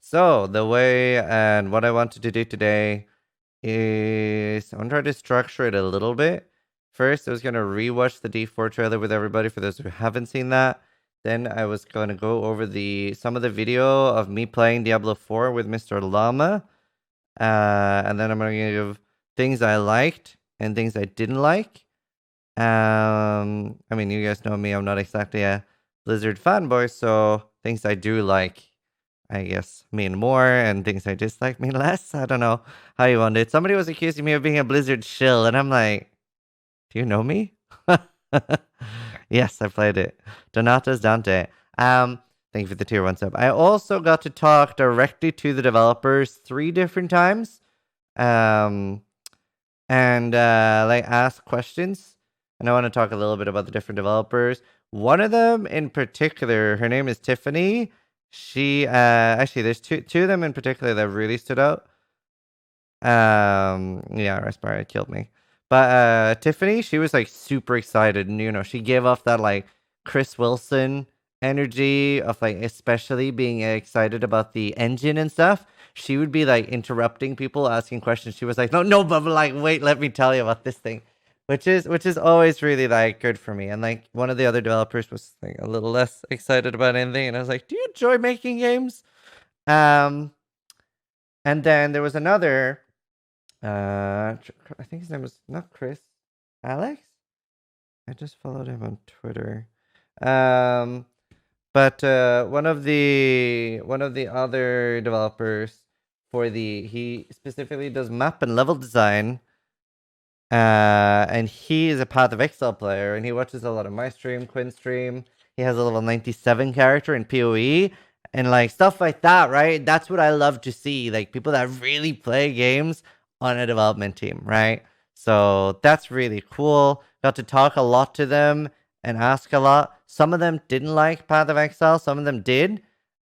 So the way and what I wanted to do today is I'm trying to structure it a little bit. First, I was gonna rewatch the D4 trailer with everybody for those who haven't seen that. Then I was gonna go over some of the video of me playing Diablo 4 with Mr. Llama. And then I'm gonna give things I liked and things I didn't like. I mean, you guys know me, I'm not exactly a Blizzard fanboy, so things I do like, I guess, mean more, and things I dislike mean less. I don't know how you want it. Somebody was accusing me of being a Blizzard shill, and I'm like, do you know me? Yes, I played it. Donata's Dante. Thank you for the tier 1 sub. I also got to talk directly to the developers 3 different times. And like ask questions. And I want to talk a little bit about the different developers. One of them in particular, her name is Tiffany. She actually there's two of them in particular that really stood out. Yeah, Respire killed me. But Tiffany, she was like super excited, and she gave off that like Chris Wilson energy of like especially being excited about the engine and stuff. She would be like interrupting people, asking questions. She was like, no, but like, wait, let me tell you about this thing. Which is always really like good for me. And like one of the other developers was like a little less excited about anything, and I was like, do you enjoy making games? And then there was another I think his name was not Chris. Alex? I just followed him on Twitter. But one of the other developers he specifically does map and level design. And he is a Path of Exile player, and he watches a lot of my stream, Quinn's stream. He has a level 97 character in PoE, and like stuff like that, right? That's what I love to see, like people that really play games on a development team, right? So that's really cool. Got to talk a lot to them and ask a lot. Some of them didn't like Path of Exile, some of them did.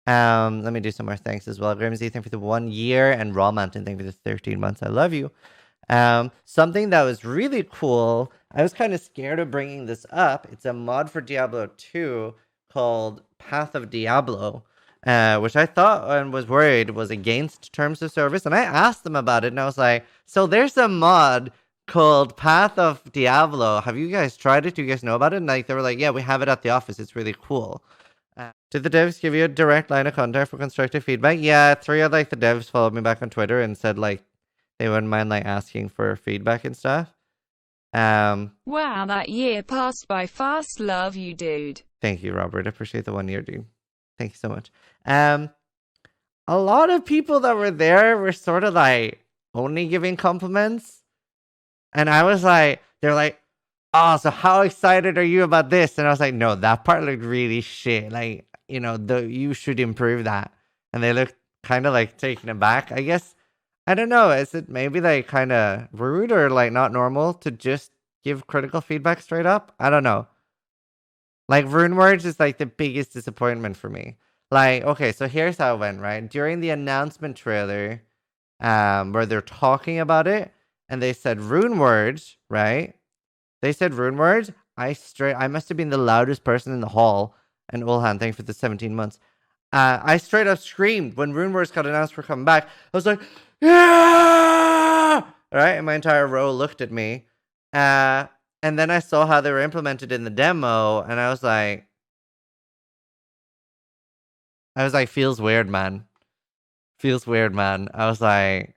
Let me do some more thanks as well. Grimsy, thank you for the 1 year, and Raw Mountain, thank you for the 13 months. I love you. Something that was really cool, I was kind of scared of bringing this up. It's a mod for Diablo 2 called Path of Diablo, which I thought and was worried was against terms of service. And I asked them about it, and I was like, so there's a mod called Path of Diablo. Have you guys tried it? Do you guys know about it? And like, they were like, yeah, we have it at the office. It's really cool. Did the devs give you a direct line of contact for constructive feedback? Yeah, 3 of like the devs followed me back on Twitter and said like, they wouldn't mind like asking for feedback and stuff. Wow, that year passed by fast. Love you, dude. Thank you, Robert. I appreciate the 1 year, dude. Thank you so much. A lot of people that were there were sort of like only giving compliments. And I was like, they're like, oh, so how excited are you about this? And I was like, no, that part looked really shit. Like, you should improve that. And they looked kind of like taken aback. I guess, I don't know. Is it maybe like kind of rude or like not normal to just give critical feedback straight up? I don't know. Like Rune Words is like the biggest disappointment for me. Like, okay, so here's how it went, right? During the announcement trailer, where they're talking about it, and they said Rune Words, right? They said Rune Words. I must have been the loudest person in the hall. And Ulhan, thanks for the 17 months. I straight up screamed when Rune Words got announced for coming back. I was like, yeah! Right? And my entire row looked at me. And then I saw how they were implemented in the demo, and I was like, feels weird, man. Feels weird, man. I was like,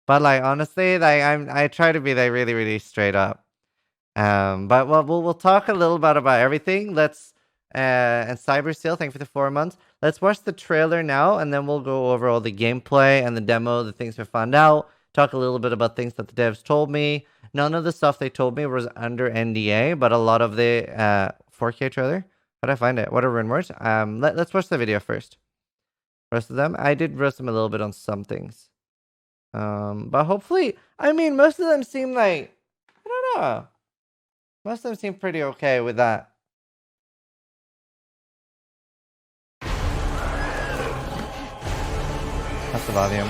but like honestly, like I try to be like really, really straight up. But we'll talk a little bit about everything. Let's and Cybersteel, thank you for the 4 months. Let's watch the trailer now, and then we'll go over all the gameplay and the demo, the things we found out. Talk a little bit about things that the devs told me. None of the stuff they told me was under NDA, but a lot of the 4K trailer. How'd I find it? What are Rune Words? Let's watch the video first. Rest of them, I did roast them a little bit on some things. But hopefully, I mean, most of them seem like, I don't know. Most of them seem pretty okay with that. That's the volume.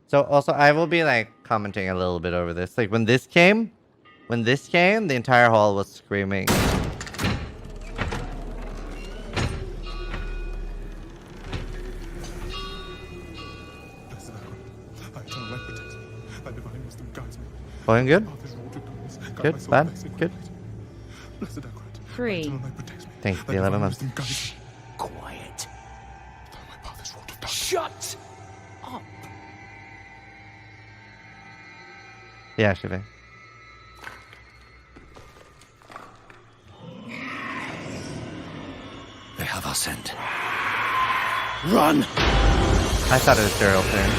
So also, I will be like commenting a little bit over this. Like when this came, the entire hall was screaming. Going good? Good? Bad? Good? 3. Thanks, the 11 months. Shh. Quiet. Shut up. Yeah, Shiva. They have our scent. Run! I thought it was Daryl soon.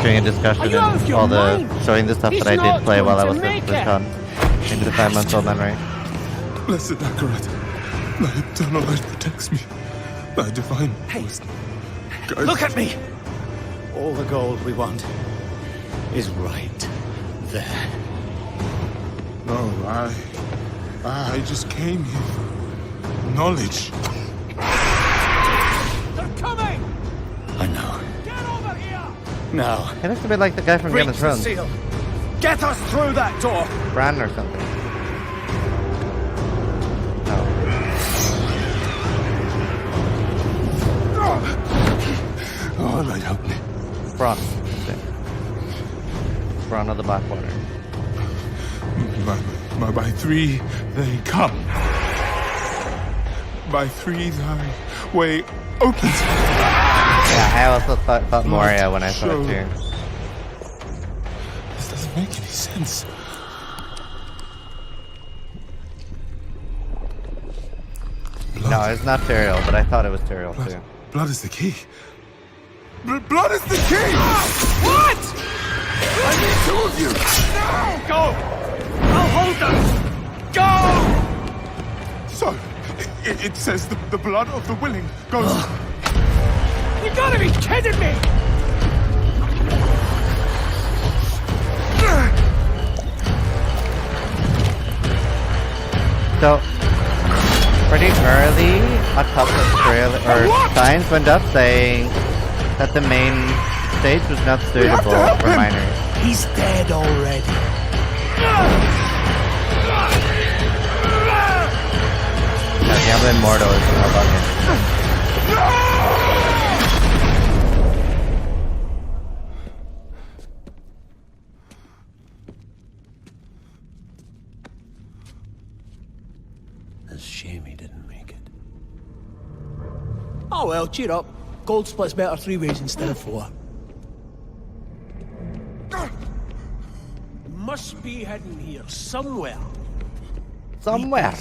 Doing a discussion and all the showing the stuff that I did play while I was at Blizzcon into the 5-month-old memory. Blessed Akarat, thy eternal light protects me. Thy divine wisdom guides Look at me! All the gold we want is right there. No, I just came here for knowledge. They're coming! I know. Now, He looks a bit like the guy from Game of Thrones. seal. Get us through that door. Bran or something. Oh, light help me. Bron. Bron of the Blackwater. By 3 they come. By 3 thy way opens. Yeah, I also thought Moria when I saw it too. This doesn't make any sense. Blood. No, it's not Tyrael, but I thought it was Tyrael too. Blood is the key. Blood is the key! What? I need 2 of you! No! Go! I'll hold them! Go! So, it says the blood of the willing goes... You gotta be kidding me! So, pretty early, a couple of signs went up saying that the main stage was not suitable for minors. He's dead already. Diablo Immortal is more about him. It's a shame he didn't make it. Oh well, cheer up. Gold splits better 3 ways instead of 4. Must be hidden here somewhere. Somewhere.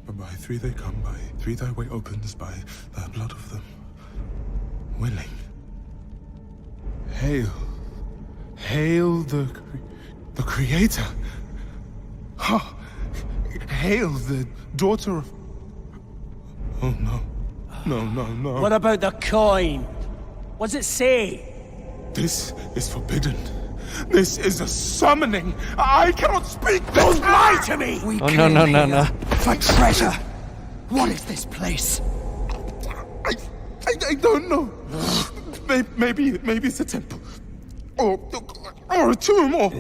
By 3 they come, by 3 thy way opens, by the blood of them willing. Hail. Hail the Creator. Ha! Hail the daughter of... Oh no. No. What about the coin? What's it say? This is forbidden. This is a summoning. I cannot speak this. Don't lie to me! Oh no. For treasure! What is this place? I don't know. Maybe it's a temple. Or a tomb, or...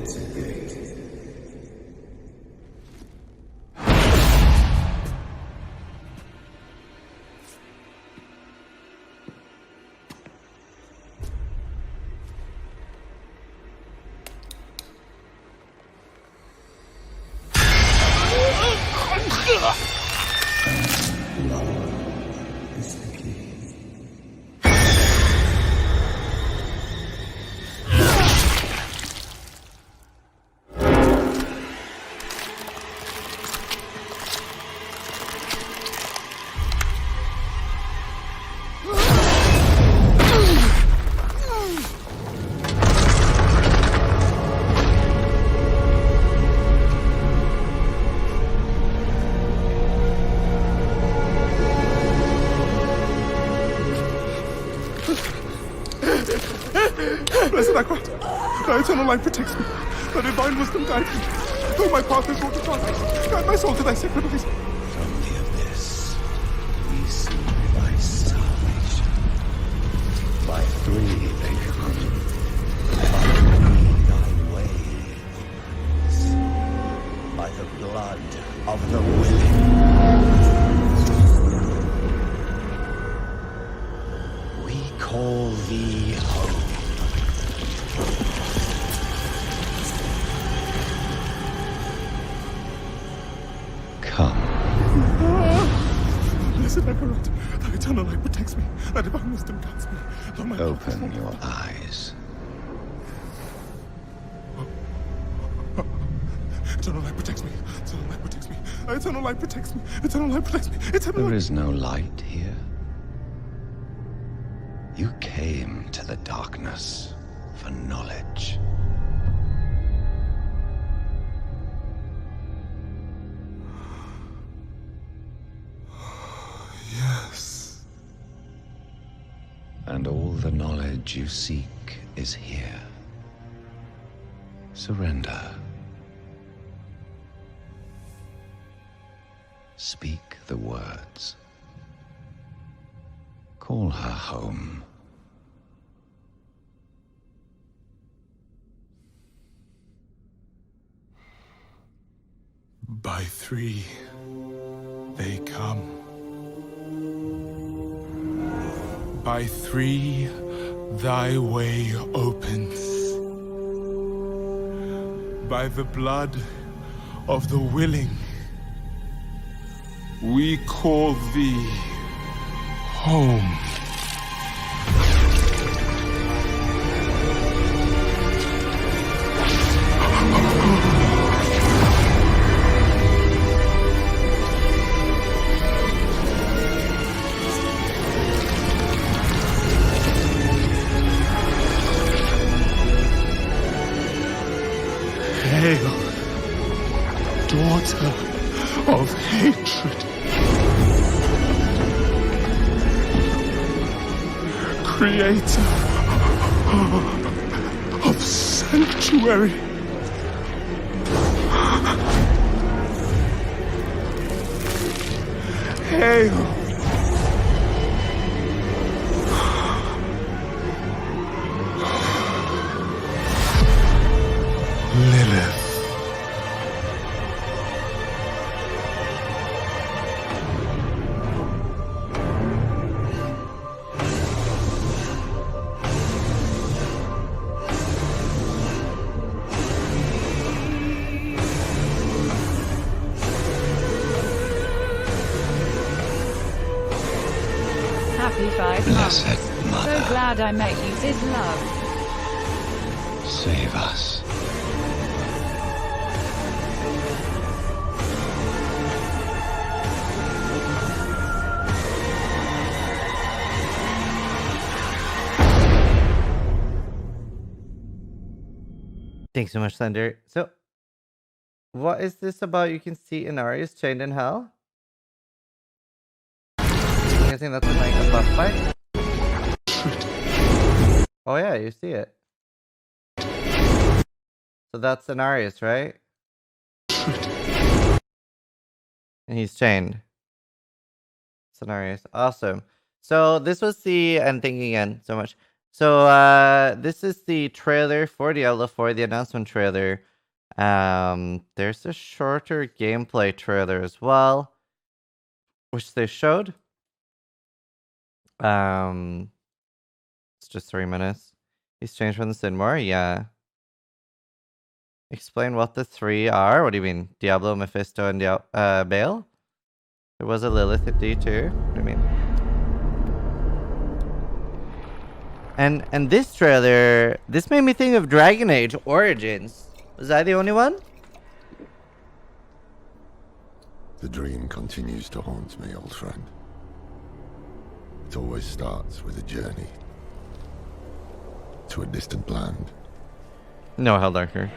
eternal light protects me. The divine wisdom guides me. Though my path is water path, guide my soul to thy sacred ways. From the abyss, we see thy salvation. By three they come. By three thy ways. By the blood of the willing. We call thee home. Come. Blessed Ekarat, thy eternal light protects me. Thy divine wisdom guides me. Though my path is Open water your path. eyes. Eternal light protects me. Eternal light protects me. Eternal light protects me. Eternal light protects me. Eternal There light. is no light here. You came to the darkness for knowledge. Yes. And all the knowledge you seek is here. Surrender. Speak the words. Call her home. By three, they come. By three, thy way opens. By the blood of the willing, we call thee home. Hail, daughter of hatred. Creator of sanctuary. Hail, Lilith. Happy 5 months. Blessed Mother, So glad I met you, Ziz love. save us. Thanks so much, Thunder. So, what is this about? You can see Inarius chained in hell? I'm guessing that's like a buff fight. Oh yeah, you see it. So that's Inarius, right? And he's chained. Inarius, awesome. So this was the, and thank you again so much. So this is the trailer for Diablo 4, the announcement trailer. There's a shorter gameplay trailer as well, which they showed. It's just 3 minutes. He's changed from the Sinmore, yeah. Explain what the three are. What do you mean? Diablo, Mephisto, and Baal? There was a Lilith at D2. What do you mean? And this trailer, this made me think of Dragon Age Origins. Was I the only one? The dream continues to haunt me, old friend. It always starts with a journey to a distant land. No, Helldarker.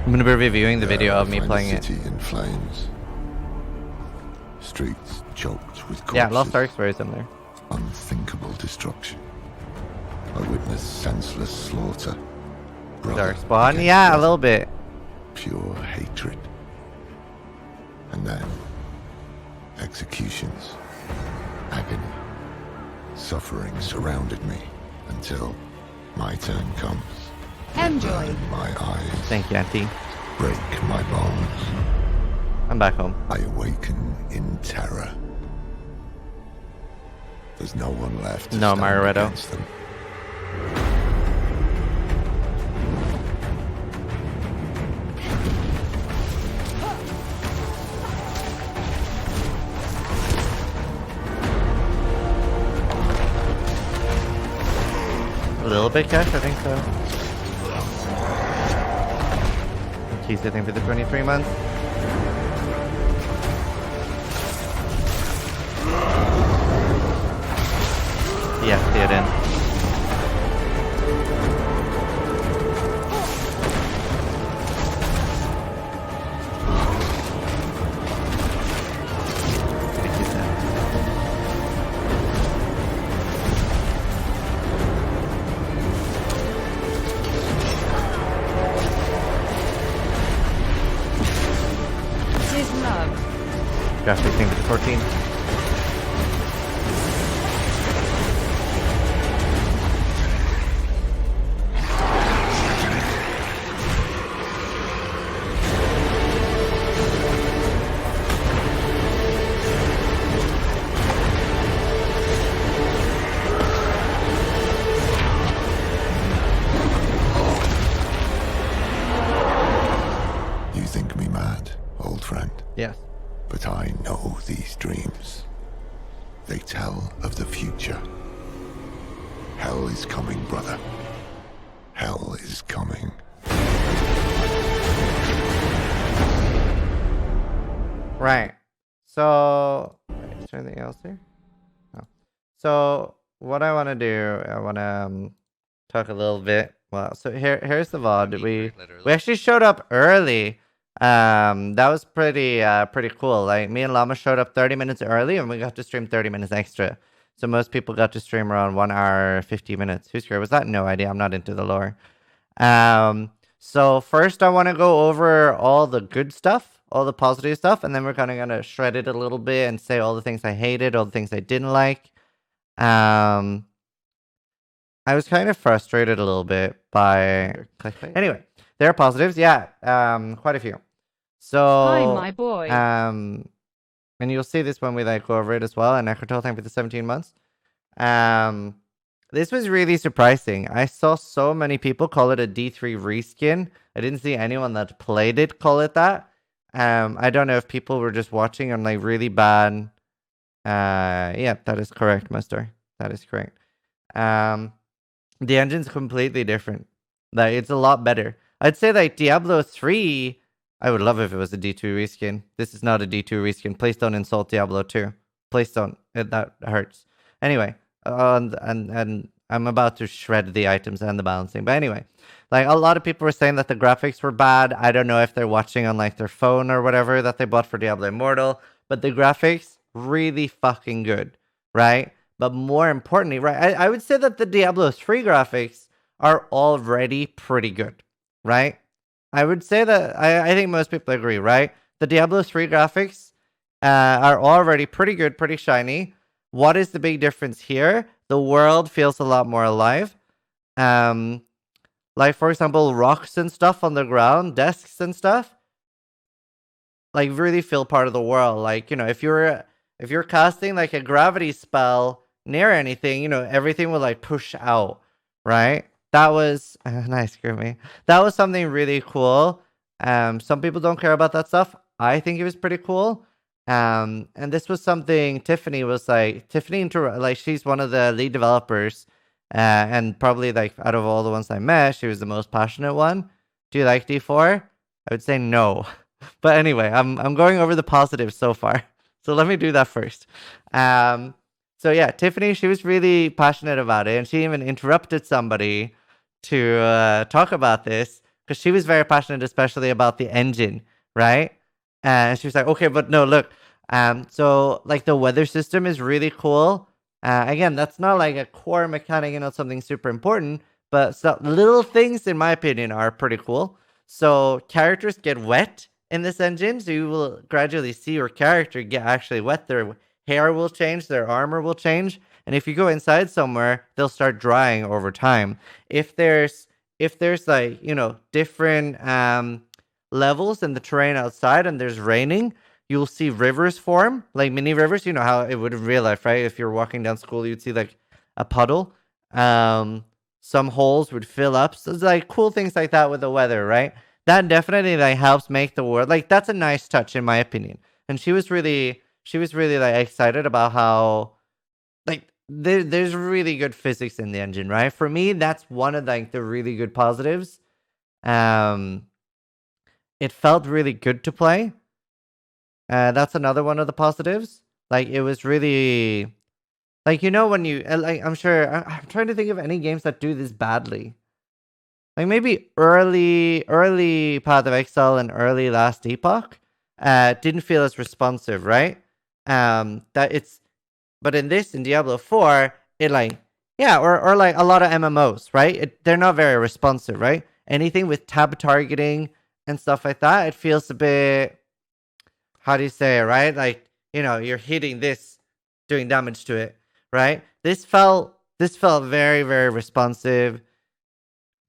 I'm gonna be reviewing the video of me Find a playing it. city in flames. Streets choked with corpses. Yeah, Lost Ark's very similar. Unthinkable destruction. I witnessed senseless slaughter. brother Darkspawn? against Yeah, a brother. little bit. Pure hatred. And then executions, agony, suffering surrounded me until my turn comes. Enjoy. Burn my eyes, Thank you, Auntie. break my bones. I'm back home. I awaken in terror. There's no one left to No, stand Maruretto. against them. A little bit cash, I think so. Keys, I think, for the 23 months. Yeah, get in. Thank you, Sam. Tis love. Graphic thing for the 14. You think me mad, old friend? Yes. But I know these dreams. They tell of the future. Hell is coming, brother. Hell is coming. Right. So, wait, is there anything else here? No. So, what I want to do, I want to talk a little bit. Well, so here's the VOD. We actually showed up early. That was pretty cool. Like, me and Llama showed up 30 minutes early, and we got to stream 30 minutes extra. So most people got to stream around 1 hour 50 minutes. Who's scared? Was that? No idea. I'm not into the lore. So first I want to go over all the good stuff, all the positive stuff, and then we're kind of gonna shred it a little bit and say all the things I hated, all the things I didn't like. I was kind of frustrated a little bit by anyway. There are positives, yeah, quite a few. So Hi, my boy. and you'll see this when we like go over it as well. And Necrotel, thank you for the 17 months. This was really surprising. I saw so many people call it a D3 reskin. I didn't see anyone that played it call it that. I don't know if people were just watching on like really bad. Yeah, that is correct, Mister. That is correct. The engine's completely different. Like it's a lot better. I'd say like Diablo 3. I would love if it was a D2 reskin. This is not a D2 reskin. Please don't insult Diablo 2. Please don't. That hurts. Anyway, and I'm about to shred the items and the balancing. But anyway, like a lot of people were saying that the graphics were bad. I don't know if they're watching on like their phone or whatever that they bought for Diablo Immortal. But the graphics, really fucking good, right? But more importantly, right, I would say that the Diablo 3 graphics are already pretty good, right? I would say that I think most people agree, right? The Diablo 3 graphics are already pretty good, pretty shiny. What is the big difference here? The world feels a lot more alive. Like, for example, rocks and stuff on the ground, desks and stuff, like, really feel part of the world. Like, you know, if you're casting, like, a gravity spell near anything, you know, everything will, like, push out, right? That was nice, Grimmy. That was something really cool. Some people don't care about that stuff. I think it was pretty cool. And this was something Tiffany was like. Tiffany, like, she's one of the lead developers, and probably like out of all the ones I met, she was the most passionate one. Do you like D4? I would say no, but anyway, I'm going over the positives so far. So let me do that first. So yeah, Tiffany, she was really passionate about it, and she even interrupted somebody to talk about this because she was very passionate, especially about the engine, right? And she was like, okay, but no, look. So like the weather system is really cool. Again, that's not like a core mechanic, you know, something super important, but so little things, in my opinion, are pretty cool. So characters get wet in this engine, so you will gradually see your character get actually wet. Their hair will change, their armor will change, and if you go inside somewhere, they'll start drying over time. If there's like, different levels in the terrain outside and there's raining, you'll see rivers form, like mini rivers. You know how it would in real life, right? If you're walking down school, you'd see like a puddle. Some holes would fill up. So it's like cool things like that with the weather, right? That definitely like helps make the world, like, that's a nice touch in my opinion. And she was really like excited about how like there's really good physics in the engine, right? For me, that's one of like the really good positives. It felt really good to play. That's another one of the positives. Like, it was really like, when you like, I'm trying to think of any games that do this badly. Like maybe early Path of Exile and early Last Epoch didn't feel as responsive, right? But in Diablo 4, it like, yeah, or like a lot of MMOs, right? They're not very responsive, right? Anything with tab targeting and stuff like that, it feels a bit, how do you say it, right? Like, you're hitting this, doing damage to it, right? This felt very, very responsive.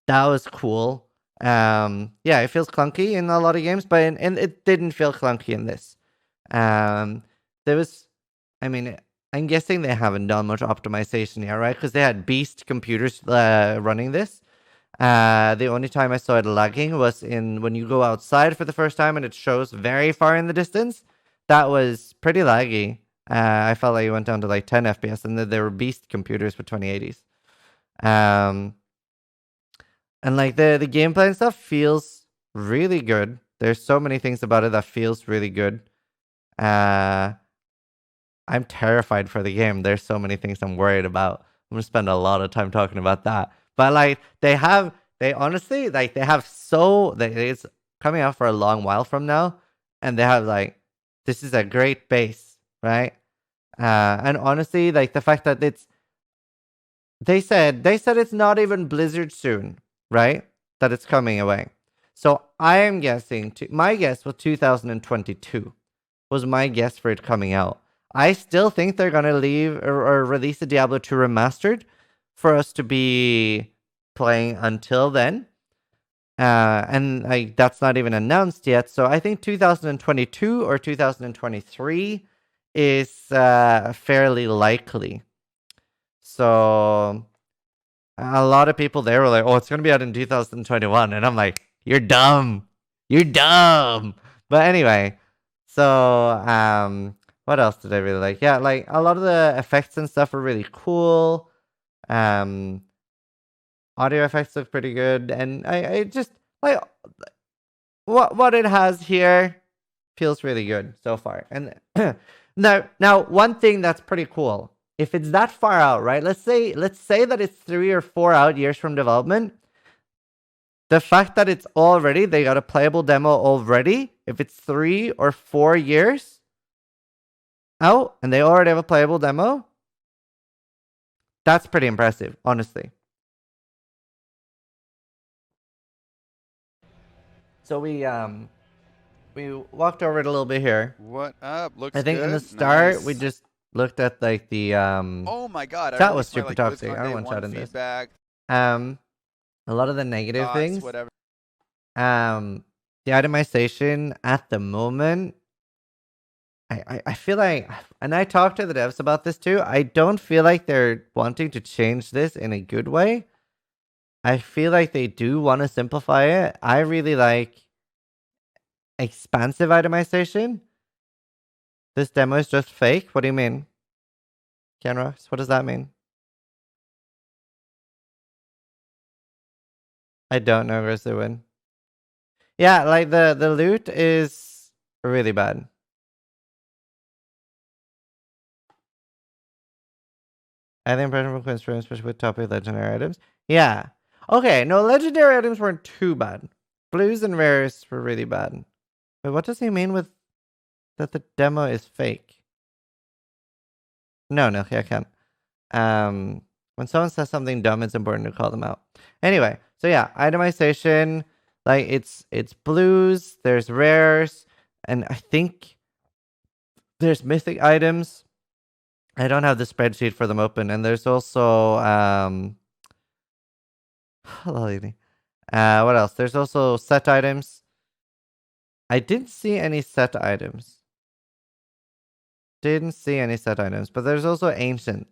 That was cool. Yeah, it feels clunky in a lot of games, but it didn't feel clunky in this. There was, I'm guessing they haven't done much optimization yet, right? Because they had beast computers running this. The only time I saw it lagging was when you go outside for the first time and it shows very far in the distance. That was pretty laggy. I felt like it went down to like 10 FPS, and then there were beast computers with 2080s. And like the gameplay and stuff feels really good. There's so many things about it that feels really good. I'm terrified for the game. There's so many things I'm worried about. I'm gonna spend a lot of time talking about that. But like it's coming out for a long while from now, and they have like, this is a great base, right? And honestly, like the fact that they said it's not even Blizzard soon, right? That it's coming away. So I am guessing, my guess was 2022 was my guess for it coming out. I still think they're going to leave or release the Diablo 2 remastered for us to be playing until then. And like that's not even announced yet. So I think 2022 or 2023 is fairly likely. So a lot of people there were like, oh, it's going to be out in 2021. And I'm like, you're dumb. You're dumb. But anyway, so what else did I really like? Yeah, like a lot of the effects and stuff are really cool. Audio effects look pretty good. And I just like what it has here feels really good so far. And now one thing that's pretty cool. If it's that far out, right? Let's say that it's 3 or 4 out years from development. The fact that it's already, they got a playable demo already, if it's 3 or 4 years out and they already have a playable demo, that's pretty impressive, honestly. So we walked over it a little bit here. What up? Looks I think good. in the start Nice. we just looked at like the oh my god, chat was super toxic. I don't want chat in this. A lot of the negative things. Whatever. The itemization at the moment, I feel like, and I talked to the devs about this too, I don't feel like they're wanting to change this in a good way. I feel like they do want to simplify it. I really like expansive itemization. This demo is just fake? What do you mean? Kenrox, what does that mean? I don't know, Grizzlywin. Yeah, like the loot is really bad. I have the impression from Quinn's stream, especially with topic legendary items. Yeah. Okay, no, legendary items weren't too bad. Blues and rares were really bad. But what does he mean with that the demo is fake? No, I can't. When someone says something dumb, it's important to call them out. Anyway, so yeah, itemization, like it's blues, there's rares, and I think there's mythic items. I don't have the spreadsheet for them open, and there's also what else? There's also set items. I didn't see any set items. Didn't see any set items, but there's also ancient.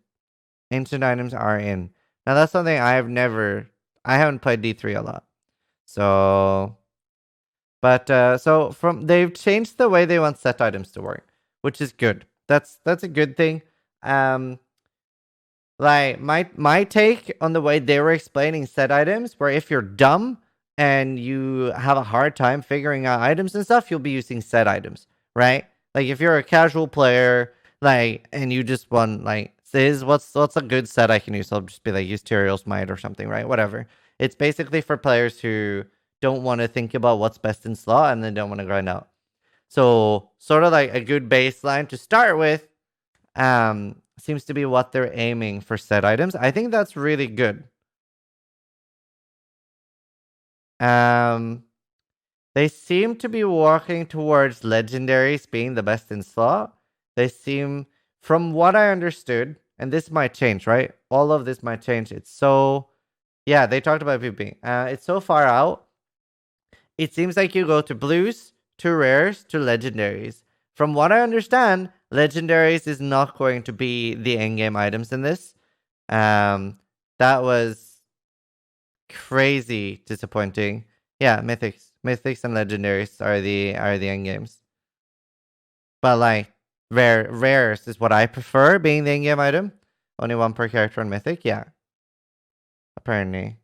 Ancient items are in. Now that's something I haven't played D3 a lot. So, but they've changed the way they want set items to work, which is good. That's a good thing. Like my take on the way they were explaining set items, where if you're dumb and you have a hard time figuring out items and stuff, you'll be using set items, right? Like if you're a casual player, like, and you just want like, this what's a good set I can use? I'll just be like, use Tyrael's Might or something, right? Whatever. It's basically for players who don't want to think about what's best in slot and then don't want to grind out. So sort of like a good baseline to start with, seems to be what they're aiming for set items. I think that's really good. They seem to be walking towards legendaries being the best in slot. They seem, from what I understood, and this might change, right? All of this might change. It's so, yeah, they talked about PvP. It's so far out. It seems like you go to blues, to rares, to legendaries. From what I understand, legendaries is not going to be the endgame items in this. That was crazy disappointing. Yeah, mythics and legendaries are the end games. But like rares is what I prefer being the end game item. Only one per character on mythic. Yeah, apparently.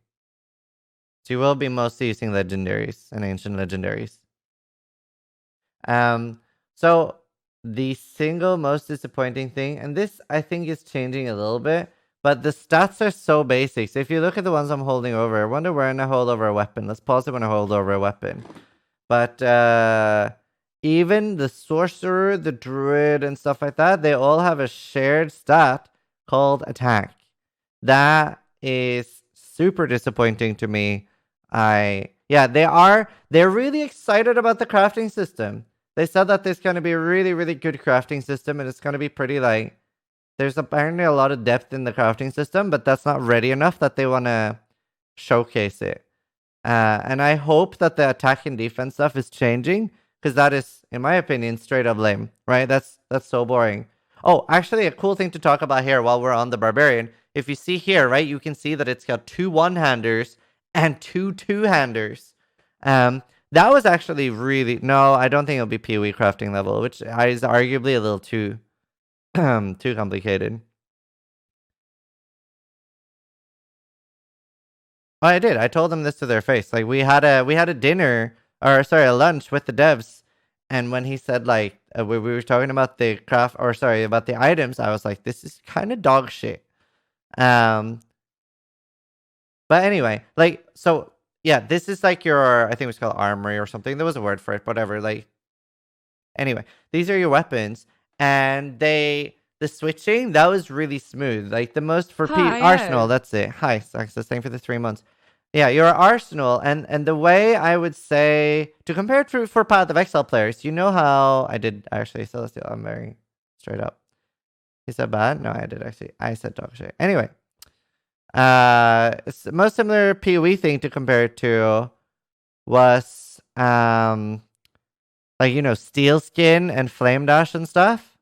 So you will be mostly using legendaries and ancient legendaries. So the single most disappointing thing, and this I think is changing a little bit, but the stats are so basic. So if you look at the ones I'm holding over, I wonder when I hold over a weapon. Let's pause it when I hold over a weapon. But even the sorcerer, the druid, and stuff like that, they all have a shared stat called attack. That is super disappointing to me. They're really excited about the crafting system. They said that there's going to be a really, really good crafting system, and it's going to be pretty like, there's apparently a lot of depth in the crafting system, but that's not ready enough that they want to showcase it. And I hope that the attack and defense stuff is changing, because that is, in my opinion, straight up lame, right? That's so boring. Oh, actually, a cool thing to talk about here while we're on the barbarian. If you see here, right, you can see that it's got 2 one-handers and 2 two-handers. That was actually really... No, I don't think it'll be PoE crafting level, which is arguably a little too too complicated. Oh, I did. I told them this to their face. Like we had a dinner, or sorry, a lunch with the devs, and when he said like we were talking about the craft, or sorry, about the items, I was like, this is kind of dog shit. But anyway, like, so yeah, this is like your, I think it was called armory or something. There was a word for it, whatever. Like, anyway, these are your weapons, and the switching, that was really smooth. Like the most for Arsenal, that's it. Hi, Saxus, thank you for the 3 months. Yeah, your Arsenal, and the way I would say to compare it for Path of Exile players, you know how I did actually Celestial. I'm very straight up. He said bad? No, I did actually. I said dog shit. Anyway, it's the most similar PoE thing to compare it to was like, you know, Steel Skin and Flame Dash and stuff.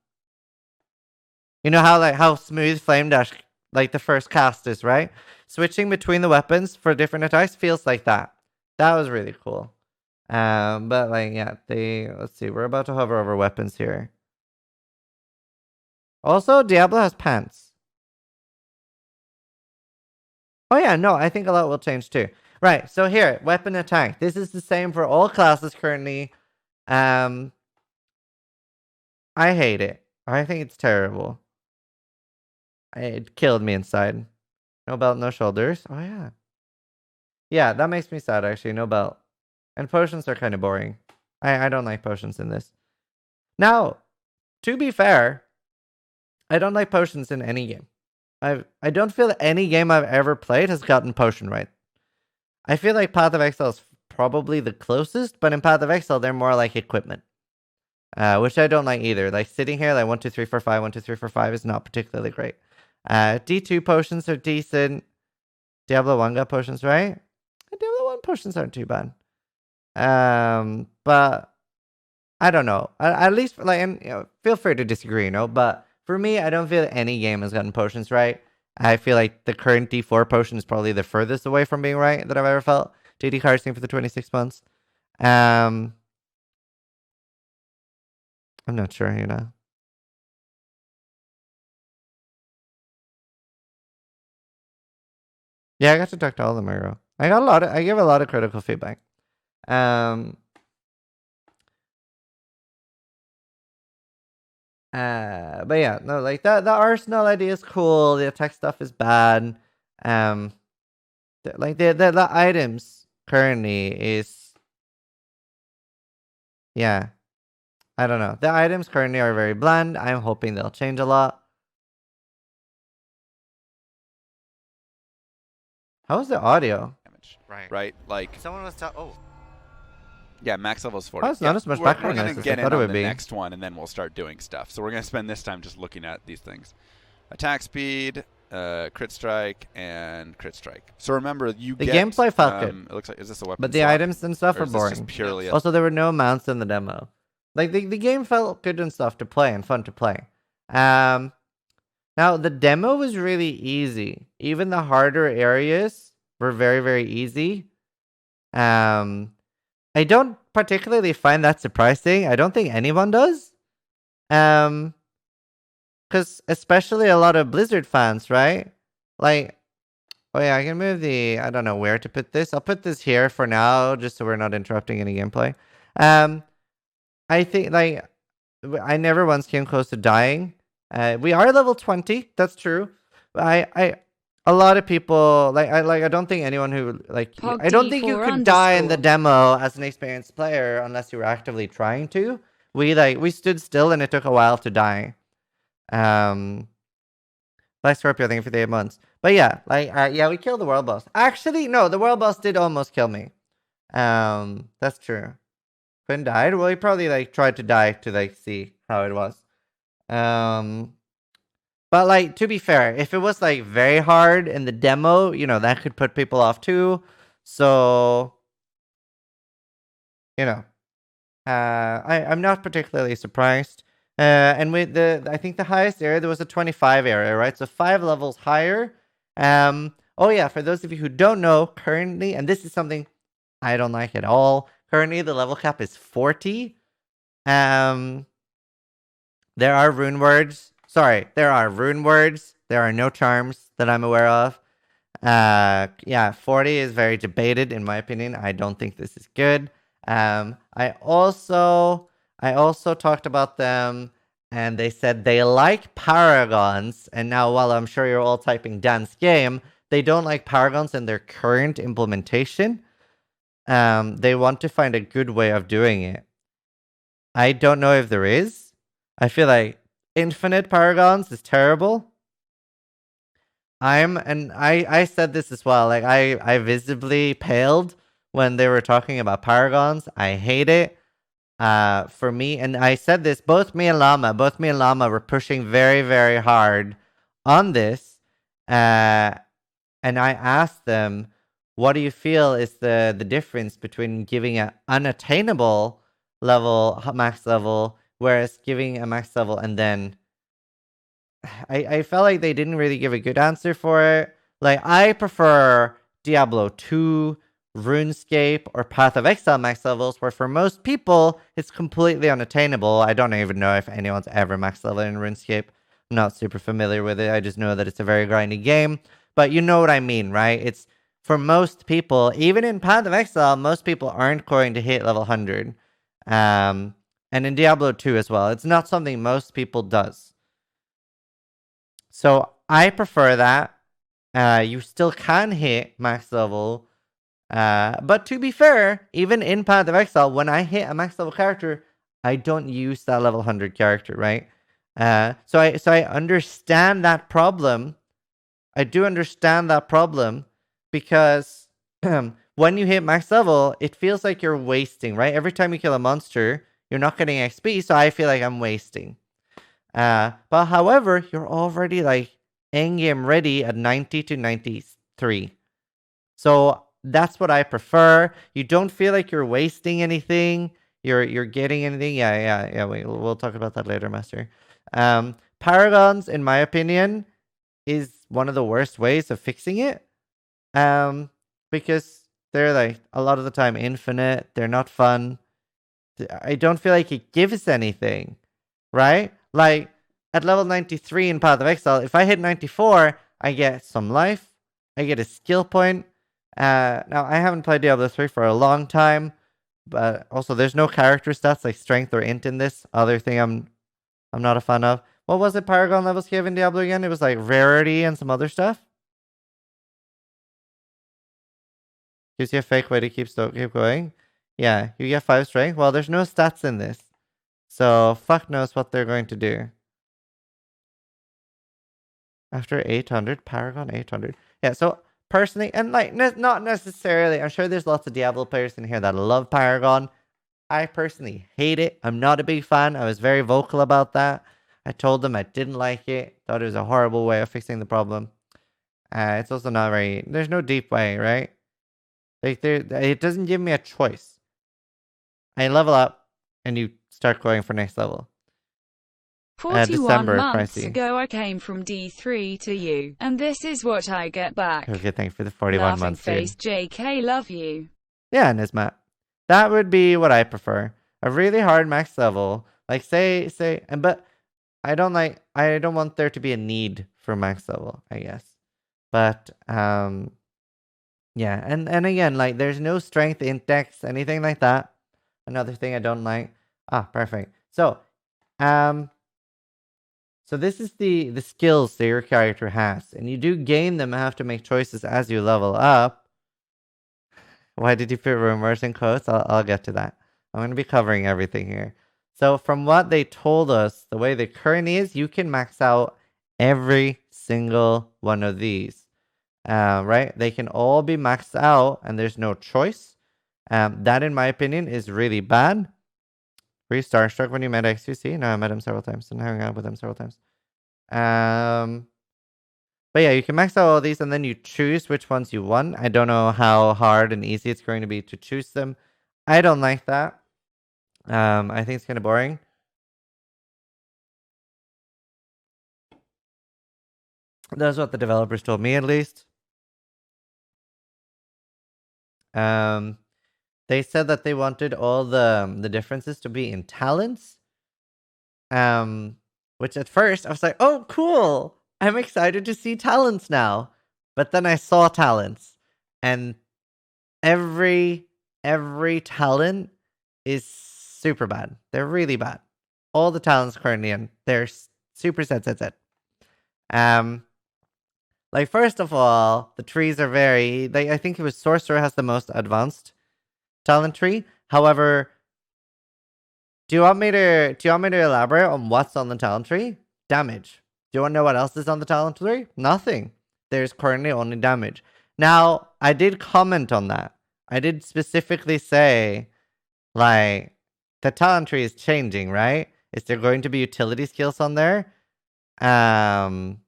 You know how smooth Flame Dash, like the first cast is, right? Switching between the weapons for different attacks feels like that. That was really cool. But like, yeah, let's see, we're about to hover over weapons here. Also, Diablo has pants. Oh yeah, no, I think a lot will change too. Right, so here, weapon attack. This is the same for all classes currently. I hate it. I think it's terrible. It killed me inside. No belt, no shoulders. Oh yeah. Yeah, that makes me sad actually. No belt. And potions are kind of boring. I don't like potions in this. Now, to be fair, I don't like potions in any game. I don't feel that any game I've ever played has gotten potion right. I feel like Path of Exile is probably the closest, but in Path of Exile they're more like equipment, which I don't like either. Like sitting here like 1 2 3 4 5 1 2 3 4 5 is not particularly great. D2 potions are decent. Diablo 1 got potions, right? Diablo 1 potions aren't too bad. But I don't know. At least like, and feel free to disagree, but for me, I don't feel that any game has gotten potions right. I feel like the current D4 potion is probably the furthest away from being right that I've ever felt. JD Carsing for the 26 months. I'm not sure, Yeah, I got to talk to all of them, Miro. I give a lot of critical feedback. But yeah, no, like the arsenal idea is cool. The attack stuff is bad. Like the items currently is, yeah, I don't know. The items currently are very bland. I'm hoping they'll change a lot. How's the audio? Right? Like Someone was yeah, max level is 40. Oh, it's not as much We're background gonna noise as get I in thought it on would the be. next one, and then we'll start doing stuff. So we're gonna spend this time just looking at these things: attack speed, crit strike, and crit strike. So remember, the gameplay felt good. It looks like, is this a weapon? But the slot? items and stuff Or are is this boring. just purely Also, there were no mounts in the demo. Like the game felt good and stuff to play and fun to play. Now the demo was really easy. Even the harder areas were very, very easy. I don't particularly find that surprising. I don't think anyone does. Because especially a lot of Blizzard fans, right? Like, oh yeah, I can move I don't know where to put this. I'll put this here for now, just so we're not interrupting any gameplay. I think, like, I never once came close to dying. We are level 20, that's true. But a lot of people, I don't think anyone who, like, I don't think you could die in the demo as an experienced player unless you were actively trying to. We stood still and it took a while to die. Black Scorpio, thank you for the 8 months. But yeah, yeah, we killed the world boss. Actually, no, the world boss did almost kill me. That's true. Quinn died? Well, he probably, like, tried to die to, like, see how it was. But, like, to be fair, if it was, like, very hard in the demo, that could put people off too. So, I'm not particularly surprised. And with I think the highest area, there was a 25 area, right? So 5 levels higher. Oh yeah, for those of you who don't know, currently, and this is something I don't like at all, currently the level cap is 40. There are rune words. Sorry, there are rune words. There are no charms that I'm aware of. Yeah, 40 is very debated in my opinion. I don't think this is good. I also talked about them, and they said they like paragons. And now, while I'm sure you're all typing dance game, they don't like paragons in their current implementation. They want to find a good way of doing it. I don't know if there is. I feel like infinite paragons is terrible. I said this as well. Like I visibly paled when they were talking about paragons. I hate it. For me, and I said this, both me and Llama were pushing very, very hard on this. And I asked them, what do you feel is the difference between giving an unattainable level, max level, whereas giving a max level and then I felt like they didn't really give a good answer for it. Like, I prefer Diablo 2, RuneScape, or Path of Exile max levels, where for most people, it's completely unattainable. I don't even know if anyone's ever max level in RuneScape. I'm not super familiar with it. I just know that it's a very grindy game. But you know what I mean, right? It's, for most people, even in Path of Exile, most people aren't going to hit level 100. And in Diablo 2 as well. It's not something most people does. So I prefer that. You still can hit max level. But to be fair, even in Path of Exile, when I hit a max level character, I don't use that level 100 character, right? So I understand that problem I do understand that problem because when you hit max level, it feels like you're wasting, right? Every time you kill a monster, you're not getting XP, so I feel like I'm wasting. But however, you're already like endgame ready at 90 to 93. So that's what I prefer. You don't feel like you're wasting anything. You're getting anything. Yeah. We'll talk about that later, Master. Paragons, in my opinion, is one of the worst ways of fixing it. Because they're like a lot of the time infinite. They're not fun. I don't feel like it gives anything, right? Like at level 93 in Path of Exile, if I hit 94, I get some life. I get a skill point. Now I haven't played Diablo 3 for a long time, but also there's no character stats like strength or int in this. Other thing I'm not a fan of. What was it Paragon levels gave in Diablo again? It was like rarity and some other stuff. Gives you a fake way to keep going. Yeah, you get 5 strength. Well, there's no stats in this. So fuck knows what they're going to do. After 800, Paragon 800. Yeah, so personally, and like not necessarily, I'm sure there's lots of Diablo players in here that love Paragon. I personally hate it. I'm not a big fan. I was very vocal about that. I told them I didn't like it. Thought it was a horrible way of fixing the problem. It's also not very, there's no deep way, right? Like it doesn't give me a choice. I level up and you start going for next level. 41 December, months pricey. ago I came from D3 to you, and this is what I get back. Okay, thanks for the 41 Laughing months. face JK, love you. Yeah, Nismat. That would be what I prefer. A really hard max level. Like say, but I don't want there to be a need for max level, I guess. But yeah, and again, like there's no strength index, anything like that. Another thing I don't like. Perfect. So so this is the skills that your character has, and you do gain them and have to make choices as you level up. Why did you put rumors in quotes? I'll get to that. I'm going to be covering everything here. So from what they told us, the way the currently is, you can max out every single one of these. Right? They can all be maxed out, and there's no choice. That, in my opinion, is really bad. Were you starstruck when you met XQC? No, I met him several times and hung out with him several times. But yeah, you can max out all these and then you choose which ones you want. I don't know how hard and easy it's going to be to choose them. I don't like that. I think it's kind of boring. That's what the developers told me, at least. They said that they wanted all the differences to be in talents. Which at first I was like, oh, cool. I'm excited to see talents now. But then I saw talents. And every talent is super bad. They're really bad. All the talents currently in, they're super set. Like first of all, the trees are very, I think it was Sorcerer has the most advanced talent tree. However, do you want me to elaborate on what's on the talent tree? Damage. Do you want to know what else is on the talent tree? Nothing. There's currently only damage. Now, I did comment on that. I did specifically say, like, the talent tree is changing, right? Is there going to be utility skills on there? And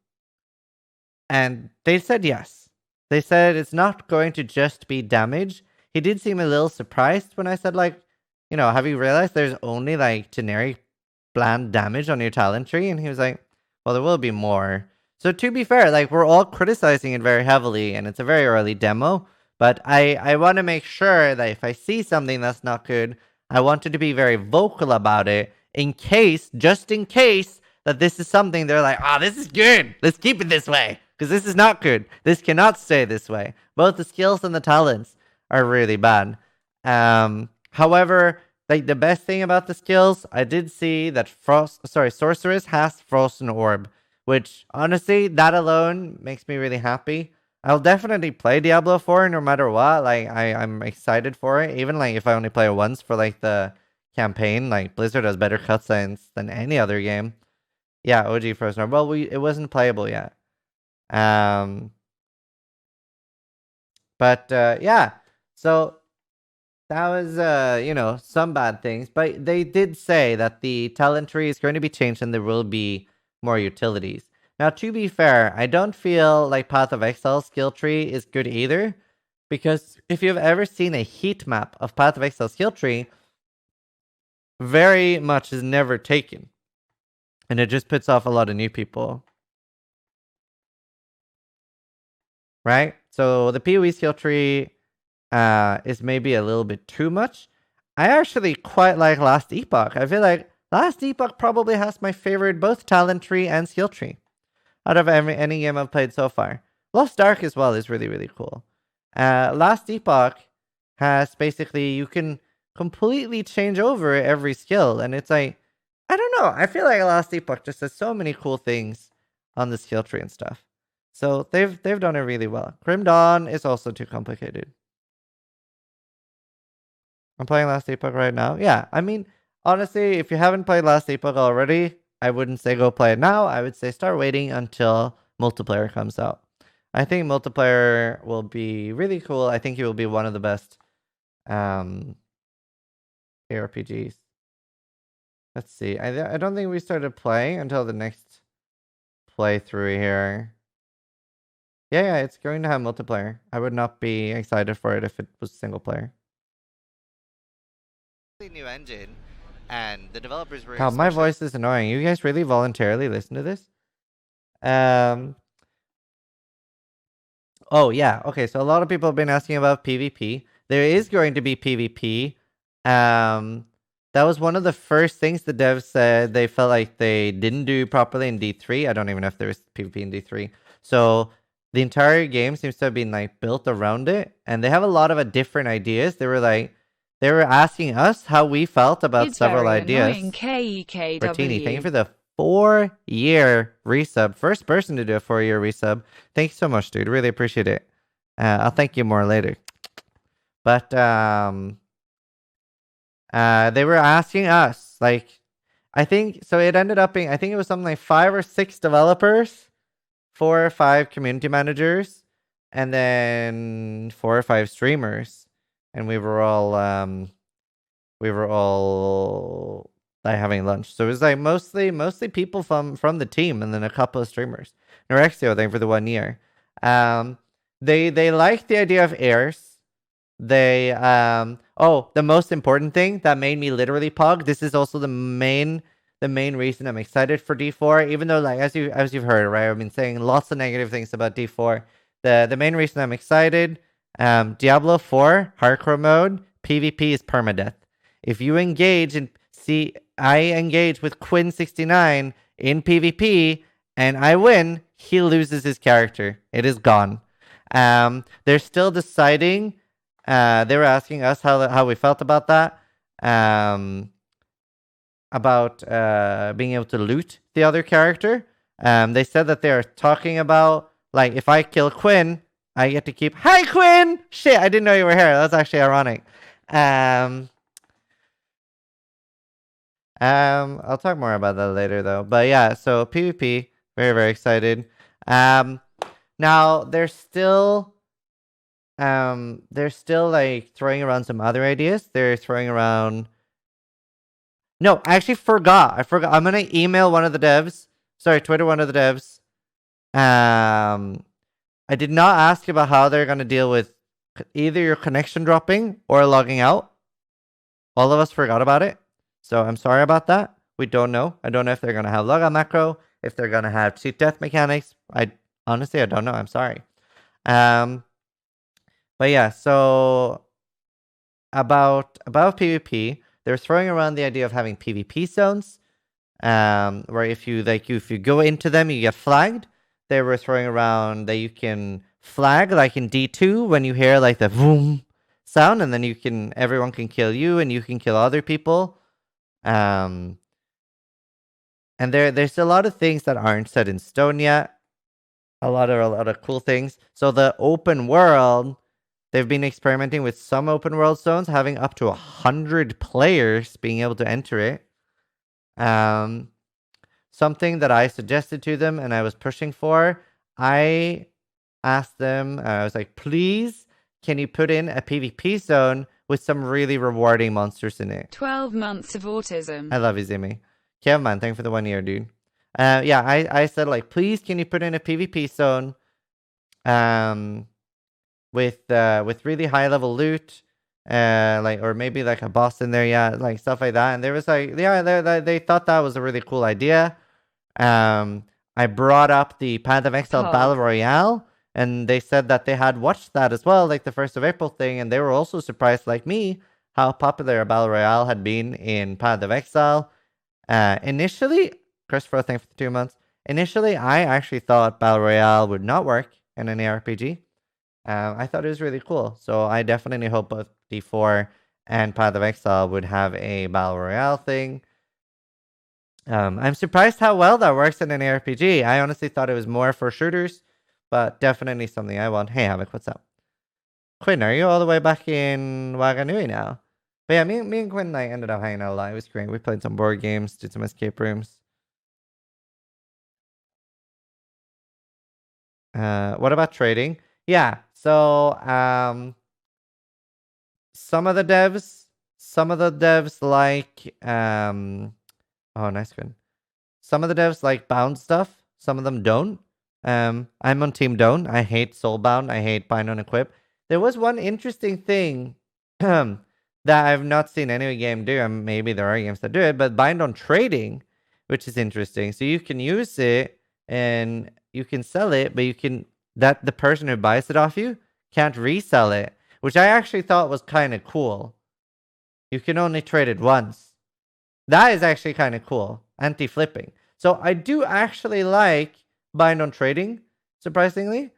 they said yes. They said it's not going to just be damage. He did seem a little surprised when I said, like, you know, have you realized there's only, like, generic bland damage on your talent tree? And he was like, well, there will be more. So to be fair, like, we're all criticizing it very heavily, and it's a very early demo. But I want to make sure that if I see something that's not good, I wanted to be very vocal about it just in case that this is something they're like, this is good. Let's keep it this way. Because this is not good. This cannot stay this way. Both the skills and the talents are really bad. However, like the best thing about the skills, I did see that Sorceress has Frozen Orb, which honestly, that alone makes me really happy. I'll definitely play Diablo 4 no matter what. Like I'm excited for it. Even like if I only play it once for like the campaign, like Blizzard has better cutscenes than any other game. Yeah, OG Frozen Orb. Well, it wasn't playable yet. But yeah, so that was you know, some bad things, but they did say that the talent tree is going to be changed and there will be more utilities. Now, to be fair, I don't feel like Path of Exile skill tree is good either, because if you've ever seen a heat map of Path of Exile skill tree, very much is never taken, and it just puts off a lot of new people. Right? So the PoE skill tree is maybe a little bit too much. I actually quite like Last Epoch. I feel like Last Epoch probably has my favorite both talent tree and skill tree out of any game I've played so far. Lost Ark as well is really, really cool. Last Epoch has basically, you can completely change over every skill, and it's like, I don't know, I feel like Last Epoch just has so many cool things on the skill tree and stuff. So they've done it really well. Grim Dawn is also too complicated. I'm playing Last Epoch right now. Yeah, I mean, honestly, if you haven't played Last Epoch already, I wouldn't say go play it now. I would say start waiting until multiplayer comes out. I think multiplayer will be really cool. I think it will be one of the best ARPGs. Let's see. I don't think we started playing until the next playthrough here. Yeah, it's going to have multiplayer. I would not be excited for it if it was single player. New engine, and the developers were. God, my voice is annoying. You guys really voluntarily listen to this? Oh yeah. Okay. So a lot of people have been asking about PvP. There is going to be PvP. That was one of the first things the devs said they felt like they didn't do properly in D3. I don't even know if there was PvP in D3. So the entire game seems to have been like built around it, and they have a lot of different ideas. They were asking us how we felt about several ideas. Bertini, thank you for the 4-year resub. First person to do a 4-year resub. Thank you so much, dude. Really appreciate it. I'll thank you more later. But they were asking us, like, I think, so it ended up being, I think it was something like 5 or 6 developers, 4 or 5 community managers, and then 4 or 5 streamers. And we were all having lunch. So it was like mostly people from the team, and then a couple of streamers. Norexio, thank you for the 1 year. They liked the idea of airs. They the most important thing that made me literally pog. This is also the main reason I'm excited for D4, even though, like, as you've heard, right, I've been saying lots of negative things about D4. The main reason I'm excited, Diablo 4 hardcore mode PvP is permadeath. If you engage and see, I engage with Quinn69 in PvP and I win, he loses his character. It is gone. They're still deciding. They were asking us how we felt about that. About being able to loot the other character. They said that they're talking about, like, if I kill Quinn, I get to keep. Hi, Quinn! Shit, I didn't know you were here. That's actually ironic. I'll talk more about that later, though. But yeah, so PvP, very, very excited. Now they're still like throwing around some other ideas. They're throwing around. No, I actually forgot. I'm gonna email one of the devs. Sorry, Twitter one of the devs. I did not ask about how they're gonna deal with either your connection dropping or logging out. All of us forgot about it. So I'm sorry about that. We don't know. I don't know if they're going to have logout macro, if they're going to have cheat death mechanics. Honestly, I don't know. I'm sorry. But yeah, so about PvP, they're throwing around the idea of having PvP zones, where if you go into them, you get flagged. They were throwing around that you can flag, like in D2, when you hear like the boom sound, and then everyone can kill you and you can kill other people. And there's a lot of things that aren't set in stone yet. A lot of cool things. So the open world, they've been experimenting with some open world zones, having up to 100 players being able to enter it. Something that I suggested to them and I was pushing for. I asked them, I was like, please, can you put in a PvP zone with some really rewarding monsters in it? 12 months of autism. I love you, Zimmy. Kevman, thanks for the 1 year, dude. Yeah, I said, like, please, can you put in a PvP zone with really high level loot, like, or maybe like a boss in there, yeah, like stuff like that. And there was like, yeah, they thought that was a really cool idea. I brought up the Path of Exile Battle Royale, and they said that they had watched that as well, like the 1st of April thing, and they were also surprised, like me, how popular a Battle Royale had been in Path of Exile. Initially, Christopher, thanks for the 2 months. Initially, I actually thought Battle Royale would not work in an ARPG. I thought it was really cool, so I definitely hope both D4 and Path of Exile would have a Battle Royale thing. I'm surprised how well that works in an ARPG. I honestly thought it was more for shooters, but definitely something I want. Hey, Havoc, what's up? Quinn, are you all the way back in Waganui now? But yeah, me and Quinn like, ended up hanging out a lot. It was great. We played some board games, did some escape rooms. What about trading? Yeah, so some of the devs like oh, nice one. Some of the devs like bound stuff. Some of them don't. I'm on team don't. I hate soulbound. I hate bind on equip. There was one interesting thing that I've not seen any game do, and maybe there are games that do it, but bind on trading, which is interesting. So you can use it and you can sell it, but the person who buys it off you can't resell it, which I actually thought was kind of cool. You can only trade it once. That is actually kind of cool. Anti-flipping. So I do actually like bind on trading, surprisingly.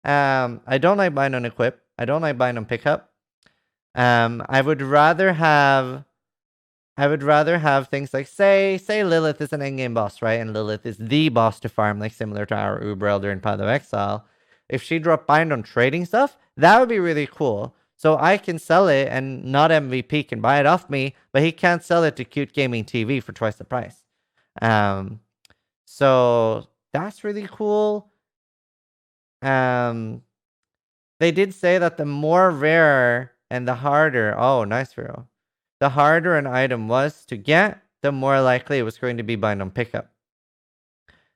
I don't like bind on equip. I don't like bind on pickup. I would rather have things like say Lilith is an endgame boss, right? And Lilith is the boss to farm, like similar to our Uber Elder in Path of Exile. If she dropped bind on trading stuff, that would be really cool. So I can sell it and not MVP can buy it off me, but he can't sell it to Cute Gaming TV for twice the price. So that's really cool. They did say that the more rare and the harder, oh, nice, Vero. The harder an item was to get, the more likely it was going to be bind on pickup.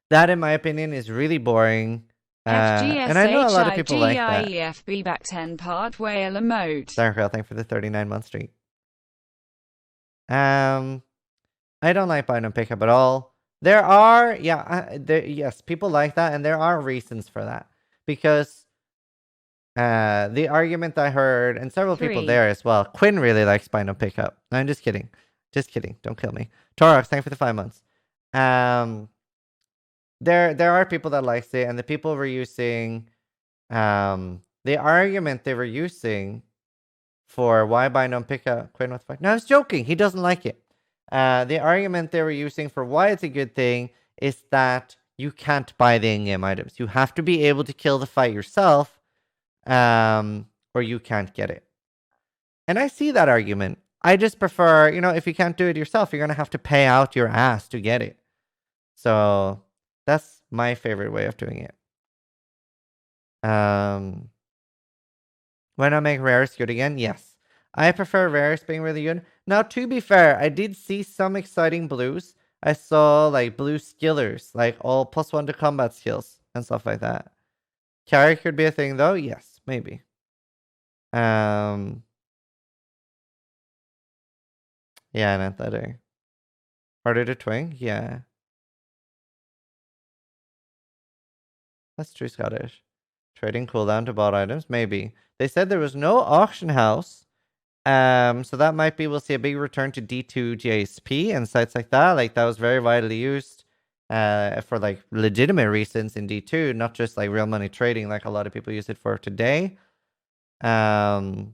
That, in my opinion, is really boring. And I know a lot of people like that. FGSHIGIEFB back 10 part whale emote. Dark thanks for the 39-month streak. I don't like bind on pickup at all. There are, yes, people like that, and there are reasons for that. Because the argument I heard, and several people there as well, Quinn really likes bind on pickup. No, I'm just kidding. Just kidding. Don't kill me. Torox, thanks for the 5 months. There are people that likes it, and the people were using the argument they were using for why bind on pickup. Quinn, what the fuck? No, I was joking. He doesn't like it. The argument they were using for why it's a good thing is that you can't buy the in-game items. You have to be able to kill the fight yourself, or you can't get it. And I see that argument. I just prefer, if you can't do it yourself, you're going to have to pay out your ass to get it. So that's my favorite way of doing it. Why not make rares good again? Yes. I prefer rares being really good. Now, to be fair, I did see some exciting blues. I saw like blue skillers, like all +1 to combat skills and stuff like that. Carry could be a thing though. Yes, maybe. Yeah, not that day. Harder to twing? Yeah. That's true, Scottish. Trading cooldown to bought items? Maybe. They said there was no auction house. So that might be, we'll see a big return to D2 GSP and sites like that. Like, that was very widely used for, like, legitimate reasons in D2, not just, like, real money trading like a lot of people use it for today. No,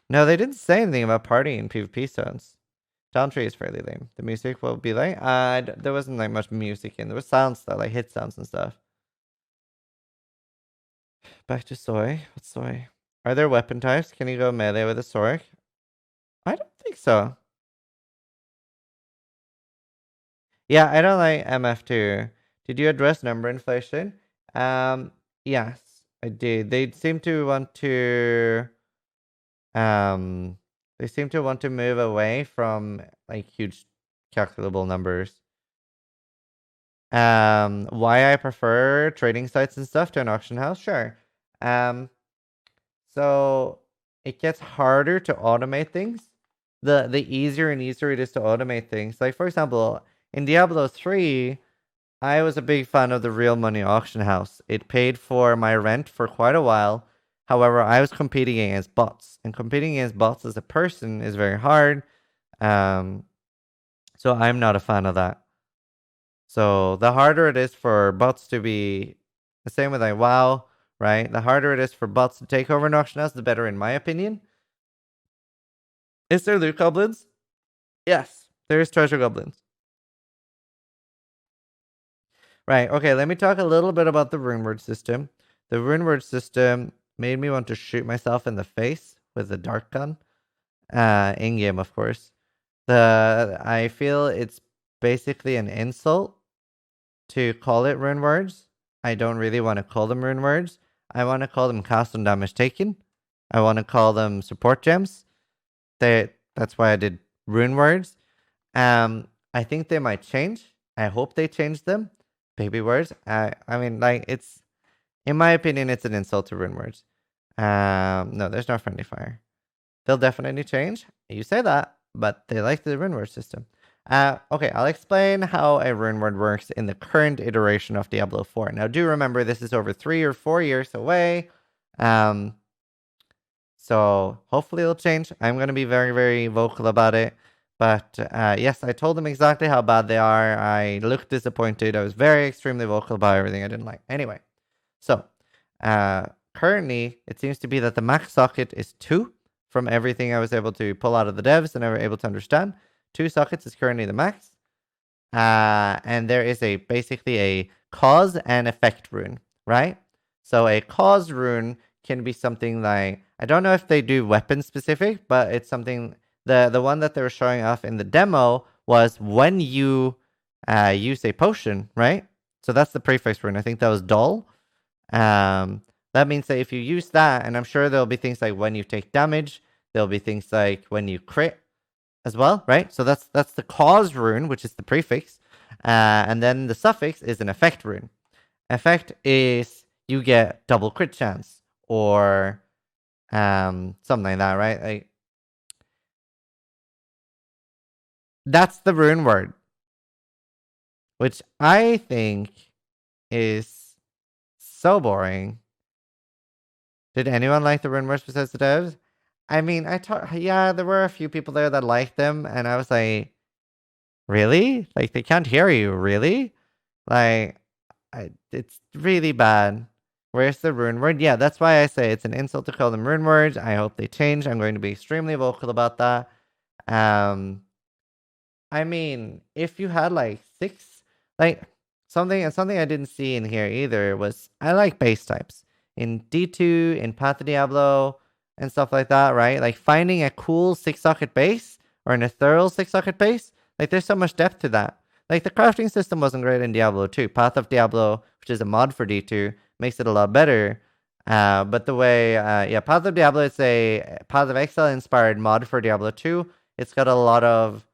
they didn't say anything about party in PvP zones. Downtree is fairly lame. The music will be like, there wasn't, like, much music in. There was sounds, though, like hit sounds and stuff. Back to soy. What's soy? Are there weapon types? Can you go melee with a Sork? I don't think so. Yeah, I don't like MF2. Did you address number inflation? Yes, I did. They seem to want to move away from like huge calculable numbers. Why I prefer trading sites and stuff to an auction house? Sure. So it gets harder to automate things. The easier and easier it is to automate things. Like for example, in Diablo 3, I was a big fan of the real money auction house. It paid for my rent for quite a while. However, I was competing against bots, and competing against bots as a person is very hard. So I'm not a fan of that. So the harder it is for bots to be the same with like WoW, right? The harder it is for bots to take over an auction house, the better, in my opinion. Is there loot goblins? Yes, there is treasure goblins. Right, okay, let me talk a little bit about the rune word system. The rune word system made me want to shoot myself in the face with a dart gun. In-game, of course. I feel it's basically an insult to call it rune words. I don't really want to call them rune words. I want to call them cast on damage taken. I want to call them support gems. That's why I did rune words. I think they might change. I hope they change them. Baby words. I mean, like, it's, in my opinion, it's an insult to rune words. No, there's no friendly fire. They'll definitely change. You say that, but they like the rune word system. Okay, I'll explain how a rune word works in the current iteration of Diablo 4. Now, do remember this is over 3 or 4 years away. So hopefully it'll change. I'm going to be very, very vocal about it. But yes, I told them exactly how bad they are. I looked disappointed. I was very extremely vocal about everything I didn't like. Anyway, so currently it seems to be that the max socket is 2 from everything I was able to pull out of the devs and I were able to understand. 2 sockets is currently the max. And there is basically a cause and effect rune, right? So a cause rune can be something like, I don't know if they do weapon specific, but it's something, the one that they were showing off in the demo was when you use a potion, right? So that's the prefix rune. I think that was dull. That means that if you use that, and I'm sure there'll be things like when you take damage, there'll be things like when you crit as well, right? So that's the cause rune, which is the prefix. And then the suffix is an effect rune. Effect is you get double crit chance or something like that, right? Like, that's the rune word, which I think is so boring. Did anyone like the rune words besides the devs? I mean, yeah, there were a few people there that liked them, and I was like, really? Like, they can't hear you, really? Like, it's really bad. Where's the rune word? Yeah, that's why I say it's an insult to call them rune words. I hope they change. I'm going to be extremely vocal about that. I mean, if you had like 6, like something I didn't see in here either was I like base types in D2, in Path of Diablo, and stuff like that, right? Like finding a cool 6-socket base or an ethereal 6-socket base, like there's so much depth to that. Like the crafting system wasn't great in Diablo 2. Path of Diablo, which is a mod for D2, makes it a lot better. But the way, Path of Diablo is a Path of Exile inspired mod for Diablo 2. It's got a lot of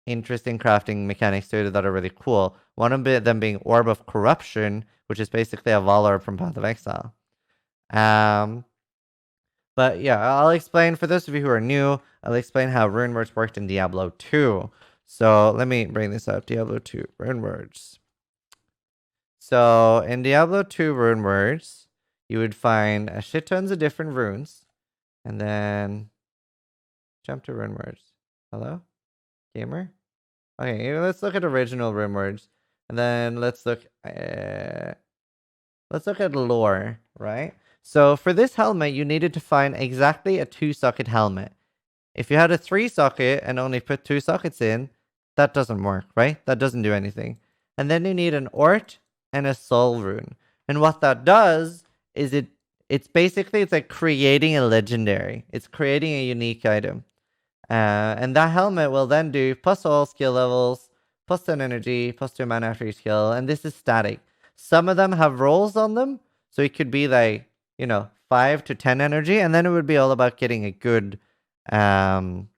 interesting crafting mechanics to it that are really cool. One of them being Orb of Corruption, which is basically a Vol Orb from Path of Exile. But yeah, I'll explain, for those of you who are new, I'll explain how rune words worked in Diablo 2. So let me bring this up. Diablo 2 rune words. So in Diablo 2 rune words, you would find a shit tons of different runes. And then jump to rune words. Hello? Gamer? Okay, let's look at original rune words. And then let's look at lore, right? So for this helmet, you needed to find exactly a 2-socket helmet. If you had a 3-socket and only put 2 sockets in, that doesn't work, right? That doesn't do anything. And then you need an Ort and a Soul rune. And what that does is it's like creating a legendary. It's creating a unique item. And that helmet will then do plus all skill levels, plus 10 energy, plus 2 mana after each skill, and this is static. Some of them have rolls on them, so it could be like, 5 to 10 energy, and then it would be all about getting a good one.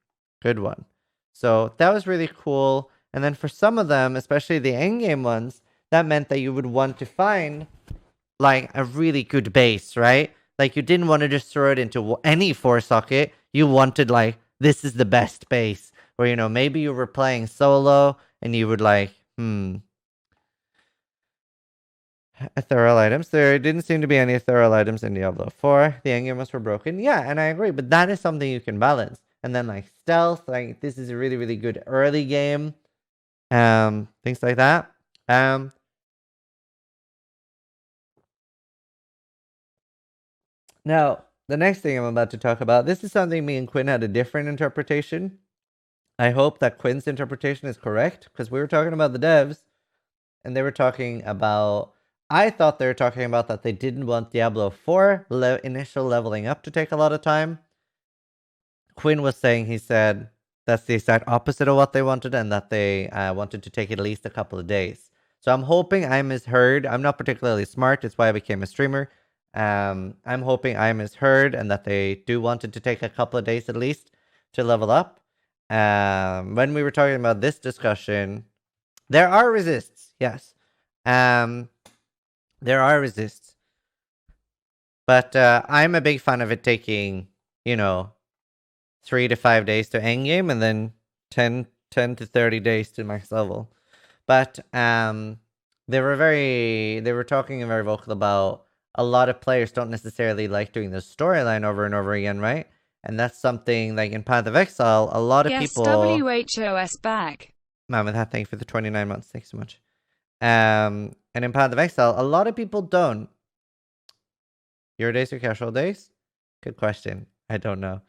So that was really cool. And then for some of them, especially the endgame ones, that meant that you would want to find like a really good base, right? Like you didn't want to just throw it into any 4-socket. You wanted like, this is the best base. Or, maybe you were playing solo and you would like, ethereal items. There didn't seem to be any ethereal items in Diablo 4. The endgame ones were broken. Yeah, and I agree. But that is something you can balance. And then like stealth, like this is a really, really good early game. Things like that. Now, the next thing I'm about to talk about, this is something me and Quinn had a different interpretation. I hope that Quinn's interpretation is correct, because we were talking about the devs, and they were talking about, I thought they were talking about that they didn't want Diablo 4 initial leveling up to take a lot of time. Quinn was saying, he said, that's the exact opposite of what they wanted, and that they wanted to take at least a couple of days. So I'm hoping I misheard. I'm not particularly smart. It's why I became a streamer. I'm hoping I misheard and that they do wanted to take a couple of days at least to level up. When we were talking about this discussion, there are resists, yes. There are resists. But I'm a big fan of it taking, 3 to 5 days to endgame and then 10 to 30 days to max level. But they were talking very vocal about a lot of players don't necessarily like doing the storyline over and over again, right? And that's something like in Path of Exile, a lot of people. WHOS back. Man, with that, thank you for the 29 months. Thanks so much. And in Path of Exile, a lot of people don't. Your days or casual days? Good question. I don't know.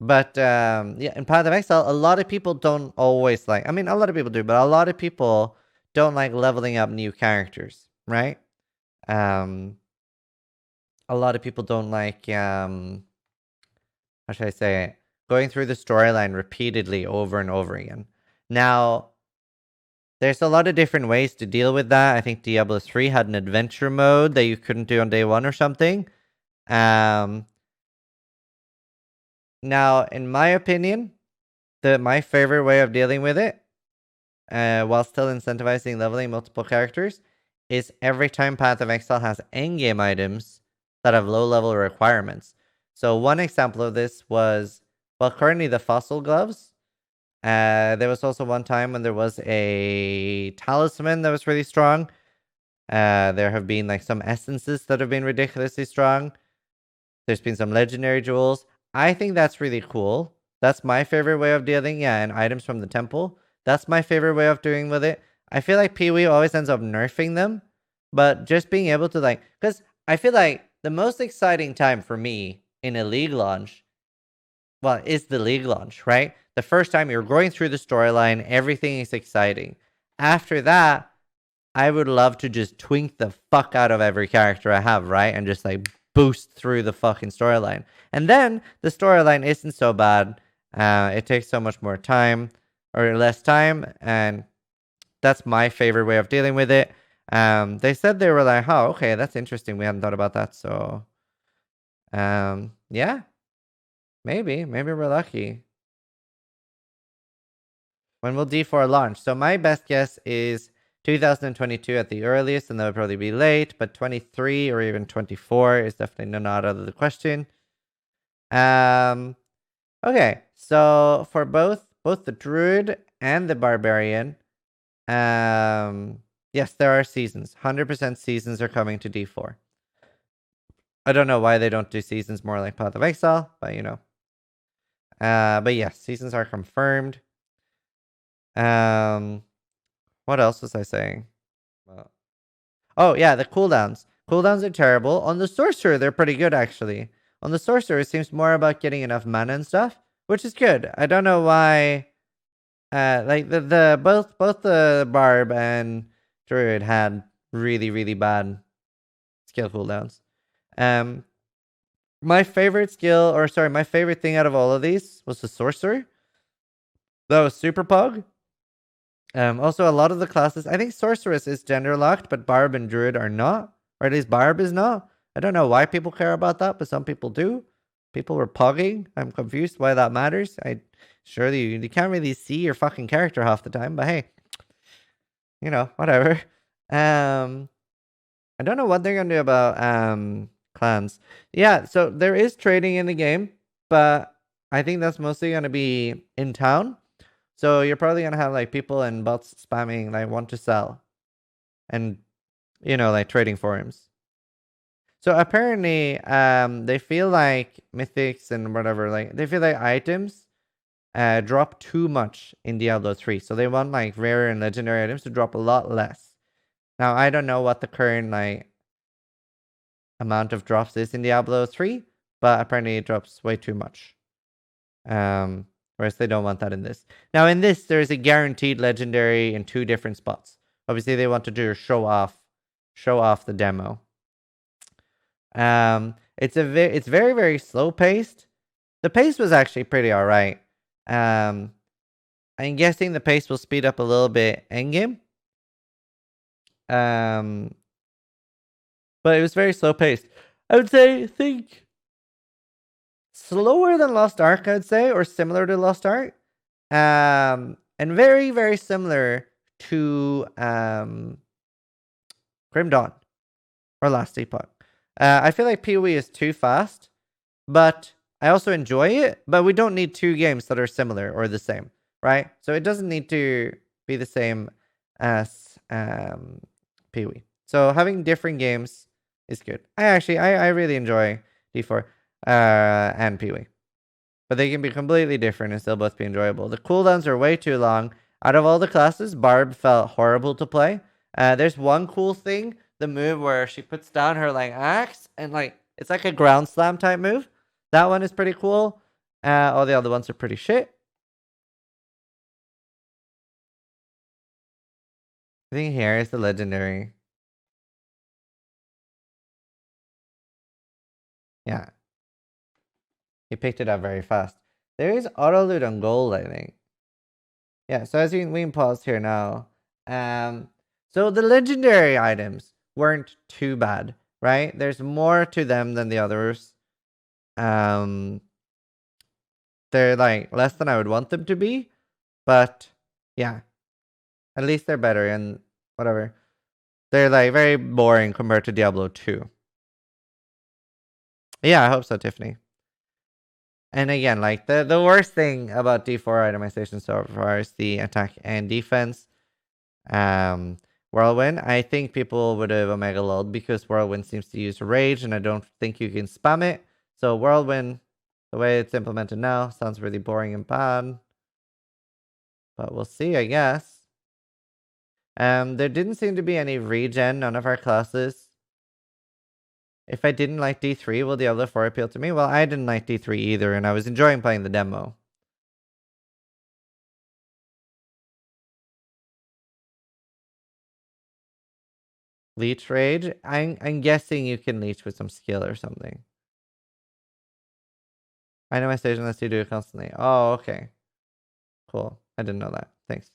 But yeah, in Path of Exile, a lot of people don't always like. I mean, a lot of people do, but a lot of people don't like leveling up new characters, right? A lot of people don't like how should I say it? Going through the storyline repeatedly over and over again. Now, there's a lot of different ways to deal with that. I think Diablo 3 had an adventure mode that you couldn't do on day 1 or something. Now, in my opinion, my favorite way of dealing with it, while still incentivizing leveling multiple characters, is every time Path of Exile has endgame items that have low-level requirements. So one example of this was, well, currently the fossil gloves. There was also one time when there was a talisman that was really strong. There have been like some essences that have been ridiculously strong. There's been some legendary jewels. I think that's really cool. That's my favorite way of dealing. Yeah, and items from the temple. That's my favorite way of doing with it. I feel like Pee-wee always ends up nerfing them. But just being able to like... Because I feel like the most exciting time for me in a League launch, well, is the League launch, right? The first time you're going through the storyline, everything is exciting. After that, I would love to just twink the fuck out of every character I have, right? And just like boost through the fucking storyline. And then the storyline isn't so bad. It takes so much more time or less time. And that's my favorite way of dealing with it. They said they were like, oh, okay, that's interesting. We hadn't thought about that. So, yeah, maybe we're lucky. When will D4 launch? So my best guess is 2022 at the earliest, and that would probably be late, but 23 or even 24 is definitely not out of the question. Okay, so for both the Druid and the Barbarian, yes, there are seasons. 100% seasons are coming to D4. I don't know why they don't do seasons more like Path of Exile, but but yes, seasons are confirmed. What else was I saying? Oh yeah, the cooldowns. Cooldowns are terrible. On the Sorcerer, they're pretty good actually. On the Sorcerer, it seems more about getting enough mana and stuff, which is good. I don't know why. Like both the Barb and Druid had really bad skill cooldowns. My favorite my favorite thing out of all of these was the Sorcerer. That was super pug. Also, a lot of the classes, I think Sorceress is gender locked, but Barb and Druid are not. Or at least Barb is not. I don't know why people care about that, but some people do. People were pugging. I'm confused why that matters. Surely you can't really see your fucking character half the time, but hey, you know, whatever. I don't know what they're gonna do about clans. Yeah, so there is trading in the game, but I think that's mostly gonna be in town. So you're probably gonna have like people and bots spamming like want to sell, and you know, like trading forums. So apparently, they feel like mythics and whatever, like they feel like items drop too much in Diablo 3. So they want like rare and legendary items to drop a lot less. Now I don't know what the current like amount of drops is in Diablo 3, but apparently it drops way too much. Whereas they don't want that in this. Now in this, there is a guaranteed legendary in 2 different spots. Obviously, they want to do show off the demo. It's very, very slow paced. The pace was actually pretty alright. I'm guessing the pace will speed up a little bit endgame. But it was very slow paced. I would say, think slower than Lost Ark, I'd say, or similar to Lost Ark. And very, very similar to Grim Dawn or Last Epoch. I feel like PoE is too fast, but I also enjoy it. But we don't need 2 games that are similar or the same, right? So it doesn't need to be the same as PoE. So having different games is good. I really enjoy D4 and PoE. But they can be completely different and still both be enjoyable. The cooldowns are way too long. Out of all the classes, Barb felt horrible to play. There's one cool thing, the move where she puts down her like axe and like it's like a ground slam type move. That one is pretty cool. All the other ones are pretty shit. I think here is the legendary. Yeah. He picked it up very fast. There is auto loot on gold, I think. Yeah, so as we can pause here now. So the legendary items weren't too bad, right? There's more to them than the others. They're like less than I would want them to be, but yeah, at least they're better and whatever. They're like very boring compared to Diablo 2. Yeah, I hope so, Tiffany. And again, like the worst thing about D4 itemization so far is the attack and defense. Whirlwind, I think people would have Omega lulled because Whirlwind seems to use rage, and I don't think you can spam it. So Whirlwind, the way it's implemented now, sounds really boring and bad. But we'll see, I guess. There didn't seem to be any regen, none of our classes. If I didn't like D3, will Diablo 4 appeal to me? Well, I didn't like D3 either, and I was enjoying playing the demo. Leech Rage? I'm guessing you can leech with some skill or something. I know my stage unless you do it constantly. Oh, okay. Cool. I didn't know that. Thanks.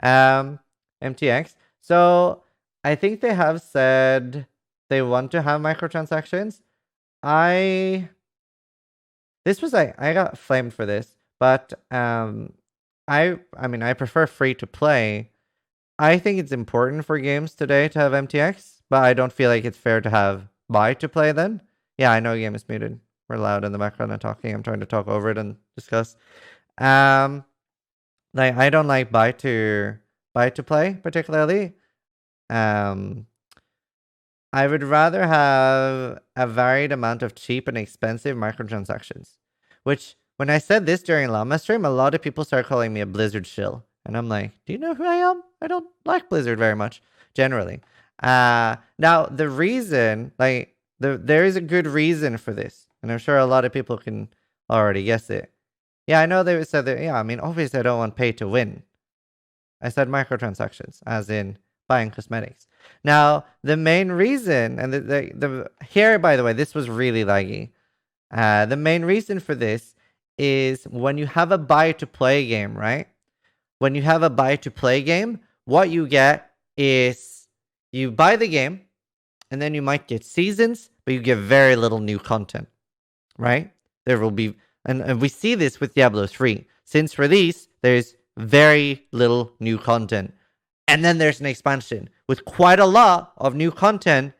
MTX. So I think they have said they want to have microtransactions. I got flamed for this, but I mean I prefer free to play. I think it's important for games today to have MTX, but I don't feel like it's fair to have buy to play then. Yeah, I know game is muted. We're loud in the background and talking. I'm trying to talk over it and discuss. Like I don't like buy to play particularly. I would rather have a varied amount of cheap and expensive microtransactions. Which when I said this during Llama stream, a lot of people started calling me a Blizzard shill. And I'm like, do you know who I am? I don't like Blizzard very much, generally. Now, the reason, like, there is a good reason for this. And I'm sure a lot of people can already guess it. Yeah, I know they said that, yeah, I mean, obviously I don't want pay to win. I said microtransactions, as in buying cosmetics. Now, the main reason, and the here, by the way, this was really laggy. The main reason for this is when you have a buy to play game, right? when you have a buy to play game, what you get is you buy the game and then you might get seasons, but you get very little new content, right? There will be, and we see this with Diablo 3. Since release, there's very little new content. And then there's an expansion with quite a lot of new content.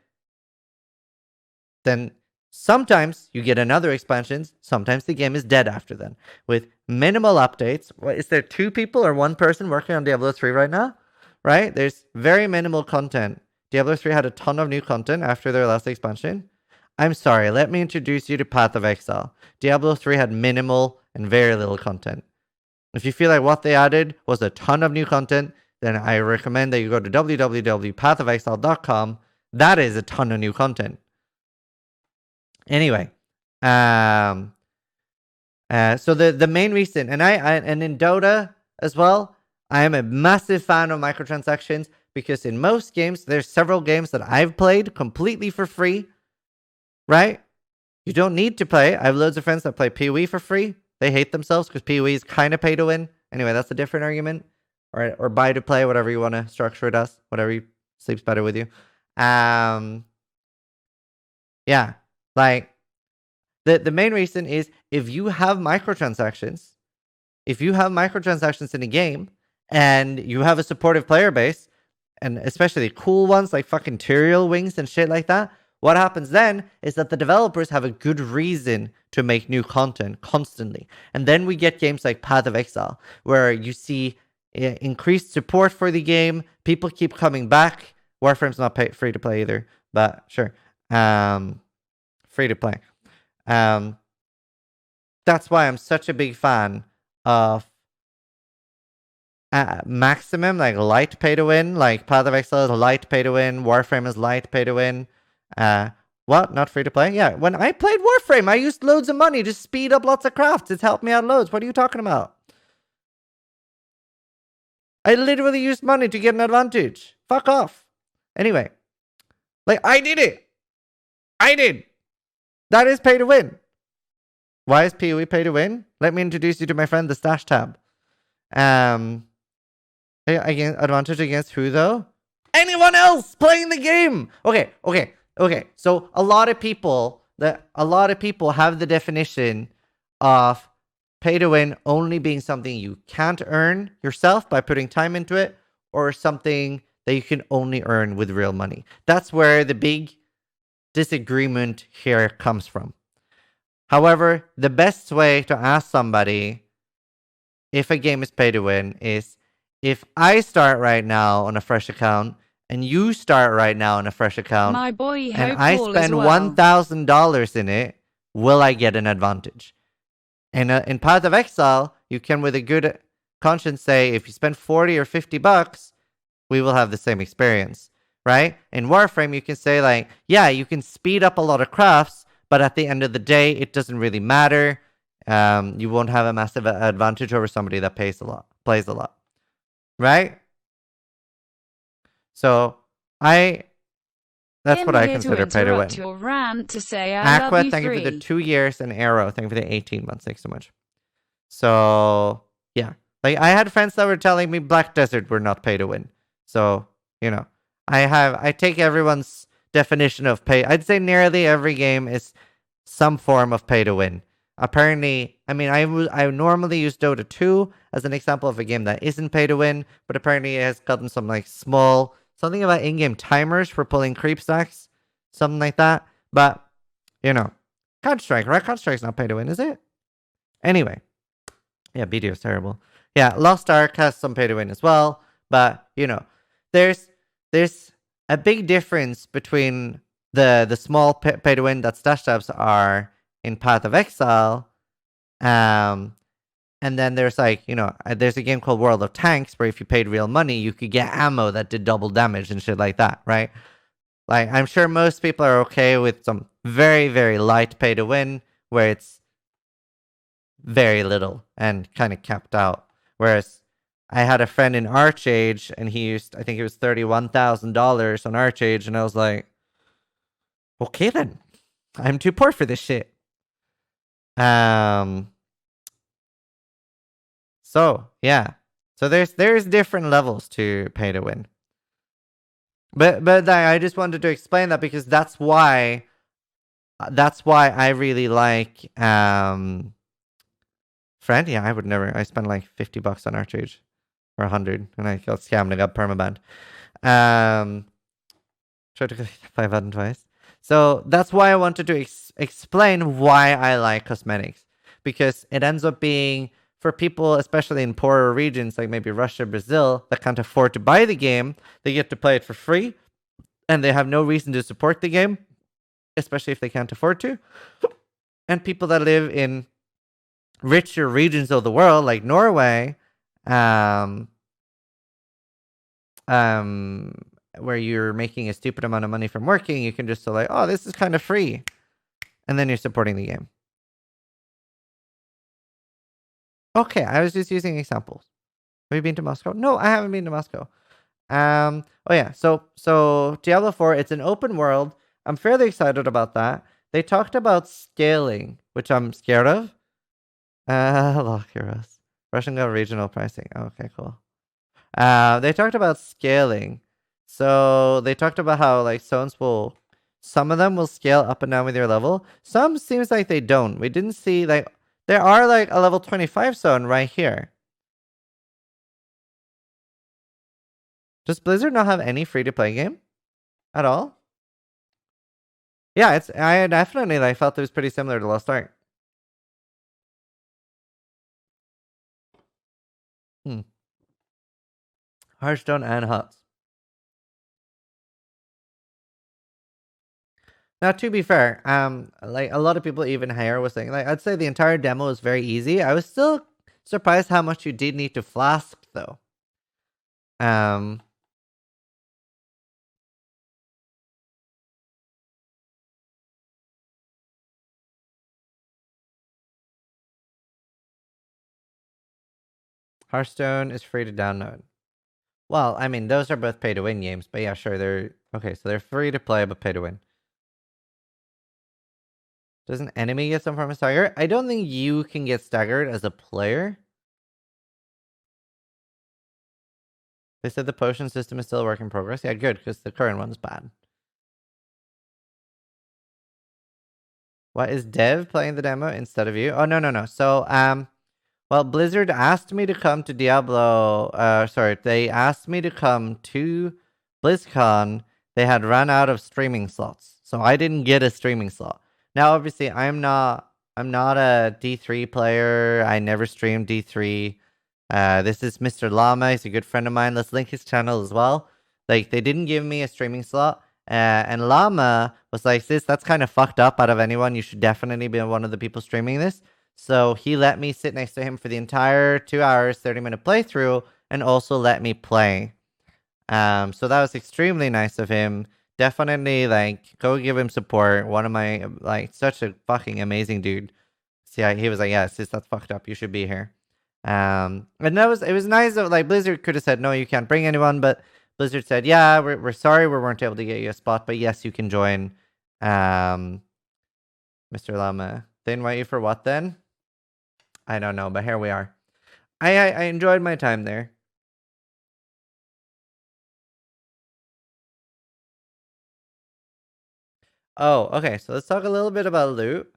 Then sometimes you get another expansion. Sometimes the game is dead after then. With minimal updates. Is there 2 people or 1 person working on Diablo 3 right now? Right? There's very minimal content. Diablo 3 had a ton of new content after their last expansion. I'm sorry, let me introduce you to Path of Exile. Diablo 3 had minimal and very little content. If you feel like what they added was a ton of new content, then I recommend that you go to www.pathofexile.com. That is a ton of new content. Anyway, so the main reason, and in Dota as well, I am a massive fan of microtransactions because in most games, there's several games that I've played completely for free, right? You don't need to play. I have loads of friends that play PoE for free. They hate themselves because PoE is kind of pay to win. Anyway, that's a different argument. Or buy to play, whatever you want to structure it as, whatever sleeps better with you. Yeah, like the main reason is if you have microtransactions in a game and you have a supportive player base, and especially cool ones like fucking Tyrael wings and shit like that, what happens then is that the developers have a good reason to make new content constantly. And then we get games like Path of Exile, where you see increased support for the game. People keep coming back. Warframe's not free to play either, but sure. Free to play. That's why I'm such a big fan of Maximum, like light pay to win. Like Path of Exile is light pay to win. Warframe is light pay to win. What? Not free to play? Yeah. When I played Warframe, I used loads of money to speed up lots of crafts. It's helped me out loads. What are you talking about? I literally used money to get an advantage. Fuck off. Anyway. Like, I did it. I did. That is pay to win. Why is PoE pay to win? Let me introduce you to my friend, the Stash Tab. Again, advantage against who, though? Anyone else playing the game. Okay. So a lot of people have the definition of pay to win only being something you can't earn yourself by putting time into it, or something that you can only earn with real money. That's where the big disagreement here comes from. However, the best way to ask somebody if a game is pay to win is, if I start right now on a fresh account and you start right now on a fresh account, my boy, and I spend $1,000 in it, will I get an advantage? And in Path of Exile, you can with a good conscience say, if you spend 40 or 50 bucks, we will have the same experience, right? In Warframe, you can say like, yeah, you can speed up a lot of crafts, but at the end of the day, it doesn't really matter. You won't have a massive advantage over somebody that plays a lot, right? So that's what I consider pay to win. Your rant to say I Aqua, love you thank you for the 3. 2 years, and Arrow, thank you for the 18 months. Thanks so much. So yeah, like I had friends that were telling me Black Desert were not pay to win. So I take everyone's definition of pay. I'd say nearly every game is some form of pay to win. Apparently, I mean, I normally use Dota 2 as an example of a game that isn't pay to win, but apparently it has gotten some like something about in-game timers for pulling creep stacks, something like that. But Counter-Strike, right? Counter-Strike's not pay to win, is it? Anyway, yeah, BDO is terrible. Yeah, Lost Ark has some pay to win as well, but there's a big difference between the small pay to win that Stash Tabs are in Path of Exile, and then there's there's a game called World of Tanks where if you paid real money, you could get ammo that did double damage and shit like that, right? Like, I'm sure most people are okay with some very, very light pay to win where it's very little and kind of capped out. Whereas I had a friend in Archage and he used, I think it was $31,000 on Archage, and I was like, okay then, I'm too poor for this shit. So yeah, So there's different levels to pay to win. But I just wanted to explain that because that's why I really like Friend. Yeah, I would never. I spent like $50 on Archage or 100, and I got scammed and got permabanned. Tried to collect 5 button twice. So that's why I wanted to explain why I like cosmetics, because it ends up being for people, especially in poorer regions like maybe Russia, Brazil, that can't afford to buy the game. They get to play it for free, and they have no reason to support the game, especially if they can't afford to. And people that live in richer regions of the world, like Norway, where you're making a stupid amount of money from working, you can just say like, oh, this is kind of free, and then you're supporting the game. Okay, I was just using examples. Have you been to Moscow? No, I haven't been to Moscow. Oh yeah, so Diablo 4, it's an open world. I'm fairly excited about that. They talked about scaling, which I'm scared of. Lock heroes. Russian Go regional pricing. Okay, cool. They talked about scaling. So they talked about how like zones will, some of them will scale up and down with your level. Some seems like they don't. We didn't see like, there are like a level 25 zone right here. Does Blizzard not have any free-to-play game at all? Yeah, I definitely like felt it was pretty similar to Lost Ark. Hearthstone and Huts. Now, to be fair, like a lot of people even here was saying, like I'd say the entire demo was very easy. I was still surprised how much you did need to flask, though. Hearthstone is free to download. Well, I mean, those are both pay-to-win games, but yeah, sure, they're okay. So they're free to play, but pay-to-win. Does an enemy get some form of stagger? I don't think you can get staggered as a player. They said the potion system is still a work in progress. Yeah, good, because the current one's bad. What, is Dev playing the demo instead of you? Oh, no. So, well, Blizzard asked me to come to Diablo. They asked me to come to BlizzCon. They had run out of streaming slots, so I didn't get a streaming slot. Now, obviously, I'm not a D3 player. I never streamed D3. This is MrLlama. He's a good friend of mine. Let's link his channel as well. Like, they didn't give me a streaming slot. And Llama was like, sis, that's kind of fucked up out of anyone. You should definitely be one of the people streaming this. So he let me sit next to him for the entire 2 hours, 30-minute playthrough, and also let me play. So that was extremely nice of him. Definitely, like, go give him support. One of my, like, such a fucking amazing dude. See, he was like, yeah, sis, that's fucked up. You should be here. And it was nice that, like, Blizzard could have said, no, you can't bring anyone, but Blizzard said, yeah, we're sorry we weren't able to get you a spot, but yes, you can join. MrLlama. They invite you for what then? I don't know, but here we are. I enjoyed my time there. Oh, okay. So let's talk a little bit about loot.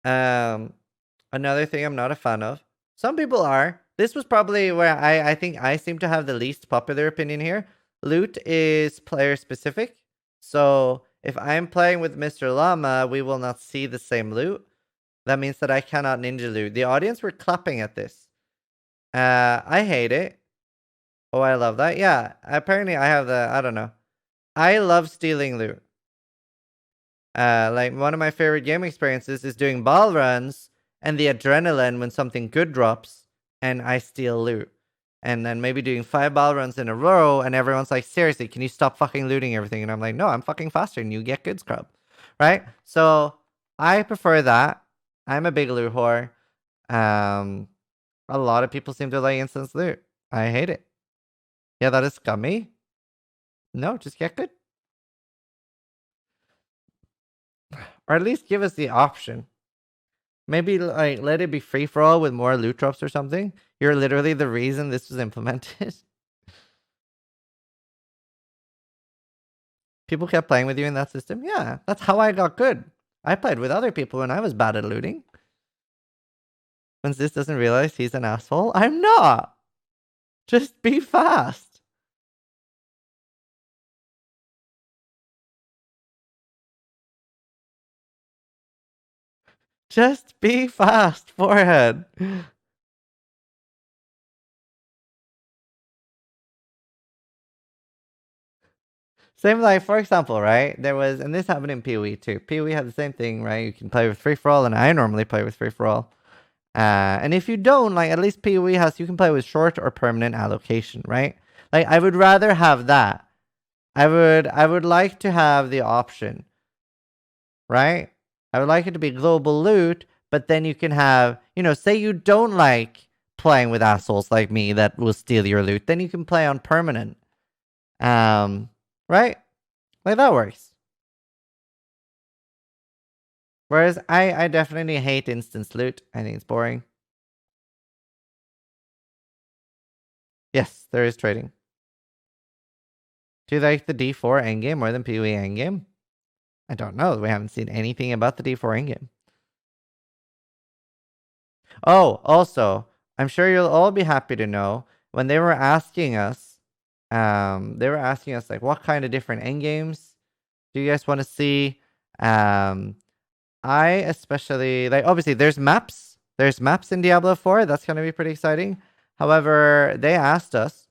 Another thing I'm not a fan of. Some people are. This was probably where I think I seem to have the least popular opinion here. Loot is player specific. So if I'm playing with MrLlama, we will not see the same loot. That means that I cannot ninja loot. The audience were clapping at this. I hate it. Oh, I love that. Yeah, apparently I have I don't know. I love stealing loot. Like one of my favorite game experiences is doing ball runs and the adrenaline when something good drops and I steal loot. And then maybe doing 5 ball runs in a row and everyone's like, seriously, can you stop fucking looting everything? And I'm like, no, I'm fucking faster and you get good scrub. Right? So I prefer that. I'm a big loot whore. A lot of people seem to like instance loot. I hate it. Yeah, that is scummy. No, just get good. Or at least give us the option. Maybe like let it be free for all with more loot drops or something. You're literally the reason this was implemented. People kept playing with you in that system. Yeah, that's how I got good. I played with other people when I was bad at looting. When this doesn't realize he's an asshole, I'm not. Just be fast. Just be fast, forehead. Same like, for example, right? There was, and this happened in PoE too. PoE had the same thing, right? You can play with free-for-all, and I normally play with free-for-all. And if you don't, like, at least PoE has, you can play with short or permanent allocation, right? Like, I would rather have that. I would like to have the option, right? I would like it to be global loot, but then you can have, you know, say you don't like playing with assholes like me that will steal your loot, then you can play on permanent. Right? Like, that works. Whereas I definitely hate instance loot. I think it's boring. Yes, there is trading. Do you like the D4 endgame more than PoE endgame? I don't know. We haven't seen anything about the D4 endgame. Oh, also, I'm sure you'll all be happy to know when they were asking us, like, what kind of different endgames do you guys want to see? I especially like, obviously there's maps. There's maps in Diablo 4. That's going to be pretty exciting. However, they asked us,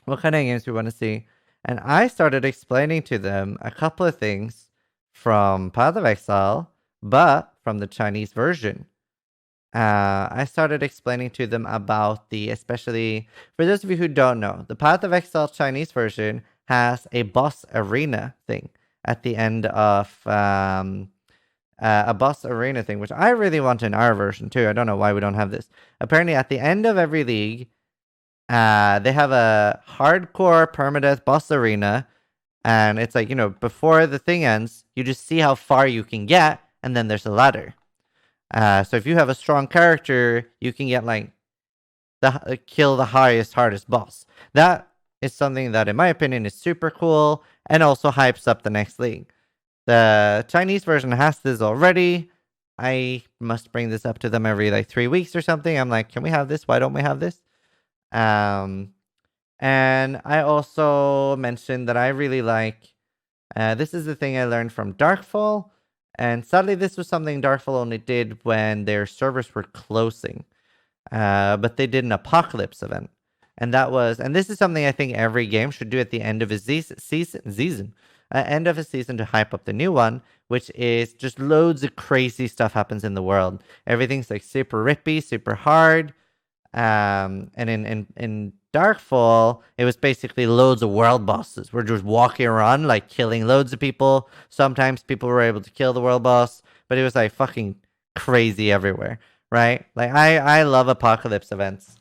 what kind of games we want to see. And I started explaining to them a couple of things from Path of Exile, but from the Chinese version. I started explaining to them about especially, for those of you who don't know, the Path of Exile Chinese version has a boss arena thing at the end of a boss arena thing, which I really want in our version too. I don't know why we don't have this. Apparently, at the end of every league, they have a hardcore permadeath boss arena, and it's like, you know, before the thing ends, you just see how far you can get, and then there's a ladder. So if you have a strong character, you can get like kill the hardest boss. That is something that, in my opinion, is super cool and also hypes up the next league. The Chinese version has this already. I must bring this up to them every like 3 weeks or something. I'm like, can we have this? Why don't we have this? And I also mentioned that I really like, this is the thing I learned from Darkfall. And sadly, this was something Darkfall only did when their servers were closing. But they did an apocalypse event. And this is something I think every game should do at the end of a season. End of a season to hype up the new one, which is just loads of crazy stuff happens in the world. Everything's like super rippy, super hard. And in Darkfall, it was basically loads of world bosses. We're just walking around, like, killing loads of people. Sometimes people were able to kill the world boss, but it was like fucking crazy everywhere, right? Like, I love apocalypse events.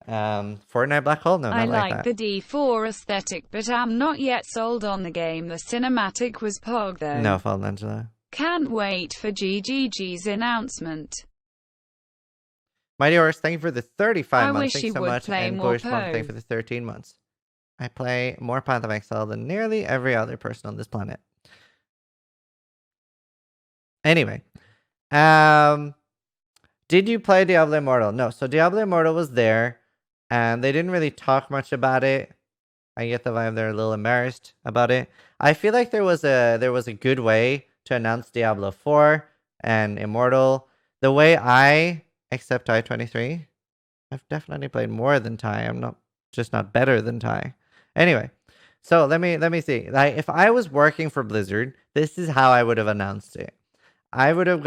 Fortnite Black Hole? No, not I like like that. the D4 aesthetic, but I'm not yet sold on the game. The cinematic was pog, though. No, Fallen Angela. Can't wait for GGG's announcement. Mighty Horse, thank you for the 35 I months. wish Thanks he so would much. play And more Bush Monk, thank you Poe. for the 13 months. I play more Path of Exile than nearly every other person on this planet. Anyway, did you play Diablo Immortal? No. So Diablo Immortal was there, and they didn't really talk much about it. I get the vibe they're a little embarrassed about it. I feel like there was a good way to announce Diablo 4 and Immortal. The way except Ty 23, I've definitely played more than Ty. I'm not better than Ty. Anyway, so let me see. Like, if I was working for Blizzard, this is how I would have announced it. I would have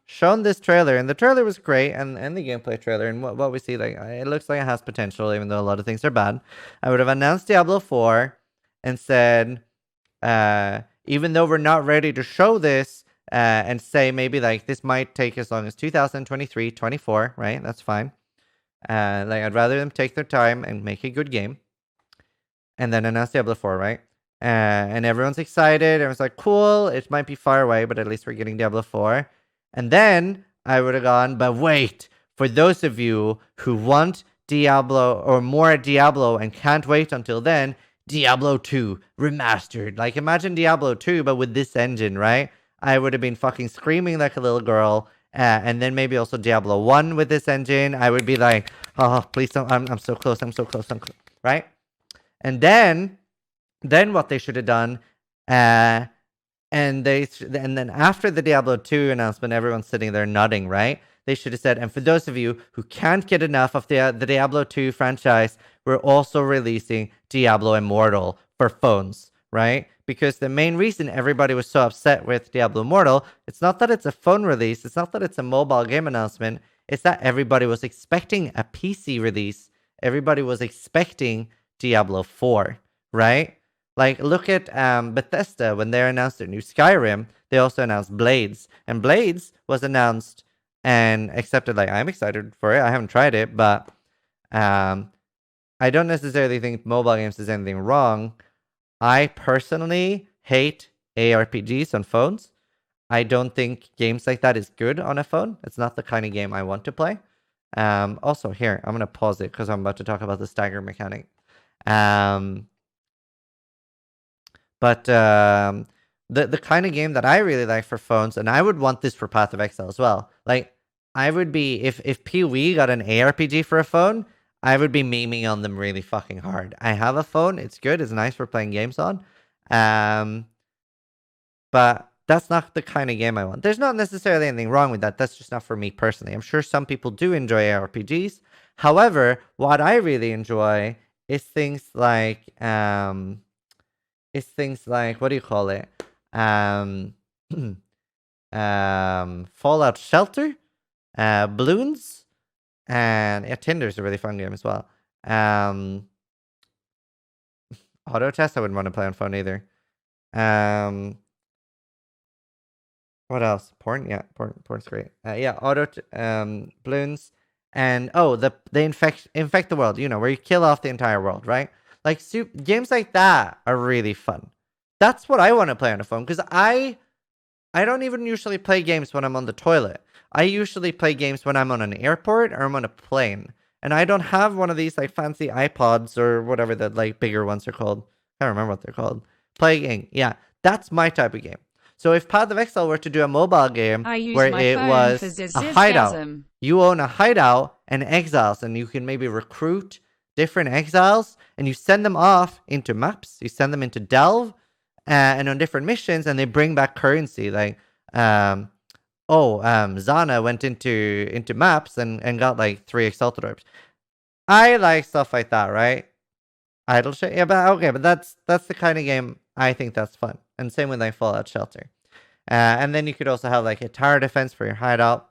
shown this trailer, and the trailer was great, and the gameplay trailer, and what we see, like, it looks like it has potential, even though a lot of things are bad. I would have announced Diablo 4 and said, even though we're not ready to show this, and say maybe like this might take as long as 2023, 24, right? That's fine. Like, I'd rather them take their time and make a good game, and then announce Diablo 4, right? and everyone's excited. Everyone's like, cool, it might be far away, but at least we're getting Diablo 4. And then I would have gone, but wait, for those of you who want Diablo or more Diablo and can't wait until then, Diablo 2 remastered. Like, imagine Diablo 2, but with this engine, right? I would have been fucking screaming like a little girl. And then maybe also Diablo 1 with this engine. I would be like, oh, please don't. I'm so close. I'm so close. Right? And then what they should have done, and then after the Diablo 2 announcement, everyone's sitting there nodding, right? They should have said, and for those of you who can't get enough of the Diablo 2 franchise, we're also releasing Diablo Immortal for phones, right? Because the main reason everybody was so upset with Diablo Immortal, it's not that it's a phone release, it's not that it's a mobile game announcement, it's that everybody was expecting a PC release. Everybody was expecting Diablo 4, right? Like, look at Bethesda. When they announced their new Skyrim, they also announced Blades. And Blades was announced and accepted. Like, I'm excited for it. I haven't tried it, but I don't necessarily think mobile games is anything wrong. I personally hate ARPGs on phones. I don't think games like that is good on a phone. It's not the kind of game I want to play. Also, here, I'm going to pause it because I'm about to talk about the stagger mechanic. But the kind of game that I really like for phones, and I would want this for Path of Exile as well. Like, I would be, if PoE got an ARPG for a phone, I would be memeing on them really fucking hard. I have a phone. It's good. It's nice for playing games on. But that's not the kind of game I want. There's not necessarily anything wrong with that. That's just not for me personally. I'm sure some people do enjoy ARPGs. However, what I really enjoy is things like what do you call it? Fallout Shelter, Balloons, and yeah, Tinder's a really fun game as well. Auto Chess I wouldn't want to play on phone either. What else? Porn? Yeah, porn's great. Yeah, Balloons, and they infect the world. You know, where you kill off the entire world, right? Like games like that are really fun. That's what I want to play on a phone because I don't even usually play games when I'm on the toilet. I usually play games when I'm on an airport or I'm on a plane. And I don't have one of these like fancy iPods or whatever the like bigger ones are called. I don't remember what they're called. Playing. Yeah, that's my type of game. So if Path of Exile were to do a mobile game where it was a hideout, you own a hideout and exiles, and you can maybe recruit different exiles and you send them off into maps. You send them into Delve and on different missions, and they bring back currency. Like, Zana went into maps and got like 3 Exalted Orbs. I like stuff like that, right? Idle shit. Yeah, but okay, but that's the kind of game I think that's fun. And same with like Fallout Shelter. And then you could also have like a tower defense for your hideout.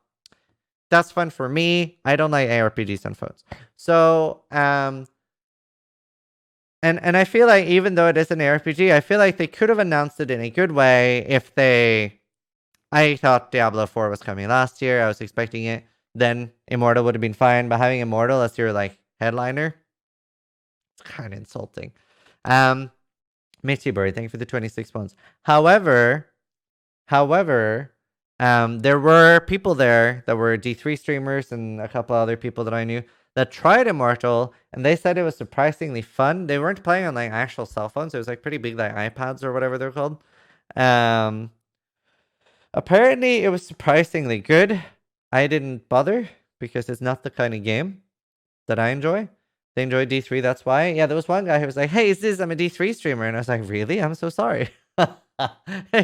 That's fun for me. I don't like ARPGs on phones. So, and I feel like even though it is an ARPG, I feel like they could have announced it in a good way if I thought Diablo 4 was coming last year. I was expecting it. Then Immortal would have been fine. But having Immortal as your like headliner, it's kind of insulting. Mitchyberry, thank you for the 26 months. However, there were people there that were D3 streamers and a couple other people that I knew that tried Immortal, and they said it was surprisingly fun. They weren't playing on like actual cell phones. It was like pretty big like iPads or whatever they're called. Apparently it was surprisingly good. I didn't bother because it's not the kind of game that I enjoy. They enjoy D3, that's why. Yeah, there was one guy who was like, hey, I'm a D3 streamer. And I was like, really? I'm so sorry.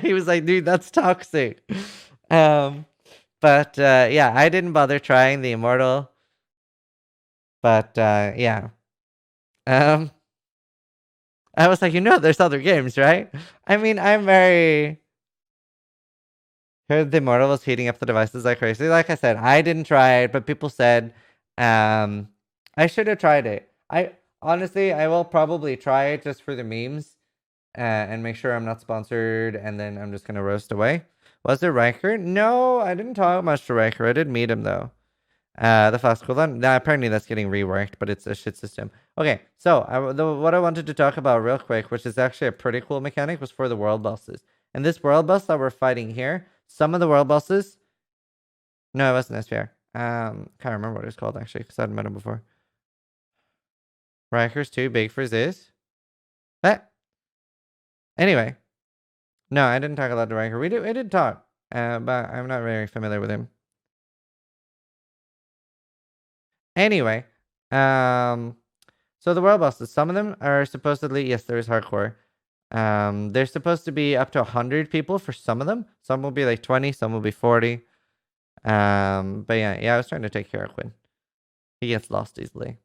He was like, dude, that's toxic. But yeah, I didn't bother trying the Immortal. But yeah. I was like, there's other games, right? I mean, heard the Immortal was heating up the devices like crazy. Like I said, I didn't try it, but people said I should have tried it. I will probably try it just for the memes and make sure I'm not sponsored, and then I'm just gonna roast away. Was it Riker? No, I didn't talk much to Riker. I did meet him though. The fast cooldown. Apparently that's getting reworked, but it's a shit system. Okay, so what I wanted to talk about real quick, which is actually a pretty cool mechanic, was for the world bosses. And this world boss that we're fighting here, some of the world bosses... No, it wasn't SPR. Can't remember what it's called, actually, because I hadn't met him before. Riker's too big for this. Anyway. No, I didn't talk a lot to Riker. We did talk, but I'm not very familiar with him. Anyway, so the world bosses, some of them are supposedly, yes, there is hardcore. There's supposed to be up to 100 people for some of them. Some will be like 20, some will be 40. But yeah, I was trying to take care of Quinn. He gets lost easily.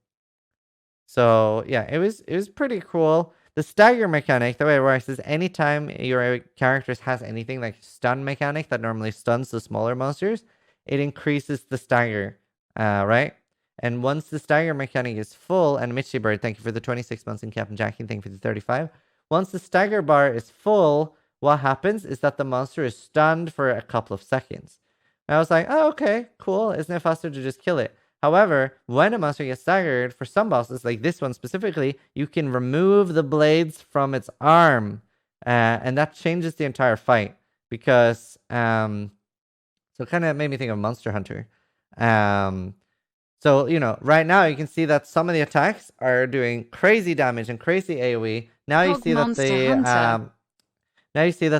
So yeah, it was pretty cool. The stagger mechanic, the way it works is anytime your character has anything like stun mechanic that normally stuns the smaller monsters, it increases the stagger, right? And once the stagger mechanic is full, and Mitchy Bird, thank you for the 26 months, and Captain Jackie, thank you for the 35. Once the stagger bar is full, what happens is that the monster is stunned for a couple of seconds. And I was like, oh, okay, cool. Isn't it faster to just kill it? However, when a monster gets staggered, for some bosses, like this one specifically, you can remove the blades from its arm. And that changes the entire fight. Because, so it kind of made me think of Monster Hunter. So, right now you can see that some of the attacks are doing crazy damage and crazy AoE. Now you see that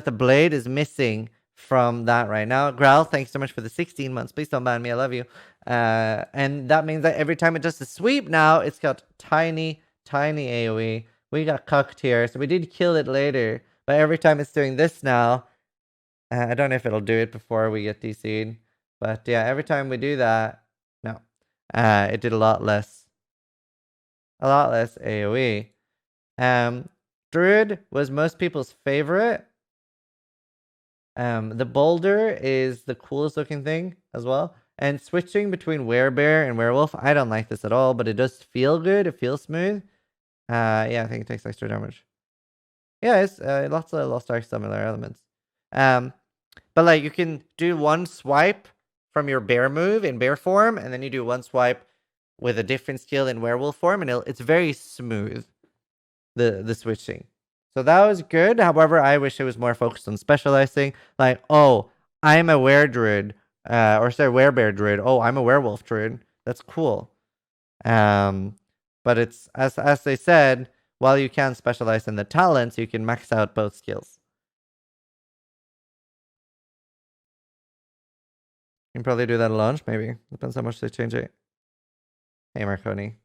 the blade is missing from that right now. Growl, thanks so much for the 16 months. Please don't ban me. I love you. And that means that every time it does a sweep now, it's got tiny AoE. We got cucked here, so we did kill it later. But every time it's doing this now, I don't know if it'll do it before we get DC'd. But yeah, every time we do that, no. It did a lot less AoE. Druid was most people's favorite. The boulder is the coolest looking thing as well. And switching between werebear and werewolf, I don't like this at all, but it does feel good. It feels smooth. Yeah, I think it takes extra damage. Yeah, it's lots of Lost Ark similar elements. But like you can do one swipe from your bear move in bear form, and then you do one swipe with a different skill in werewolf form, and it's very smooth, the switching. So that was good. However, I wish it was more focused on specializing. Like, oh, I'm a were-druid. Werebear druid. Oh, I'm a werewolf druid. That's cool. But it's, as they said, while you can specialize in the talents, you can max out both skills. You can probably do that at launch, maybe. Depends how much they change it. Hey, Marconi.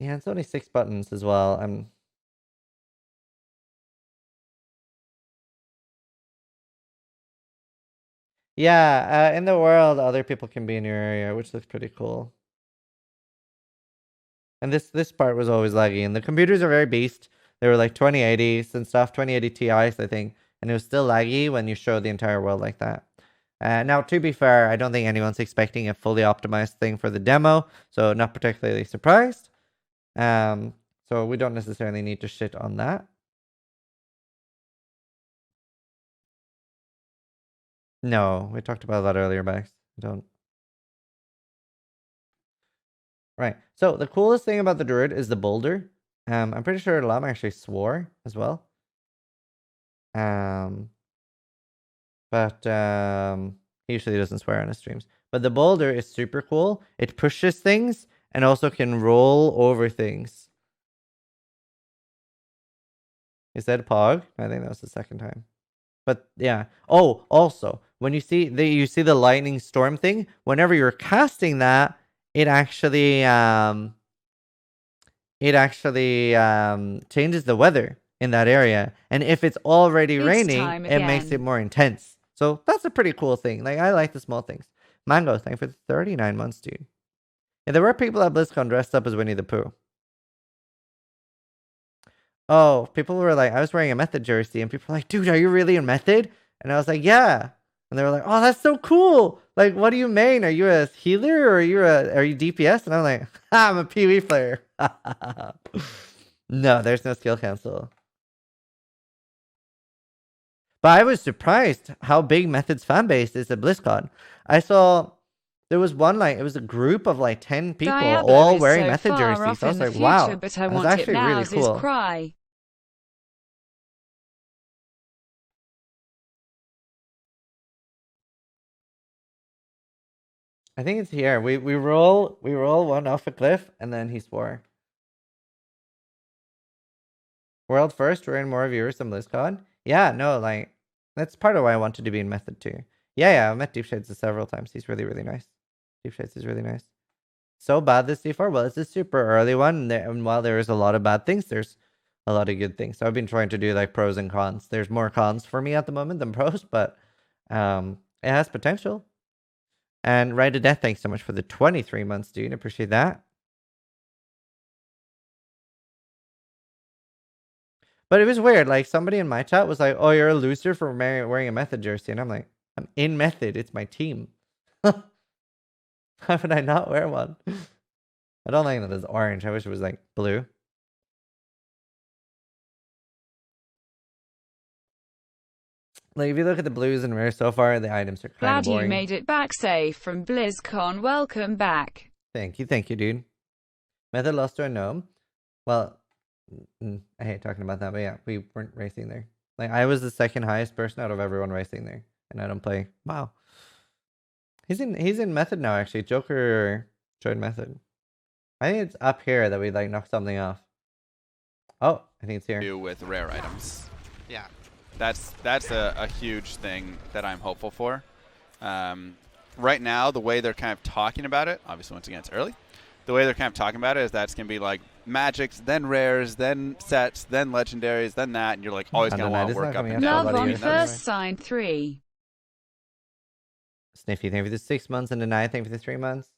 Yeah, it's only 6 buttons as well. Yeah, in the world, other people can be in your area, which looks pretty cool. And this part was always laggy, and the computers are very beast. They were like 2080s and stuff, 2080 Ti's, I think, and it was still laggy when you show the entire world like that. Now, to be fair, I don't think anyone's expecting a fully optimized thing for the demo, so not particularly surprised. So we don't necessarily need to shit on that. No, we talked about that earlier, Max. Don't. Right. So the coolest thing about the druid is the boulder. I'm pretty sure Llama actually swore as well. But he usually doesn't swear on his streams. But the boulder is super cool. It pushes things and also can roll over things. He said Pog. I think that was the second time. But yeah. Oh, also, when you see the lightning storm thing, whenever you're casting that, it actually changes the weather in that area. And if it's already raining, it makes it more intense. So that's a pretty cool thing. Like, I like the small things. Mango, thank you for 39 months, dude. Yeah, there were people at BlizzCon dressed up as Winnie the Pooh. Oh, people were like, I was wearing a Method jersey, and people were like, dude, are you really in Method? And I was like, yeah. And they were like, oh, that's so cool. Like, what do you main? Are you a healer or are you DPS? And I'm like, I'm a PvE player. No, there's no skill cancel. But I was surprised how big Method's fan base is at BlizzCon. I saw There was one, like, it was a group of like 10 people Diablo all is wearing so method far jerseys. off So I was in the like, future, wow, but I that was want it actually now. really Is cool. cry. I think it's here. We roll one off a cliff and then he swore. World first, we're in more viewers than BlizzCon. Yeah, no, like that's part of why I wanted to be in Method too. Yeah, I've met Deep Shades several times. He's really, really nice. Deep Shades is really nice. So bad this D4? Well, it's a super early one, and while there is a lot of bad things, there's a lot of good things. So I've been trying to do like pros and cons. There's more cons for me at the moment than pros, but it has potential. And Right to Death, thanks so much for the 23 months, dude. Appreciate that. But it was weird. Like somebody in my chat was like, "Oh, you're a loser for wearing a Method jersey," and I'm like, "I'm in Method. It's my team. How would I not wear one?" I don't like that it's orange. I wish it was like blue. Like if you look at the blues and rares so far, the items are kind Glad of boring. you made it back safe from BlizzCon. Welcome back. Thank you, dude. Method lost to a gnome. Well, I hate talking about that, but yeah, we weren't racing there. Like I was the second highest person out of everyone racing there, and I don't play. Wow. He's in Method now. Actually, Joker joined Method. I think it's up here that we like knock something off. Oh, I think it's here. Do with rare items. Yeah. That's a huge thing that I'm hopeful for. Right now, the way they're kind of talking about it, obviously once again it's early, the way they're kind of talking about it is that it's going to be like magics, then rares, then sets, then legendaries, then that, and you're like always going to want to work up and down. Love on years. first sign 3. Sniffy, thank you for the 6 months, and Deny, thank you for the 3 months.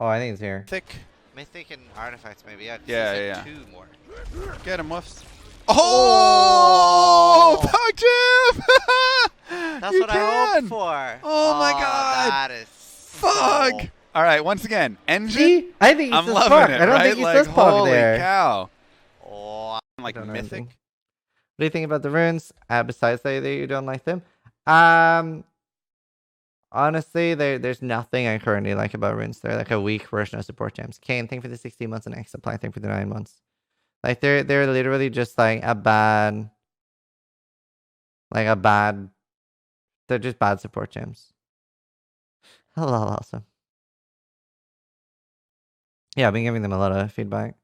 Oh, I think it's here. Thick. Mythic and artifacts, maybe. Yeah. Yeah. 2 more. Get him, Woofs. Oh, Pug Jim! That's what I hoped for. Oh my god. That is Fuck. so... All right, once again, engine. See? I think I'm it's loving Puck. it. I don't right? think he like, says Puck holy there. cow. Oh, Like Don't know mythic. anything. What do you think about the runes? Besides that you don't like them? Honestly, there's nothing I currently like about runes. They're like a weak version of support gems. Kane, thank you for the 16 months, and X Supply, thank you for the 9 months. Like they're literally just like a bad. They're just bad support gems. Hello, awesome. Yeah, I've been giving them a lot of feedback.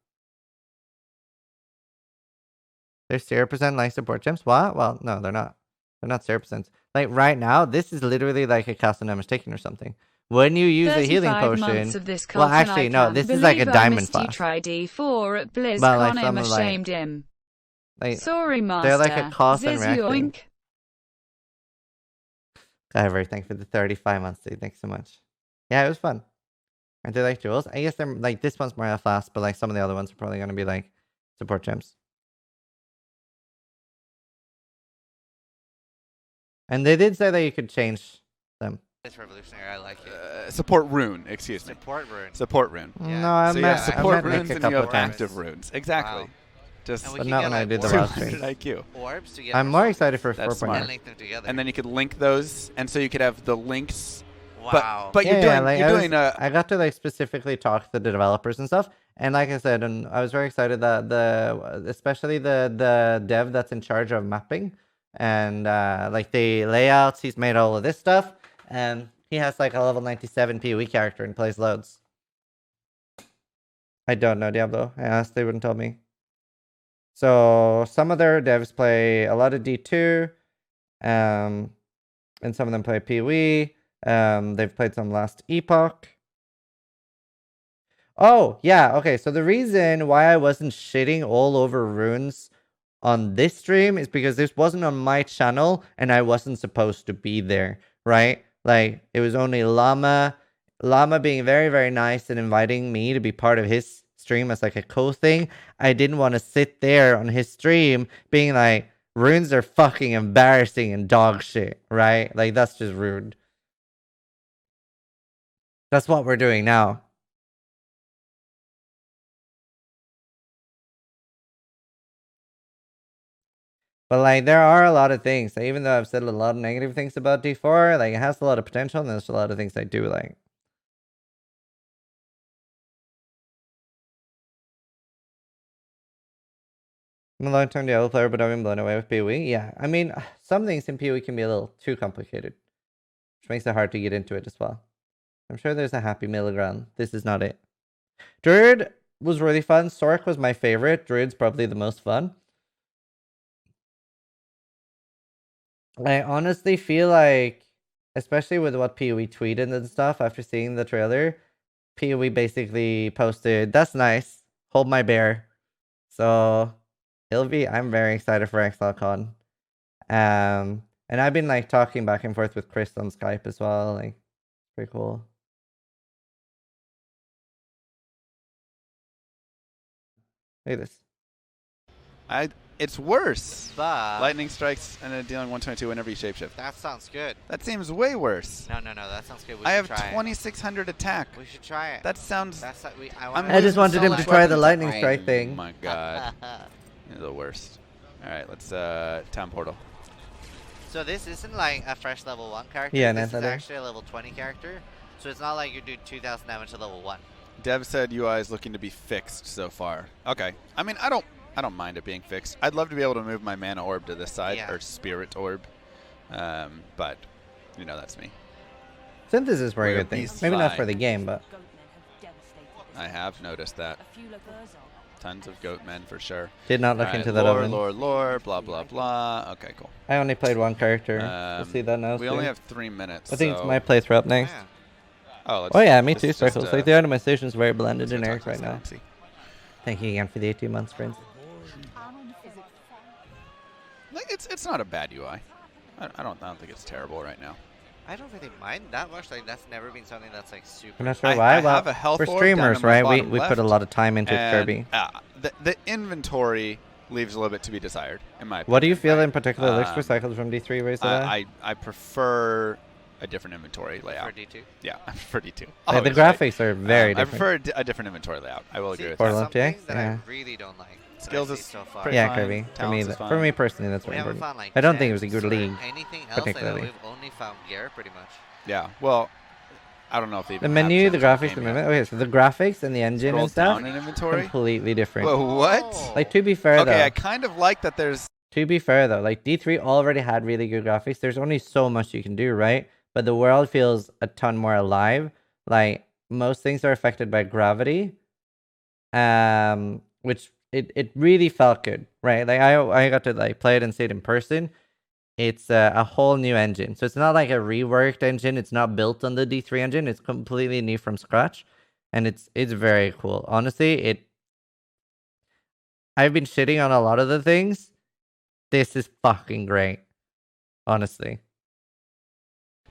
They're 0% like support gems. What? Well, no, they're not. They're not 0%. Like right now, this is literally like a custom damage taken or something. When you use a healing potion, Of this well, actually, no, this is like a diamond flask. flask. Try D4 at BlizzCon, But, like, I'm some of, like- ashamed him. Like, Sorry, master. they're like a cost and Ziz reacting. yoink. However, thanks for the 35 months, dude. Thanks so much. Yeah, it was fun. Aren't they like jewels? I guess they're like this one's more a flask, but like some of the other ones are probably gonna be like support gems. And they did say that you could change them. it's revolutionary. I like it. Support rune, excuse me. Support rune. Support rune. Yeah. No, I So you meant have support I meant runes like a and you couple have times. active runes. Exactly. Wow. Just And we But can not get, when I like, did the orbs last super stream. IQ. Orbs to get I'm more excited for That's 4.0. smart. and link them together. And then you could link those, and so you could have the links. wow. But you're doing like, you're doing I got to like specifically talk to the developers and stuff, and like I said, and I was very excited that especially the dev that's in charge of mapping and like the layouts, he's made all of this stuff, and he has like a level 97 PoE character and plays loads. I don't know Diablo. I asked, they wouldn't tell me. So some of their devs play a lot of D2, and some of them play PoE. They've played some last epoch. Oh, yeah, okay. So the reason why I wasn't shitting all over runes on this stream is because this wasn't on my channel and I wasn't supposed to be there, right? Like it was only Llama being very, very nice and inviting me to be part of his stream as like a co-thing. I didn't want to sit there on his stream being like, runes are fucking embarrassing and dog shit, right? Like that's just rude. That's what we're doing now. But like, there are a lot of things. Like, even though I've said a lot of negative things about D4, like it has a lot of potential, and there's a lot of things I do like. I'm a long-term Diablo player, but I've been blown away with PoE. Yeah, I mean, some things in PoE can be a little too complicated, which makes it hard to get into it as well. I'm sure there's a happy middle ground. This is not it. Druid was really fun. Sork was my favorite. Druid's probably the most fun. I honestly feel like, especially with what PoE tweeted and stuff after seeing the trailer, PoE basically posted, "That's nice. Hold my bear." So I'm very excited for XLCon. And I've been like talking back and forth with Chris on Skype as well. Like, pretty cool. Look at this. It's worse. But Lightning strikes and then dealing 122 whenever you shapeshift. that sounds good. That seems way worse. No, that sounds good. I have try 2600 attack. it. We should try it. That sounds. That's what we. I just wanted him to try the lightning strike Oh thing. my god. You're the worst. Alright, let's town portal. So this isn't like a fresh level 1 character. Yeah, this is Nathan. actually a level 20 character. So it's not like you do 2000 damage to level 1. Dev said UI is looking to be fixed so far. Okay. I mean, I don't mind it being fixed. I'd love to be able to move my mana orb to this side, or spirit orb. But, you know, that's me. Synthesis is very Where good thing. beasts Maybe not fly. for the game, but I have noticed that. Tons of goat men for sure. did not look Alright, into that lore, oven. lore, blah, blah, blah. Okay, cool. I only played one character. We'll see that now. We only have 3 minutes. I think so it's my playthrough up next. Yeah. Oh, Yeah, me let's too. just, Circles. Like the itemization is very blended let's in go Eric talk to right now. this NPC. Thank you again for the 18 months, friends. Like, it's not a bad UI. I don't think it's terrible right now. I don't really mind that much. Like that's never been something that's like super. I'm not sure I why. Well, have a health we're orb down streamers, in my right? We bottom put a left, lot of time into and, Kirby. The inventory leaves a little bit to be desired, in my opinion. What do you feel right? in particular looks recycled from D3? Where's that? I prefer a different inventory for layout. D2. Yeah, I prefer D2. Like, the Obviously. graphics are very I different. prefer a different inventory layout. I will agree with Portal that. FTX? Something that Yeah. I really don't like. that Skills I is see so far. pretty Yeah, fine. Kirby. For me, Talents is for fine. me personally, that's We very haven't important. found like I don't think it was a gems good or league. anything else like that. particularly. We've only found gear pretty much. Yeah, well, I don't know if they The even have menu, the gems in graphics, the game yet. movement. Okay, so the graphics and the engine Scroll and stuff, down in inventory. completely different. Whoa, what? Oh. Like, to be fair, Okay, I though, kind of like that there's like D3 already had really good graphics. There's only so much you can do, right? But the world feels a ton more alive. Like, most things are affected by gravity, which it really felt good, right? Like I got to like play it and see it in person. It's a whole new engine, so it's not like a reworked engine. It's not built on the D3 engine. It's completely new from scratch, and it's very cool. Honestly, I've been shitting on a lot of the things. This is fucking great. Honestly.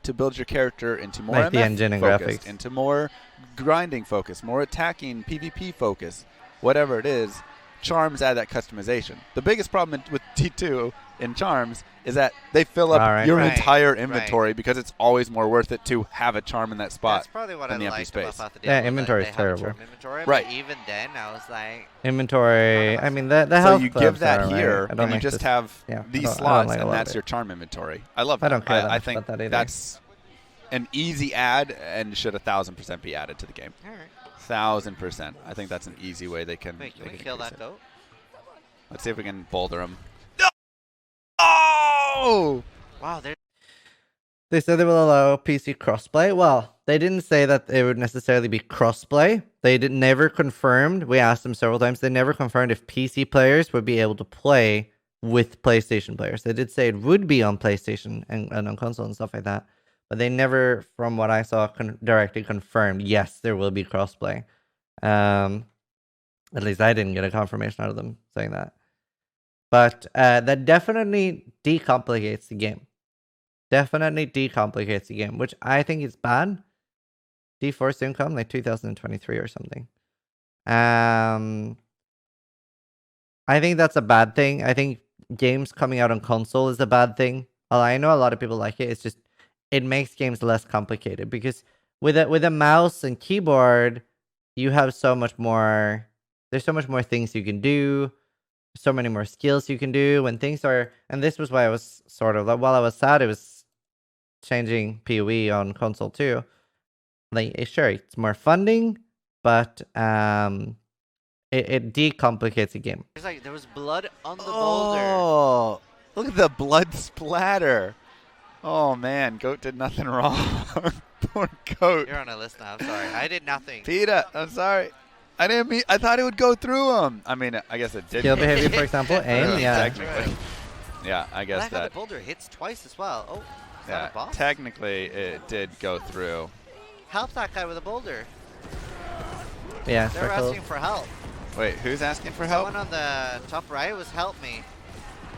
to build your character into more Like the MF engine and focused, graphics. into more grinding focus, more attacking PvP focus, whatever it is. Charms add that customization. The biggest problem with T2 in Charms is that they fill up Alright. your Right, entire right. inventory because it's always more worth it to have a charm in that spot. That's probably what I in the empty liked space. about the Yeah, Diablo, inventory that is they have a terrible. charm inventory, Right. But even then, I was like, Inventory. I mean, the So health you give clubs that are, right? here, I don't and you like just this. have Yeah, I these don't slots, like a and lot of that's it. your charm inventory. I love that. I don't care that I much think about that either. that's an easy add and should 1,000% be added to the game. all right, 1,000%. I think that's an easy way they can. wait, can they we can kill increase that it. goat? Let's see if we can boulder him. Oh! Wow, there's They said they will allow PC crossplay. Well, they didn't say that it would necessarily be crossplay. They never confirmed. We asked them several times. They never confirmed if PC players would be able to play with PlayStation players. They did say it would be on PlayStation and on console and stuff like that. But they never, from what I saw, directly confirmed, yes, there will be crossplay. At least I didn't get a confirmation out of them saying that. But that definitely decomplicates the game. Definitely decomplicates the game, which I think is bad. D4 soon come, like 2023 or something. I think that's a bad thing. I think games coming out on console is a bad thing. I know a lot of people like it. It's just it makes games less complicated because with a mouse and keyboard, you have so much more. There's so much more things you can do. so many more skills you can do when things are. And this was why I was sort of like, while I was sad, it was changing PoE on console too. Like, sure, it's more funding, but it decomplicates the game. There was blood on the boulder. Oh, look at the blood splatter. Oh man, Goat did nothing wrong. Poor Goat. You're on a list now. I'm sorry. I did nothing. PETA, I'm sorry. I didn't mean. I thought it would go through him. I mean, I guess it did. Skill behavior, for example, aim, yeah. Technically. Yeah, I guess I like how that. the boulder hits twice as well. Oh, is Yeah, that a boss? technically it did go through. Help that guy with a boulder. Yeah, They're circle. asking for help. Wait, who's asking for help? Someone on the top right was help me.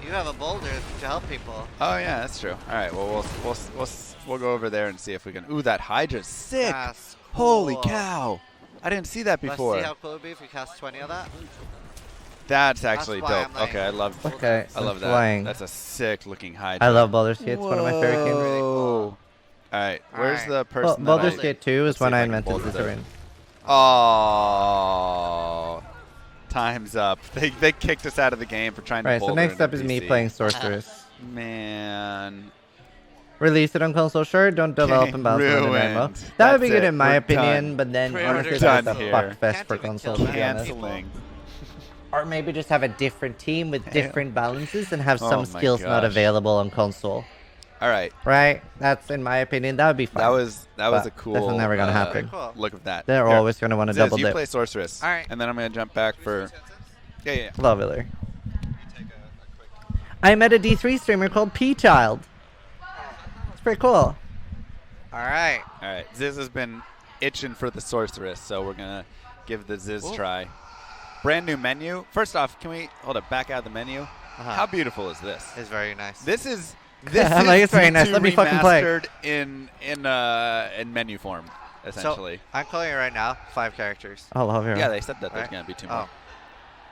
You have a boulder to help people. Oh yeah, that's true. All right, well we'll go over there and see if we can. Ooh, that Hydra's sick. That's Holy cool. cow! I didn't see that before. Let's see how cool it would be if we cast 20 of that. That's actually why dope. I'm like- Okay, I love. Okay, I love that. flying. That's a sick looking Hydra. I love Baldur's Gate. It's one of my favorite games. Really cool. All right, where's Alright. the Well, person? that Baldur's I- Gate 2 Let's is see when if I I can invented boulder there. Zizaran. Oh, time's up. They kicked us out of the game for trying to. Right, so boulder next in a up is me PC. playing Sorceress. Man. Release it on console, sure. Don't develop and balance on the demo. Ruined. That would be That's good it. in my We're opinion, done. but then Pre-order honestly, done that's a here. fuck fest Can't for even console, kill to be honest. Canceling. Or maybe just have a different team with different balances and have Oh some my skills not gosh. available on console. All right, Right? That's in my opinion. That would be fun. that was But a cool. that's never gonna happen. Cool. Look at that. They're Here. always going to want to Ziz, double you dip. play Sorceress. All right. And then I'm gonna jump back for. Yeah. Lovely. I met a D3 streamer called P-Child. It's pretty cool. All right. All right. Ziz has been itching for the Sorceress, so we're gonna give the Ziz Ooh. try. Brand new menu. First off, can we hold it back out of the menu? How beautiful is this? It's very nice. This is. I'm like, it's very nice. D2 Let me fucking play. remastered in menu form, essentially. So, I'm calling it right now 5 characters. I love it. Yeah, they said that there's Right. gonna be 2 more.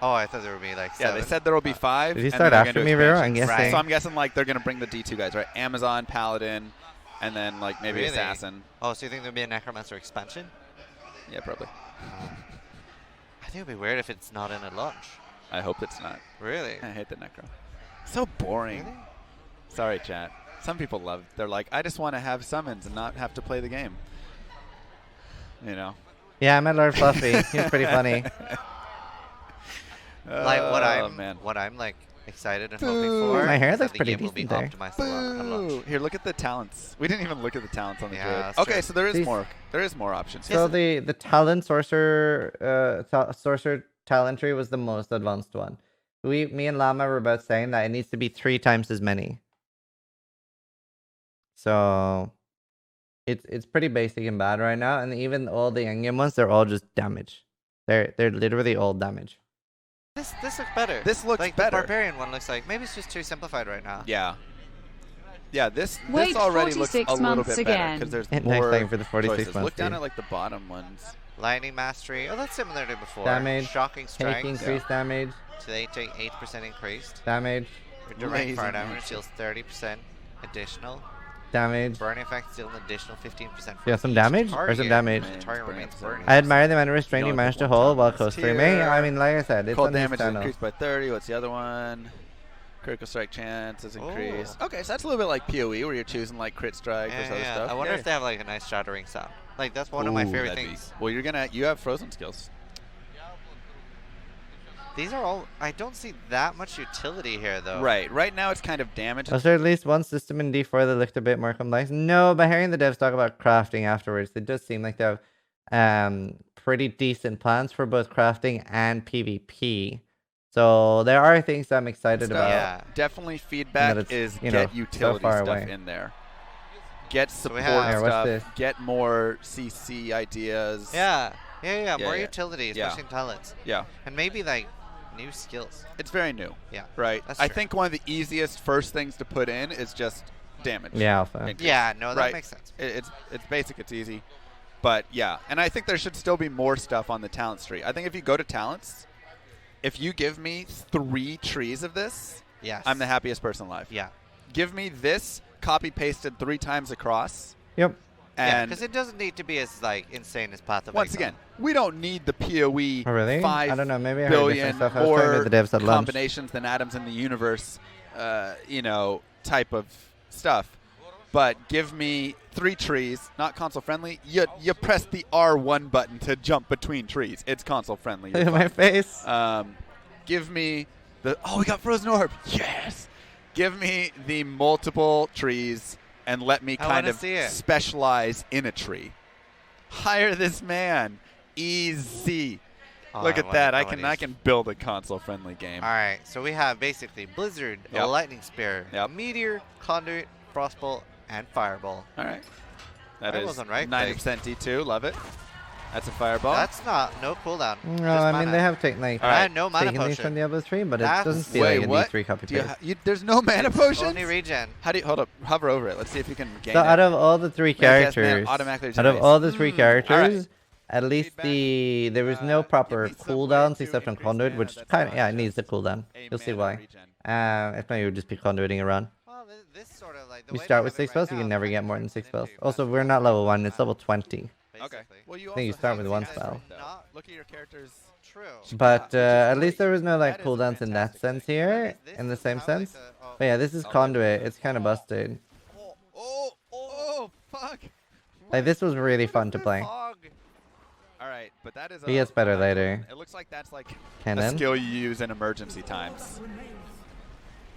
Oh, I thought there would be like 7. Yeah, they said there will be 5. Did you and start then they're after gonna me, do Vero? I'm expansions. guessing. So I'm guessing like they're gonna bring the D2 guys, right? Amazon, Paladin, and then like maybe Really? Assassin. Oh, so you think there'll be a Necromancer expansion? Yeah, probably. I think it'd be weird if it's not in a launch. I hope it's not. Really? I hate the Necro. So boring. Really? Sorry, chat. Some people love. They're like, I just want to have summons and not have to play the game. You know. Yeah, I met Lord Fluffy. He's pretty funny. Like man. what I'm like excited and hoping for. My hair is that looks the pretty game will be decent optimized on launch. Boo! Here, look at the talents. We didn't even look at the talents on the Yeah, grid. that's Okay, true. so there is These- more. There is more options. So the talent sorcerer sorcerer talent tree was the most advanced one. Me and Llama were both saying that it needs to be 3 times as many. So it's pretty basic and bad right now, and even all the endgame ones, they're all just damage. They're literally all damage. This looks better. This looks like better. The barbarian one looks like maybe it's just too simplified right now. Yeah. Yeah, this Wait already looks a 46 little months bit better again. because there's And more next time for the 46 choices. months, Look down dude. at like the bottom ones. Lightning mastery. Oh, that's similar to before. Damage, Shocking Take strength. increased damage, So they take 8% increased. damage, Your direct Amazing fire damage damage. deals 30% additional. damage. Burn effect deals an additional 15%. Yeah, some damage or some damage? Man, Target burn remains it. burning. I admire the amount of restraint You you know, managed to one hold while time co-streaming. tier. I mean, like I said, it's Cold on his damage is channel. increased by 30. What's the other one? Critical strike chance is increased. Okay, so that's a little bit like PoE where you're choosing like crit strike versus other stuff. I wonder Yeah. if they have like a nice shattering sound. Like that's one of my Ooh, favorite that'd be- things. Well, you have frozen skills. These are all. I don't see that much utility here though. Right. Right now it's kind of damage. Was there at least one system in D4 that looked a bit more complex? No, but hearing the devs talk about crafting afterwards, it does seem like they have pretty decent plans for both crafting and PvP. So there are things I'm excited about. Yeah. Definitely feedback it's, is you know, get so utility far stuff away. in there. Get we support have- Here, what's stuff. this? Get more CC ideas. Yeah. Yeah, More yeah. utility, Yeah. especially in talents, Yeah. and maybe like new skills. It's very new. Yeah. Right. That's I true. think one of the easiest first things to put in is just damage. Yeah, alpha. Increase. Yeah. No, that Right. makes sense. It's basic. It's easy. But yeah, and I think there should still be more stuff on the talent tree. I think if you go to talents, if you give me 3 trees of this, Yes. I'm the happiest person alive. Yeah. Give me this copy pasted 3 times across. Yep. Yeah, And because it doesn't need to be as like insane as Path of once Exile. again, we don't need the PoE Oh, really? 5 I don't know. Maybe I heard different billion stuff. I was talking more to the devs at lunch. combinations than atoms in the universe, type of stuff. But give me 3 trees, not console friendly. You press the R1 button to jump between trees. It's console friendly. Look at my face. Give me the we got frozen orb. Yes. Give me the multiple trees and let me kind of specialize in a tree. Hire this man. Easy. Look at that. I can build a console friendly game. All right, so we have basically Blizzard, a Lightning Spear, Meteor, Conduit, Frostbolt, and Fireball. All right. That is wasn't right. 90% D2. Love it. That's a fireball. That's no cooldown. No, I mean they have taken I had no mana taken these potion. from Diablo 3, but it That's- doesn't feel like a what? D3 copy paste. There's no mana potions? Only regen. How do you hold up? Hover over it. Let's see if you can gain So it. out of all the 3 Make yes, man, characters, automatically out of regenerates. all the 3 characters, right. at least Feedback. there was no proper give me some way cooldowns to except on increase Conduit, mana, which that's kind of fine. it needs the cooldown. A You'll see mana why. regen. If not, you would just be conduiting around. Well, this sort of like the We way start they with have it 6 spells, you right can now, never it's get kind more of than 6 free spells. for Also, you we're to not do level that, 1, it's level 20. Okay. basically. Well, you I think you also start have with one the spell. though. Not Look at your characters. true. But Yeah, at least there was no like that is a cooldowns in that fantastic sense thing. here, This in the doesn't same have, like, sense. the- But yeah, this is Oh, Conduit. It's kind of busted. Oh, fuck. Like this was really fun to play. Fog. All right, but that is He gets better later. It looks like that's like a Cannon. skill you use in emergency times.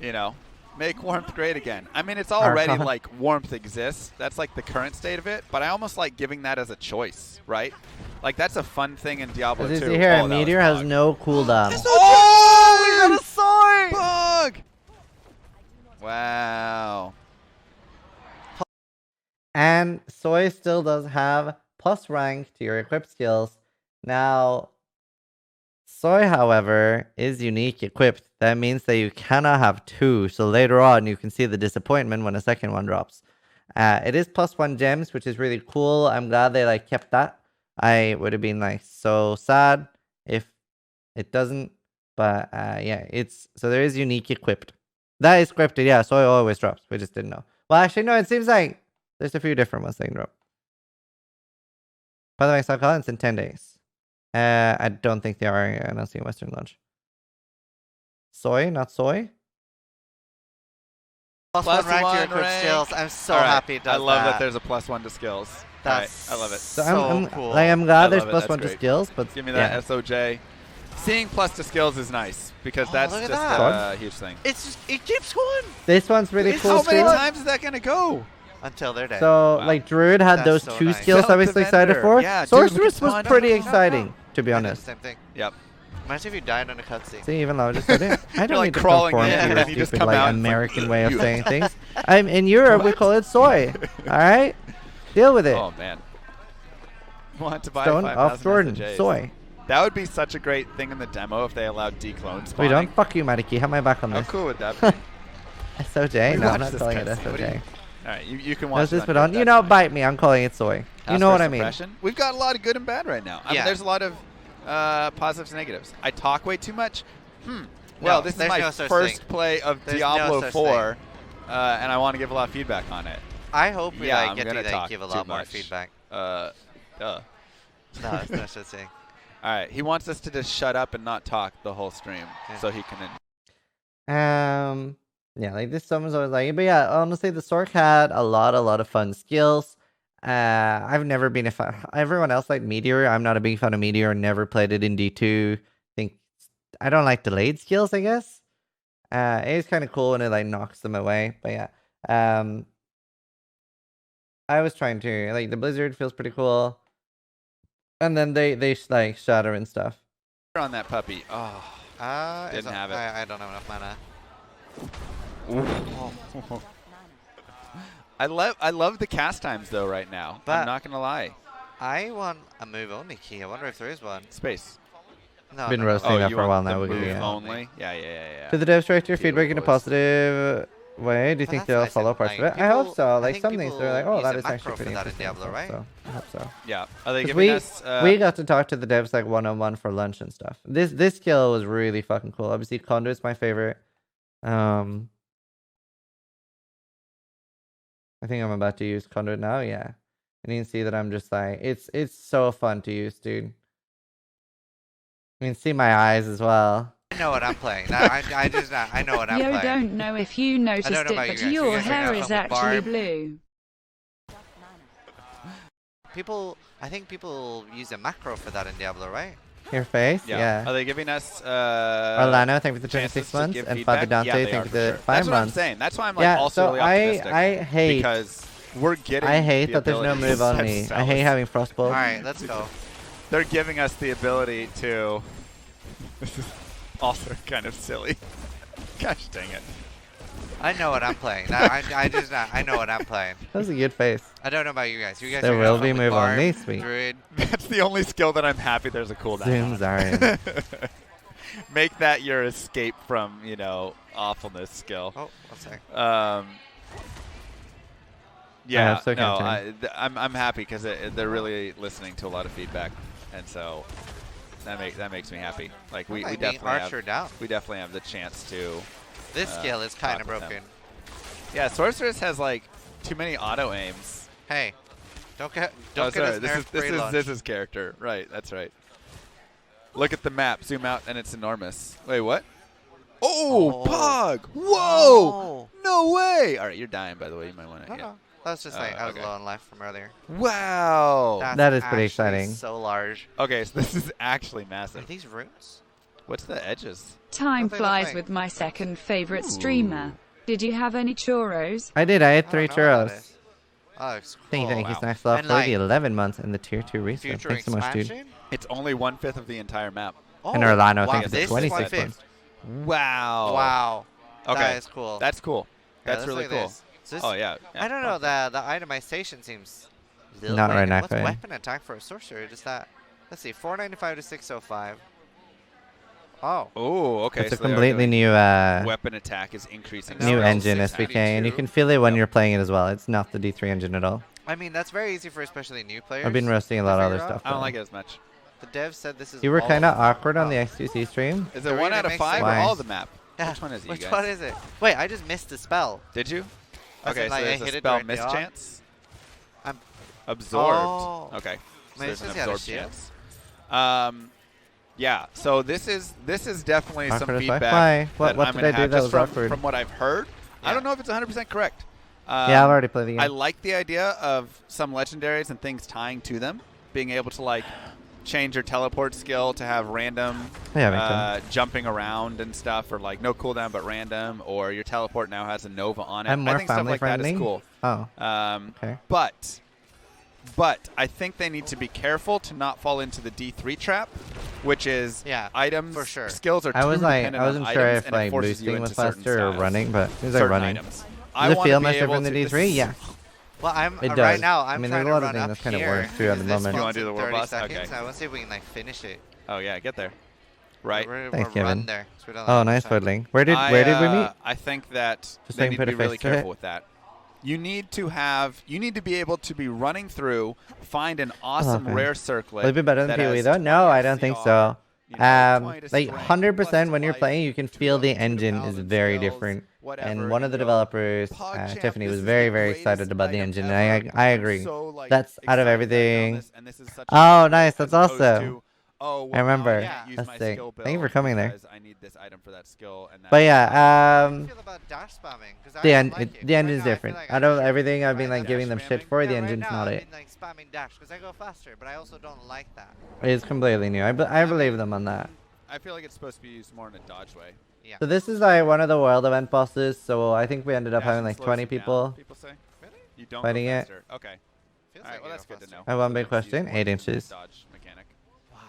You know, make warmth great again. I mean, it's already Archon. like warmth exists. That's like the current state of it. But I almost like giving that as a choice, right? Like that's a fun thing in Diablo As you 2. see here, Oh, that was Meteor has Bug. no cooldown. Oh, we got a sword! Bug! Wow. And Soy still does have plus rank to your equipped skills. Now, Soy, however, is unique equipped. That means that you cannot have 2. So later on, you can see the disappointment when a second one drops. It is plus 1 gems, which is really cool. I'm glad they like kept that. I would have been like so sad if it doesn't. But yeah, so there is unique equipped. That is scripted, yeah. Soy always drops. We just didn't know. Well, actually, no. It seems like there's a few different ones they can drop. By the way, South Collins in 10 days. I don't think they are announcing a Western launch. Soy, not soy. Plus Plus one rank to your one equipped rank. skills. I'm so All right, happy it does I love that that. there's a plus 1 to skills. That's All right, I love it. So so I'm cool. like I'm I glad there's love it, plus that's 1 to great. skills, but Give me that yeah. SOJ. Seeing plus to skills is nice because Oh, that's look at just that. a huge thing. It's just, it keeps going This one's really cool How many too. times is that gonna go? until they're dead. So Wow. like Druid had That's those so 2 nice. skills I was Self-defender. excited for. Yeah, dude, Sorceress we was can pretty spawn- exciting, to be I did the honest. same thing. Yep. Imagine if you died on a cutscene. See, even though I just said it. I don't like need to crawling conform in to and your then you just stupid come like out and it's like, American way of "Ew." saying things. I'm in Europe. We call it soy. All right, deal with it. Oh man. Want to buy Stone 5,000 off Jordan. SOJs. Soy. That would be such a great thing in the demo if they allowed declone We spawning. don't. Fuck you, Mariki. Have my back on How this. cool would that be? SOJ? We No, I'm watched not this calling it cutscene. What do you- SOJ. All right, you can No, watch it's just it put on on. your- You that's know, fine. bite me. I'm calling it soy. You Task know Force what I mean. Suppression. We've got a lot of good and bad right now. I mean, Yeah. there's a lot of positives and negatives. I talk way too much. Well, this is there's my no such thing. play of There's no Diablo such 4, and I want to give a lot of feedback on it. I hope we Yeah, like I'm get to gonna like, talk give a too lot more much. feedback. Duh. No, it's no such thing. All right, he wants us to just shut up and not talk the whole stream, Yeah. so he can. Yeah, like this summer's always like, but yeah, honestly, the Stork had a lot of fun skills. I've never been a fan. Everyone else liked Meteor. I'm not a big fan of Meteor. Never played it in D2. Think I don't like delayed skills. I guess. It's kind of cool when it like knocks them away. But yeah, I was trying to like the Blizzard feels pretty cool, and then they like shatter and stuff. On that puppy. Oh. Didn't have it. I don't have enough mana. I love the cast times though right now. But- I'm not gonna lie. I want a move only key. I wonder if there is one. Space. No, Been no, no. roasting that you for a while want the now. We'll give move you only. Yeah. To the devs director, Cute feedback in a voice. positive way. Do you But think that's they'll nice follow and, parts of like, it? I hope people- so. I Like think some things they're like, people oh, that use is a actually macro for pretty that in interesting. Diablo, right? So I hope so. Yeah. Are they 'Cause giving us? we got to talk to the devs like one-on-one for lunch and stuff. This skill was really fucking cool. Obviously, Conduit's my favorite. I think I'm about to use Conduit now. Yeah, and you can see that I'm just like it's so fun to use, dude. You can see my eyes as well. I know what I'm playing. I know what I'm Yo, playing. don't know if you noticed know it, about you but guys. You your guys are hair gonna is come with actually Barb. blue. I think people use a macro for that in Diablo, right? Your face? Yeah. Are they giving us Orlano, thank you for the chances 26 to months. give And feedback? Father Dante, Yeah, they thank are you for for the sure. 5 That's what I'm months. saying. That's why I'm like Yeah, also so really optimistic. I hate because we're getting. I hate the that there's no ability move to on set me. I spells. hate having Frostbolt. All right, let's go. They're giving us the ability to. This is also kind of silly. Gosh dang it. I know what I'm playing. I know what I'm playing. That was a good face. I don't know about you guys. You guys There are will gonna be come with move on Barb, me, sweet. Druid. That's the only skill that I'm happy there's a cooldown. Zizaran. Make that your escape from, awfulness skill. Oh, one sec. Yeah, so no, content. I'm happy because they're really listening to a lot of feedback, and so that makes me happy. Like we definitely have the chance to. This skill is kind of talk with broken. them. Yeah, Sorceress has like too many auto aims. Hey, don't get Sorry, us nerfed pre-launch. this is character. Right, that's right. Look at the map. Zoom out, and it's enormous. Wait, what? Oh, Pog! Whoa! No way! All right, you're dying, by the way. You might want to. No. That was just like I was okay. low on life from earlier. Wow! That is pretty actually exciting. So large. Okay, so this is actually Are massive. these runes? What's the edges? Time Nothing, flies nothing. with my second favorite streamer. Did you have any churros? I did. I had I 3 don't know what that churros. is. Oh, it's cool. Thank you, wow. Snacks Love And, for the like, 11 months and the tier 2 resub. Future Thanks so much, dude. expansion? It's only 1/5 of the entire map. Oh, And Orlano, wow, thank you for this is 26 1/5. months. Wow. Wow. Okay. That is cool. That's cool. Yeah, That's let's really look at cool. this. So this- Oh yeah. I don't know. The itemization seems a little Not right random. now, What's Clay. weapon attack for a sorcerer? Just that. Let's see. 495 to 605. Oh. Oh, okay. It's a so they are completely doing- new weapon attack is increasing. New new spells engine 692. SVK, and you can feel it when Yep. you're playing it as well. It's not the D3 engine at all. I mean, that's very easy for especially new players. I've been roasting a lot of other figure out. stuff. I don't though. like it as much. The dev said this is. You were all kind of of- awkward on the Oh. XQC stream. Is The it 1 arena out of makes 5 or sense. all of the map? Yeah. Which one is it, you Which guys? one is it? Wait, I just missed the spell. Did you? As Okay, in, so like, I there's a hit it spell directly miss on? chance. I'm- Absorbed. Oh. Okay. So Wait, there's this an has got a absorbed shield? chance. Yeah. So this is definitely some Awkward as feedback. fuck. Why? What that I'm did gonna I do have that just was from, awkward? From what I've heard, I Yeah. don't know if it's 100% correct. Yeah, I've already played the game. I like the idea of some legendaries and things tying to them, being able to like change your teleport skill to have random Yeah, makes sense. jumping around and stuff, or like no cooldown but random, or your teleport now has a Nova on it. I'm more I think stuff family like friendly. that is cool. Oh, okay. But I think they need to be careful to not fall into the D3 trap, which is items for sure. Skills are I too was like, dependent I wasn't on sure items, if and it like forces you boosting was into certain faster or styles. running, but it was like Certain running. items. Does it feel much different than D3? Yeah. Well, I'm It right does. now. I I'm mean, trying there's a lot to of run things up that's kind of here. work through at the This moment. You wanna do the 30 robust? seconds. Okay. I want to see if we can like finish it. Oh yeah, get there. Right. We're Thanks, run Kevin. there. So we don't Oh, have nice time. fiddling. Where did we meet? I think that Just so they you need can to put be a really face to it? careful with that. You need to be able to be running through, find an awesome okay. rare circlet. Will it be better than that PoE has though? 20 No, I don't think FCR, so. 20 to Like strength, 100% plus when you're life, playing, you can 2 feel the buffs, 2 engine is balance very skills, different. whatever, And one of the you go, developers, PogChamp, Tiffany, this was is very, the very greatest excited about the item engine, ever, and because I I'm agree. so, like, That's out of excited that I've done everything. this, and this is such a Oh, good nice. thing, That's as opposed awesome. to, oh, well, I remember. now I can't use That's my sick. skill Thank you for build coming there. because I need this item for that skill. And But that- yeah, How do you feel about dash spamming? 'Cause I the don't end, like it. the Right engine is now, I feel different. like Out I of should- everything I've been right like now- giving them dash shit spamming? for, Yeah, the right engine's now not I've it. been, like spamming dash because I go faster, but I also don't like that. It's completely new. I believe them on that. I feel like it's supposed to be used more in a dodge way. Yeah. So this is like one of the world event bosses. So I think we ended up having Dashing like slows 20 you down, people. people say. Really? You don't Fighting go it. faster. Okay. Feels All right. like Well, you that's go good to know. faster. I have one So big that's used question, more 8 as a inches. Dodge mechanic. Wow.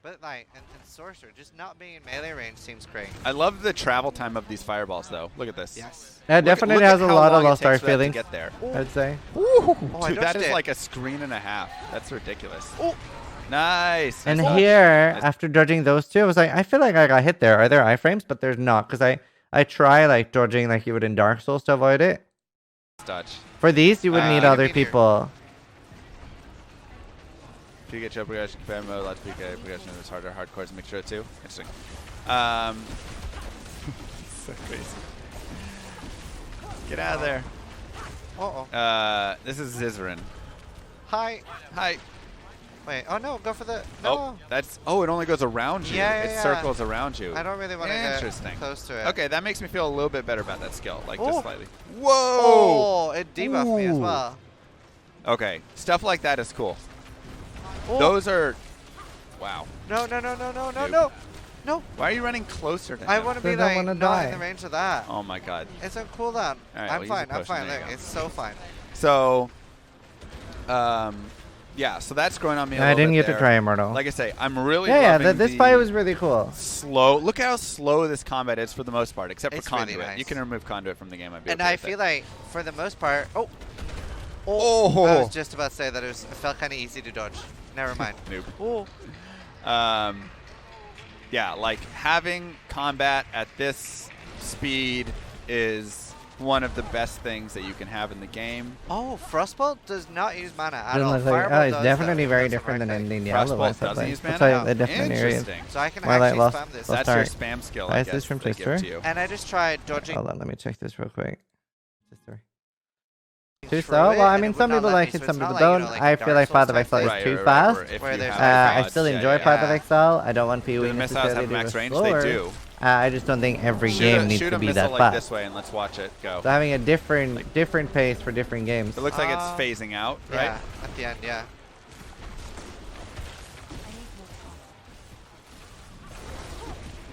But like, and sorcerer, just not being in melee range seems great. I love the travel time of these fireballs, though. Look at this. Yes. Yeah, it definitely look at has a how lot of long it Lost takes Ark for that to feelings, get there. I'd say. Oh, I Dude, that dodged is it. like a screen and a half. That's ridiculous. Nice. And Nice dodge. here, Nice- after dodging those two, I was like, I feel like I got hit there. Are there iframes? But there's not, because I try like dodging like you would in Dark Souls to avoid it. dodge. For these, you would need need other a meteor. people. If you get your progression, compare mode, lots of progression is harder, hardcore to make sure too. Interesting. So crazy. Get out of there. Uh-oh. This is Zizaran. Hi. Hi. Wait, oh no, go for the... No. Oh, that's... Oh, it only goes around you. Yeah, it yeah. circles around you. I don't really want to get close to it. Okay, that makes me feel a little bit better about that skill. Like, Oh. just slightly. Whoa! Oh, it debuffed me as Ooh. well. Okay, stuff like that is cool. Oh. Those are... Wow. No, no, no, no, no, no, Dude. no. No. Why are you running closer to him? I want to be Because I like wanna not die. in the range of that. Oh my god. It's on cooldown. All right, I'm well, use fine. the I'm potion. fine. There you Look, go. it's so fine. So, yeah, so that's growing on me a I little didn't bit get there. to try Immortal. Like I say, I'm really yeah, loving this the fight was really cool. slow. Look at how slow this combat is for the most part, except It's for really Conduit. nice. You can remove Conduit from the game. I'd be And okay I with feel it. like, for the most part... Oh. Oh. I was just about to say that it felt kind of easy to dodge. Never mind. Noob. Oh. Yeah, like having combat at this speed is one of the best things that you can have in the game. Oh, Frostbolt does not use mana at Doesn't all. look like, Fireball it's does, definitely though. very That's different than correct. in Diablo. Frostbolt doesn't use That's mana? why the different areas. Interesting. So I can Well, I actually lost- spam this. lost- That's sorry. your spam skill, Why I is guess, this from they give Twister? to you. And I just tried dodging. Hold on, let me check this real quick. through Too slow? it, Well, I and mean, it would some not people let like me, it, so some it's not people like, don't. like I a feel Dark like Path of Souls Exile type is Right, too right, fast. right. If Where you there's have I gods, still yeah, enjoy yeah, Path yeah. of Exile. I don't want PoE Do the missiles have necessarily to max be range? slower. They do. I just don't think every Shoot game a, needs shoot to a be missile that like fast. this way and let's watch it go. So having a different pace for different games. It looks like it's phasing out, right? Yeah, at the end, yeah.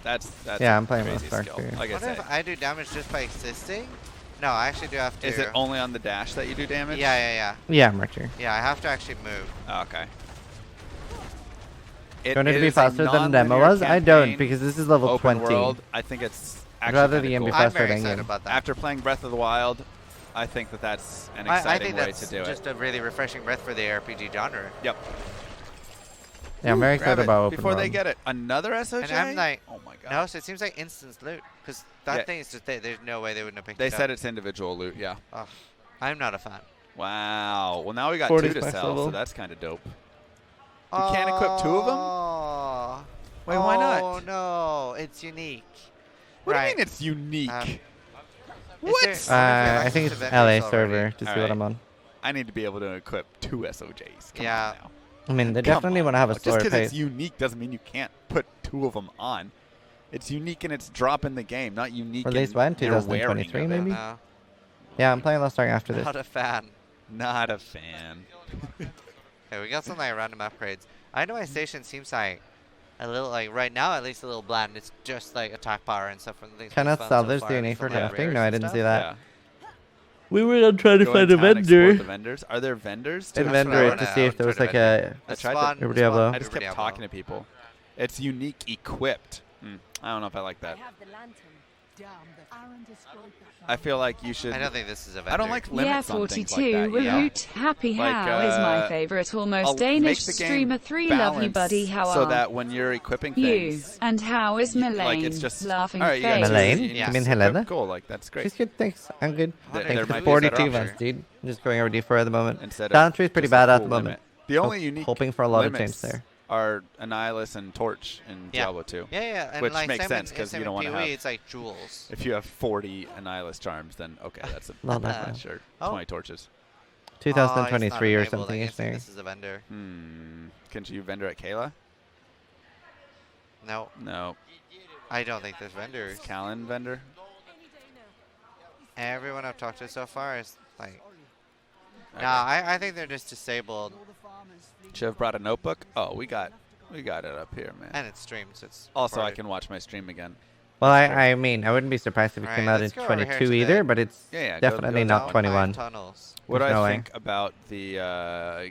That's Yeah, a I'm playing crazy with Dark skill. too. Like I What say. if I do damage just by existing? No, I actually do have to. Is it only on the dash that you do damage? Yeah, yeah, yeah. Yeah, Marcher. Yeah, I have to actually move. Oh, okay. Don't it to be faster than demo was? I don't, because this is level open 20. World, I think it's I'd actually rather kinda the game be cool. I'm faster very than excited game. about that. After playing Breath of the Wild, I think that that's an I exciting think way that's to do just it. a really refreshing breath for the RPG genre. Yep. Yeah, I'm very Grab excited it about open before they world. get it. Another SOJ? And I'm like, oh my god. no, so it seems like instant loot. Because that Yeah. thing is just, there's no way they wouldn't have picked They it said up. it's individual loot, yeah. Ugh, I'm not a fan. Wow. Well, now we got 40 two to max sell, level. so that's kind of dope. You can't equip two of them? Oh. Wait, why not? Oh, no. It's unique. What right. do you mean it's unique? What? What? I think it's LA server to see what Alright. I'm on. I need to be able to equip two SOJs. Come Yeah. on now. I mean, they Come definitely on want to have a now. slower Just because pace. it's unique doesn't mean you can't put two of them on. It's unique in its drop in the game, not unique Released in when? your wearing 2023 of it. maybe? No, Yeah, I'm playing Lost Ark after this. not a fan. Not a fan. Okay, we got some like random upgrades. I know my station seems like a little, like right now at least a little bland. It's just like attack power and stuff from the things. Cannot we've found sell so this far, DNA for from, like, crafting? rares No, I and didn't stuff. see that. Yeah. We were gonna try to Go find in a town, explore vendor. the vendors. Are there vendors? A too? That's what I vendor wanna- to see I if there would was try like to a. I The tried to- spawn- Over the Diablo. spawn I just over kept Diablo. talking to people. It's unique equipped. I don't know if I like that. I feel like you should. I don't think this is a vendor. I don't like Yeah, limits on things 42. like that. Yeah. Woot. Happy Like, How is my uh, favorite I'll almost make Danish the game streamer. 3 love you, balanced buddy. How so are that when you're equipping you? things, And how is like Melaine? it's just Laughing all right, you got face. two, Melaine? you You just mean equip- Helena? Cool, like that's great. She's good, thanks. I'm good. There Thanks might for be a 42 better months, option. dude. I'm just going over D4 at the moment. Instead Down of 3 is pretty just a bad at full the moment. limit. The only unique Hoping for a lot of change limits there. are Annihilus and Torch in Yeah. Diablo 2. Yeah, yeah, and Which like makes same sense in- 'cause same you don't in wanna PoE, have- It's like jewels. If you have 40 Annihilus charms, then okay, that's a Not that bad. sure. Oh. 20 torches. 2023 or or something. You're saying. This is a vendor. Can you vendor at Kayla? No, No. I don't think there's vendors. Callan vendor? Everyone I've talked to so far is like, Okay. nah. I think they're just disabled, Should have brought a notebook. Oh, we got it up here, man. and it's streamed, so it's Also, I recorded. can watch my stream again. Well, I mean, I wouldn't be surprised if it came Alright, out in let's go over here 22 to either, the- but it's Yeah, yeah, definitely go not down 21. Tunnels. What do There's no I way. think about the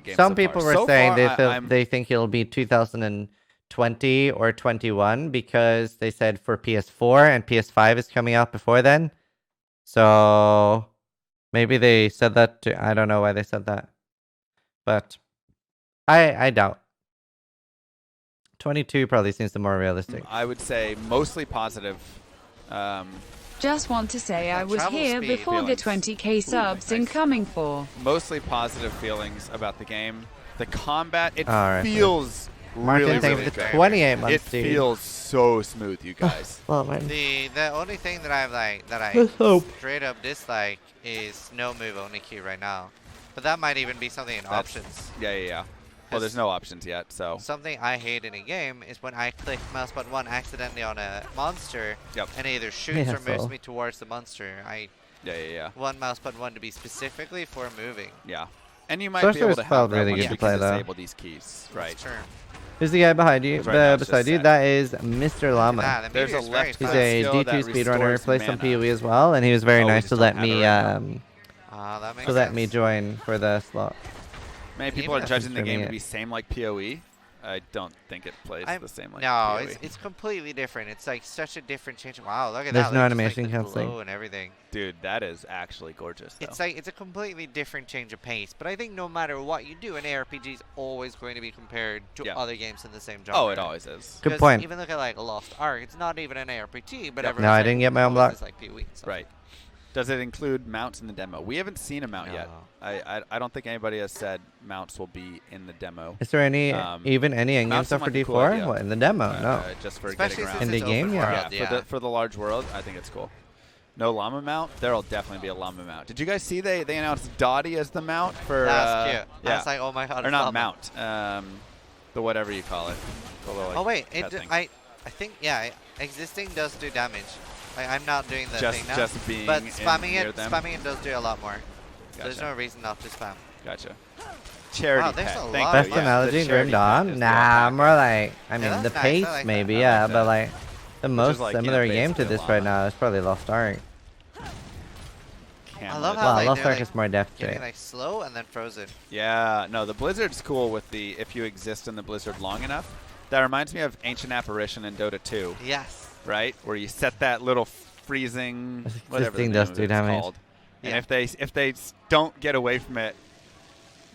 game? Some so people far? were So saying far, they think it'll be 2020 or 21 because they said for PS4 and PS5 is coming out before then. So maybe they said that. I don't know why they said that, but I doubt. 22 probably seems the more realistic. I would say mostly positive. Just want to say I was Travel here speed before the feelings. 20k subs nice. incoming for. Mostly positive feelings about the game. The combat, it Alright, feels Martin, really, thank really you for great. 28 It months, dude. feels so smooth, you guys. Well, man. The only thing that I Let's hope. straight up dislike is no move only key right now, but that might even be something in options. Yeah, yeah, yeah. Well, there's no options yet, so. Something I hate in a game is when I click mouse button 1 accidentally on a monster, Yep. and it either shoots or moves so. me towards the monster. I Yeah. want mouse button 1 to be specifically for moving. Yeah. And you might be Sorcerer's able to have felt that really once good you to play, can though. disable these keys, right? That's true. Who's the guy behind you? 'Cause right now it's just Beside you? set. That is Mr. Llama. The There's a meteor's very left He's fast. a skill D2 that speedrunner, restores plays some mana. PoE as well, and he was very Oh, we nice just to don't let have it me right now. That makes to sense. let me join for the slot. Many people Even are if judging the streaming game to it. be same like PoE. I don't think it plays I'm- the same like no, PoE. it's completely different. It's like such a different change. Wow, look at There's that. no like, just, animation like, the counseling. glow and everything. Dude, that is actually gorgeous, though. It's like it's a completely different change of pace. But I think no matter what you do, an ARPG is always going to be compared to Yeah. other games in the same genre. Oh, it always is. Good 'Cause point. Even look at like Lost Ark. It's not even an ARPG, but Yep. everyone's No, I like, didn't get my own "Oh, block." this is like PoE. So. Right. Does it include mounts in the demo? We haven't seen a mount yet. No. I don't think anybody has said mounts will be in the demo. Is there any even any in-game mounts stuff seem for like a cool D4? idea. What in the demo? No. Just for Especially getting around. since In the it's game, open yeah. world, Yeah, for the large world, I think it's cool. No llama mount? There'll definitely be a llama mount. Did you guys see they announced Dottie as the mount for? That's cute. Yeah. I was like, oh my god. Or it's not Llama. mount. The whatever you call it. The little, like, Oh wait, pet thing. I think existing does do damage. Like I'm not doing the thing now. Just being but in spamming near it, them? spamming it does do a lot more. There's Gotcha. no reason not to spam. Gotcha. Charity Wow, there's pet. a Thank lot you. of Best yeah, analogy, the Grim charity pet Dawn? is the Nah, alpaca. more like, I mean, that's the nice, I pace like that. maybe, I yeah, like but that. like, the Which most is like, you know, similar game to basically a this right llama. now is probably Lost Ark. I love how Well, like, Lost they're Ark like is more depth to getting it. like slow and then frozen. Yeah, no, the Blizzard's cool with the if you exist in the Blizzard long enough. That reminds me of Ancient Apparition in Dota 2, Yes. right? Where you set that little freezing whatever the thing name does of do it's damage. called. And Yeah. if they don't get away from it,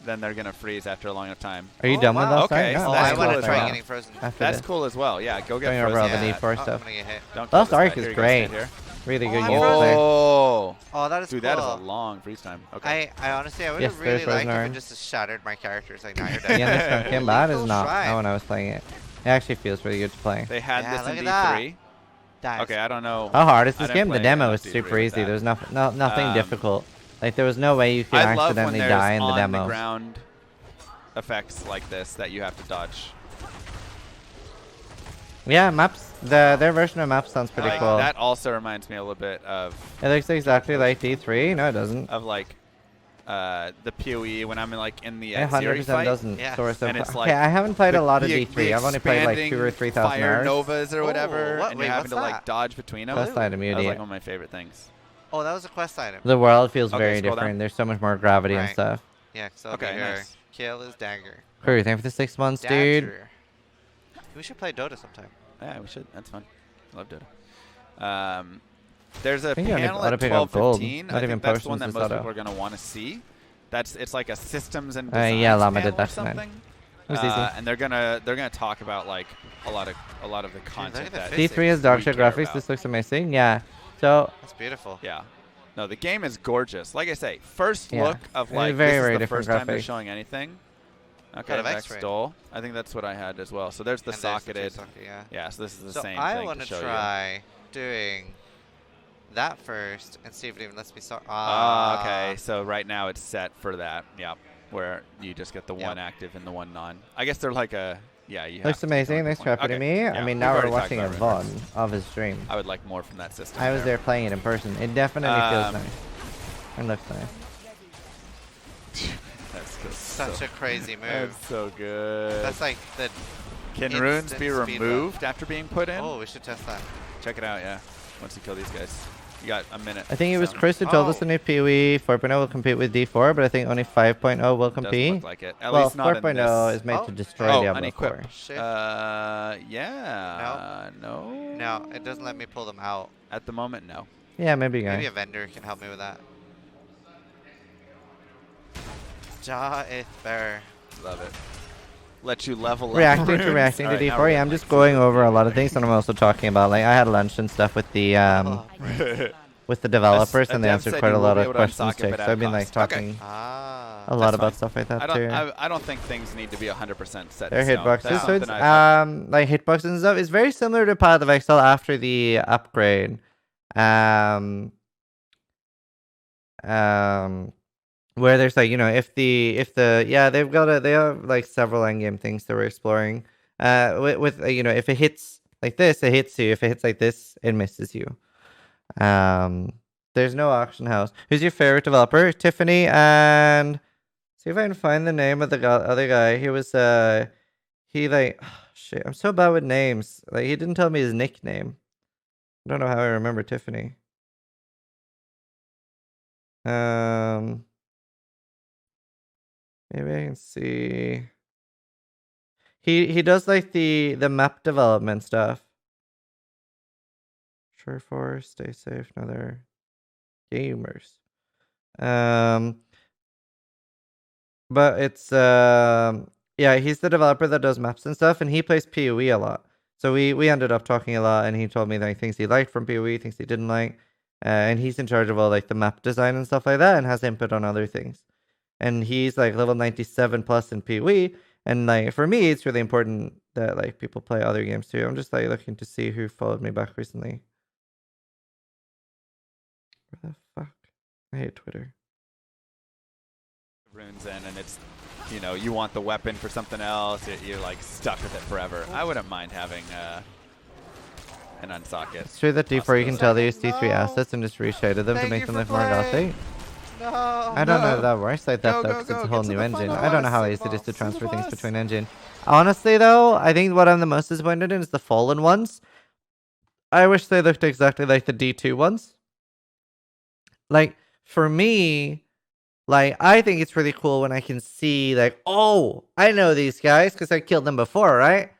then they're gonna freeze after a long enough time. Are you Oh, done with wow. Lost Ark? Okay, No, so Oh, that's I cool want to as try well. getting frozen. After That's this. cool as well. Yeah, go get Going over frozen. all the Yeah. D4 Oh, stuff. I'm gonna get hit. Don't kill Lost this Ark guy. is Here, you guys great. get here. Really Oh, good I'm game to frozen. play. Oh, Oh, that is dude, cool. that is a long freeze time. Okay. I honestly, I would Yes, have there's really liked frozen if it arm. just shattered my characters. Like, now you're The dead. end of Sunken Bad is Cool not try. when I was playing it. It actually feels really good to play. They had Yeah, this look in at D3. That Okay, I don't know. How hard is I this didn't game? The play demo enough is D3 super with easy. that. There's nothing Um, difficult. Like there was no way you could I love when accidentally there's die in the on demo. the ground effects like this that you have to dodge. Yeah, maps. Their version of maps sounds pretty Like, cool. that also reminds me a little bit of It looks exactly like D3. No, it doesn't. like the PoE when I'm in the It Zeri 100% fight. doesn't. Yeah. Source of And it's okay, like I haven't played a lot of the D3. I've only played like 2 or 3,000 fire hours. novas or whatever, what? and Wait, you're having what's to like that? dodge between them. Quest item, That was idiot. like one of my favorite things. Oh, that was a quest item. The world feels Okay, very scroll different. down. There's so much more gravity and Right. stuff. Yeah, so Okay, here. nice. Kill his dagger. Crew, thank you for the 6 months, dude. Dagger. We should play Dota sometime. Yeah, we should. That's fun. I love Dota. There's a think you panel ought to at pick up gold. 12:15. Not I even think that's the one that potions most this people auto. are going to want to see. It's like a systems and Yeah, designs Llama did panel or that tonight. something. It was easy. And they're gonna talk about like a lot of the content the that physics. D3 has dog we shit care graphics. about. This looks amazing. Yeah. So That's beautiful. Yeah. No, the game is gorgeous. Like I say, first Yeah. look of Very, like very, this is very the different first time they're graphics. showing anything. Okay, Kind of back X-ray. stole. I think that's what I had as well. So there's the And there's the socketed. two-socket, yeah. Yeah, so this is the So same I thing want to to show you. try doing that first and see if it even lets me start. Okay. So right now it's set for that. Yep. Where you just get the one Yep. active and the one non. I guess they're like a yeah. You have looks to amazing. take Thanks on for one. happening to Okay, me. yeah, I mean, we've now we're already talked watching a about VOD Red of his stream. I would like more from that system. I was there playing it in person. It definitely feels nice. And looks nice. That's good. Such a crazy move. That's so good. That's like the. Can runes instant be speed run. removed after being put in? Oh, we should test that. Check it out, yeah. Once you kill these guys. You got a minute. I think it was so Chris who told us Oh. the new PoE 4.0 will compete with D4, but I think only 5.0 will Doesn't compete. look like it. At Well, least not in 4.0 this. is made Oh. to destroy Oh, Diablo unequip. 4. Shit. Yeah. No. No, it doesn't let me pull them out. At the moment, no. Yeah, maybe, guys. Maybe a vendor can help me with that. Ja if bear. Love it. Let you level up. Reacting to runes. reacting to Alright, now D4. we're Yeah, at, I'm like, just going over a lot of things, and I'm also talking about like I had lunch and stuff with the Oh. with the developers, A and they dev answered said quite you a will lot be of able to questions unsock it, too. but So at I've been like cost. Okay. talking Ah. a lot That's about fine. stuff like that I too. don't think things need to be 100% set Their in stone. hitboxes, That's so it's something I thought. like hitboxes and stuff. It's very similar to Path of Exile after the upgrade. Um, where there's like, you know, if the yeah, they have like several end game things that we're exploring. With you know, if it hits like this, it hits you. If it hits like this, it misses you. There's no auction house. Who's your favorite developer? Tiffany, and see if I can find the name of the other guy. He was he like shit. I'm so bad with names. Like he didn't tell me his nickname. I don't know how I remember Tiffany. Maybe I can see. He does like the map development stuff. Sure for stay safe, another gamers. But it's yeah, he's the developer that does maps and stuff, and he plays PoE a lot. So we ended up talking a lot, and he told me like things he liked from PoE, things he didn't like, and he's in charge of all like the map design and stuff like that, and has input on other things. And he's like level 97 plus in PoE, and like for me, it's really important that like people play other games too. I'm just like looking to see who followed me back recently. Where the fuck? I hate Twitter. Runes in, and it's, you know, you want the weapon for something else. You're like stuck with it forever. I wouldn't mind having an unsocket. It's true that D4 you can tell they use D3 assets and just reshaded them to make them look more glossy. No. I don't know if that works like that though, because it's a whole new engine. I don't know how easy it is to transfer things between engine. Honestly though, I think what I'm the most disappointed in is the fallen ones. I wish they looked exactly like the D2 ones. Like, for me, like, I think it's really cool when I can see, like, oh, I know these guys because I killed them before, right?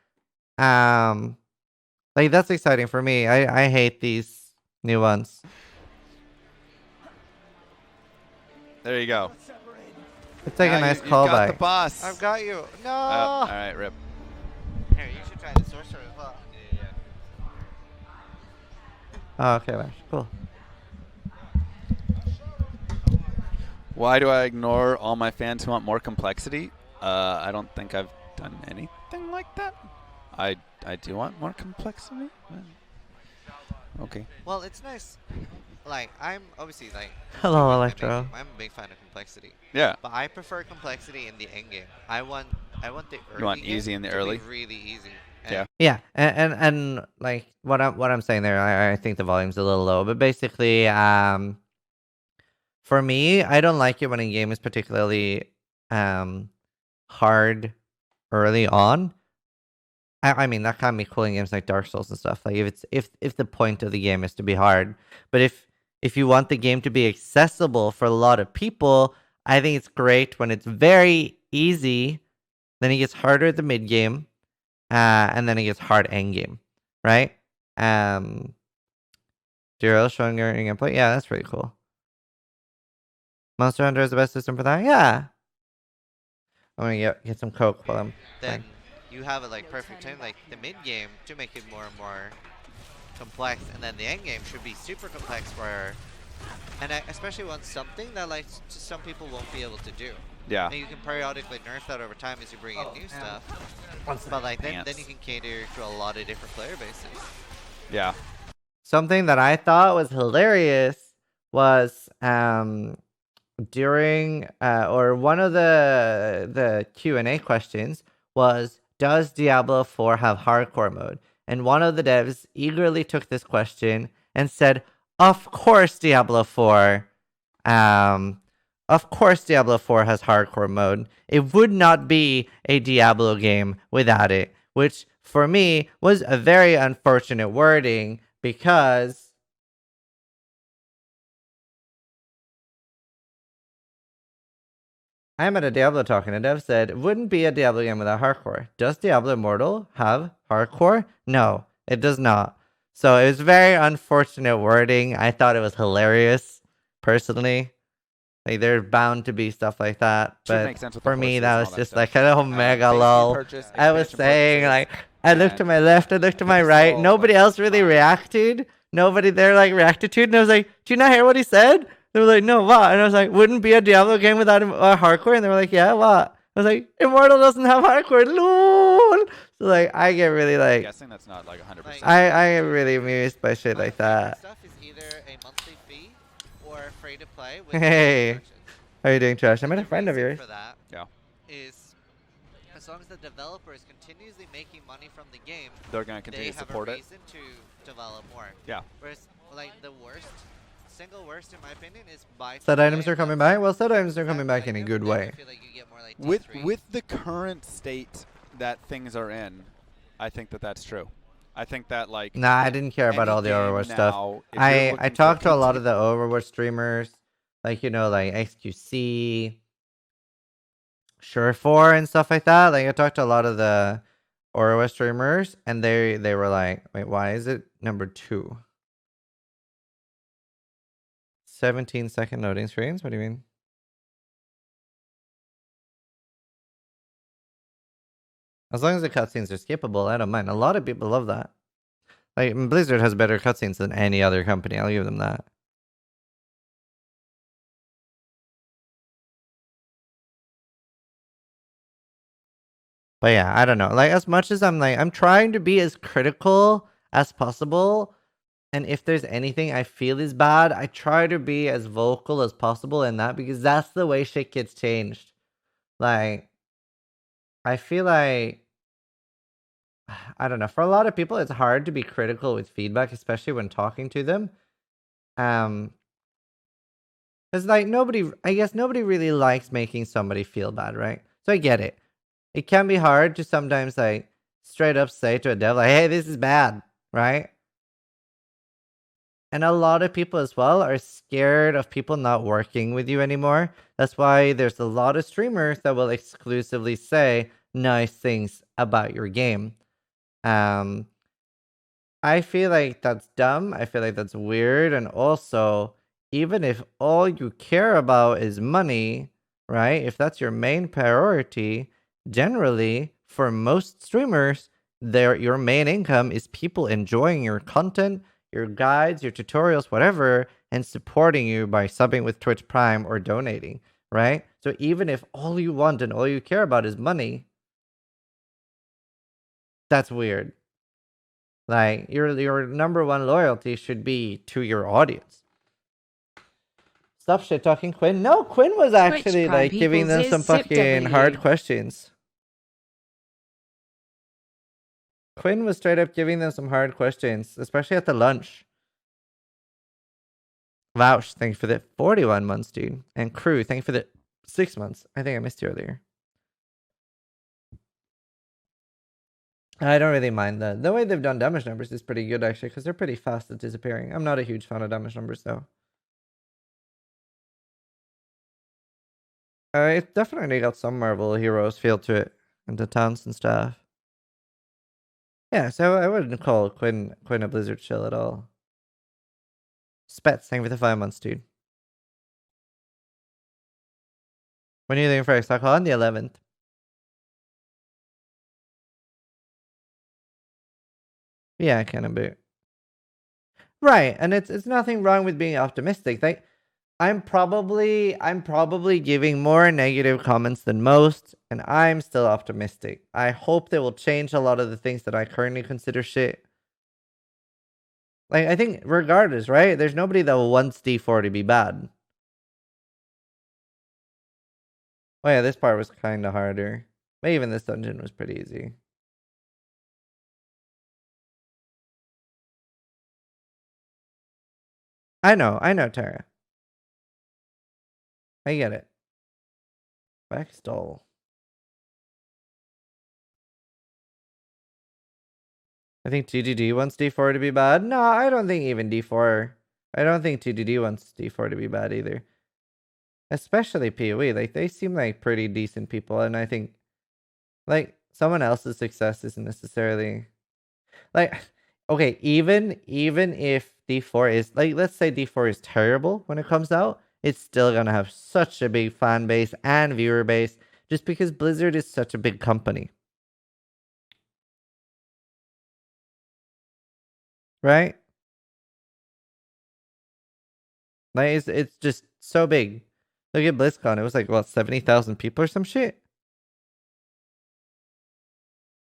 Like, that's exciting for me. I hate these new ones. There you go. It's like Now a nice you got callback. the boss. I've got you. No. All right, rip. Here, you should try the sorcerer as well. Yeah. Oh, okay, Lash. Cool. Why do I ignore all my fans who want more complexity? I don't think I've done anything like that. I do want more complexity. Okay. Well, it's nice. Like, I'm obviously like. Hello, I'm Electro. I'm a big fan of complexity. Yeah. But I prefer complexity in the end game. I want the early. You want game easy in the to early? be really easy. Yeah. Yeah, and like what I'm saying there, I think the volume's a little low, but basically, for me, I don't like it when a game is particularly hard early on. I mean that can be cool in games like Dark Souls and stuff. Like if the point of the game is to be hard, but if you want the game to be accessible for a lot of people, I think it's great when it's very easy. Then it gets harder at the mid game, and then it gets hard end game, right? Duro showing your gameplay, yeah, that's pretty cool. Monster Hunter is the best system for that, yeah. I'm gonna get some coke while I'm Then playing. you have a like perfect time, like the mid game, to make it more and more complex, and then the end game should be super complex where, and I especially want something that like some people won't be able to do. Yeah. And you can periodically nerf that over time as you bring in new stuff. But like then you can cater to a lot of different player bases. Yeah. Something that I thought was hilarious was during or one of the Q&A questions was, does Diablo 4 have hardcore mode? And one of the devs eagerly took this question and said, of course Diablo 4 of course Diablo 4 has hardcore mode. It would not be a Diablo game without it, which for me was a very unfortunate wording because I'm at a Diablo talk and a dev said, it wouldn't be a Diablo game without hardcore. Does Diablo Immortal have hardcore? No, it does not. So it was very unfortunate wording. I thought it was hilarious, personally. Like, there's bound to be stuff like that. But for me, that was just like an omega lol. I was saying, like, I looked to my left, I looked to my right. Nobody else really reacted. Nobody there, like, reacted to it. And I was like, do you not hear what he said? They were like, no, what? And I was like, wouldn't be a Diablo game without hardcore? And they were like, yeah, what? I was like, Immortal doesn't have hardcore. Lol. So, like, I get really, like... I'm guessing that's not, like, 100%. I get really amused by shit like that. Stuff is either a monthly fee or free to play with Hey. How are you doing, Trash? I met a The friend of reason yours. for that Yeah. is as long as the developer is continuously making money from the game, They're going to continue they to have a support it. reason to develop more. Yeah. Whereas, like, the single worst in my opinion is buy to Set play, items are and coming once back. Well, set items are that coming back in a item, good then way. I feel like you get more like With D3. the current state that things are in, I think that that's true. I think that like Nah, I didn't care about any all the game Overwatch stuff. now, if you're I looking for talked to a lot of the Overwatch streamers, like like XQC, Sure4 and stuff like that. Like I talked to a lot of the Overwatch streamers, and they were like, "Wait, why is it number 2? 17-second loading screens? What do you mean?" As long as the cutscenes are skippable, I don't mind. A lot of people love that. Like Blizzard has better cutscenes than any other company. I'll give them that. But yeah, I don't know. Like as much as I'm trying to be as critical as possible, and if there's anything I feel is bad, I try to be as vocal as possible in that because that's the way shit gets changed. Like I feel like I don't know. For a lot of people, it's hard to be critical with feedback, especially when talking to them. Because like I guess nobody really likes making somebody feel bad, right? So I get it. It can be hard to sometimes like straight up say to a dev like, "Hey, this is bad," right? And a lot of people as well are scared of people not working with you anymore. That's why there's a lot of streamers that will exclusively say nice things about your game. I feel like that's dumb. I feel like that's weird. And also, even if all you care about is money, right? If that's your main priority, generally, for most streamers, your main income is people enjoying your content, your guides, your tutorials, whatever, and supporting you by subbing with Twitch Prime or donating, right? So even if all you want and all you care about is money, that's weird. Like your number one loyalty should be to your audience. Stop shit talking Quinn. No, Quinn was actually Prime like giving them Peoples some is Zip fucking hard W. questions. Quinn was straight up giving them some hard questions, especially at the lunch. Vouch, thank you for the 41 months, dude. And Crew, thank you for the 6 months. I think I missed you earlier. I don't really mind that. The way they've done damage numbers is pretty good, actually, because they're pretty fast at disappearing. I'm not a huge fan of damage numbers, though. It definitely got some Marvel Heroes feel to it, and the towns and stuff. Yeah, so I wouldn't call Quinn a Blizzard chill at all. Spets, thank you for the 5 months, dude. When are you thinking for X on the 11th? Yeah, kind of bit. Right, and it's nothing wrong with being optimistic. Like I'm probably giving more negative comments than most, and I'm still optimistic. I hope they will change a lot of the things that I currently consider shit. Like I think regardless, right? There's nobody that wants D4 to be bad. Oh yeah, this part was kind of harder. But even this dungeon was pretty easy. I know, Tara. I get it. Backstall. I think TDD wants D4 to be bad. No, I don't think even D4. I don't think TDD wants D4 to be bad either. Especially PoE. Like, they seem like pretty decent people. And I think, like, someone else's success isn't necessarily... Like, okay, even if D4 is... Like, let's say D4 is terrible when it comes out. It's still gonna have such a big fan base and viewer base. Just because Blizzard is such a big company. Right? Like, it's just so big. Look at BlizzCon. It was like, what, 70,000 people or some shit?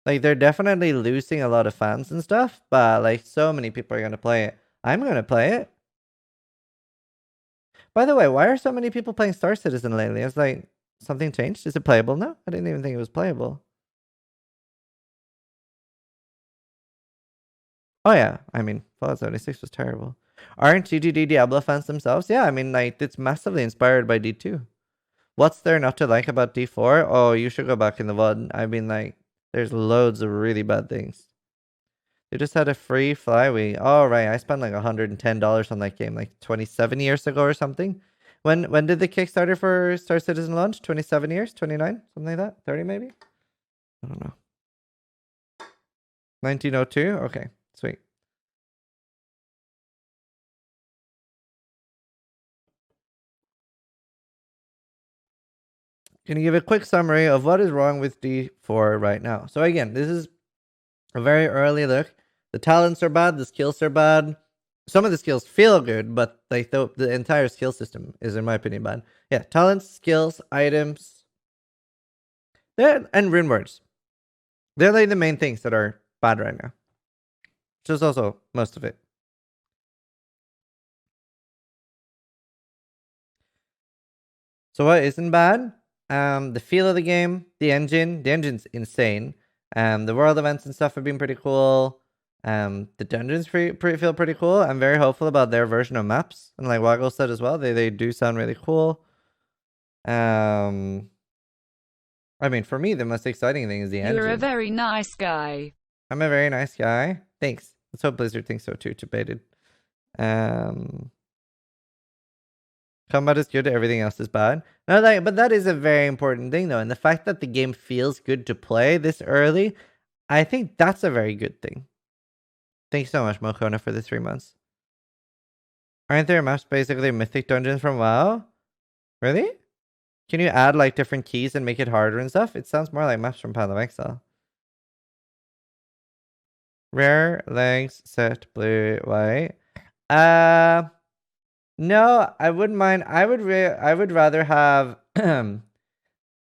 Like, they're definitely losing a lot of fans and stuff, but, like, so many people are going to play it. I'm going to play it. By the way, why are so many people playing Star Citizen lately? It's like, something changed? Is it playable now? I didn't even think it was playable. Oh yeah, I mean, Fallout 76 was terrible. Aren't GGD Diablo fans themselves? Yeah, I mean, like, it's massively inspired by D2. What's there not to like about D4? Oh, you should go back in the VOD. I mean, like, there's loads of really bad things. They just had a free flywheel. Oh, right. I spent like $110 on that game like 27 years ago or something. When did the Kickstarter for Star Citizen launch? 27 years? 29? Something like that? 30 maybe? I don't know. 1902? Okay, sweet. Can you give a quick summary of what is wrong with D4 right now? So again, this is a very early look. The talents are bad, the skills are bad. Some of the skills feel good, but like the entire skill system is, in my opinion, bad. Yeah, talents, skills, items, and rune words. They're like the main things that are bad right now. Which is also most of it. So what isn't bad? The feel of the game, the engine's insane. The world events and stuff have been pretty cool. The dungeons feel pretty cool. I'm very hopeful about their version of maps, and like Waggle said as well, they do sound really cool. I mean, for me, the most exciting thing is the engine. You're a very nice guy. I'm a very nice guy. Thanks. Let's hope Blizzard thinks so too. Debated. Combat is good, everything else is bad. No, like, but that is a very important thing, though. And the fact that the game feels good to play this early, I think that's a very good thing. Thanks so much, Mokona, for the 3 months. Aren't there maps basically mythic dungeons from WoW? Really? Can you add like different keys and make it harder and stuff? It sounds more like maps from Path of Exile. Rare, legs, set, blue, white. No, I wouldn't mind. I would rather have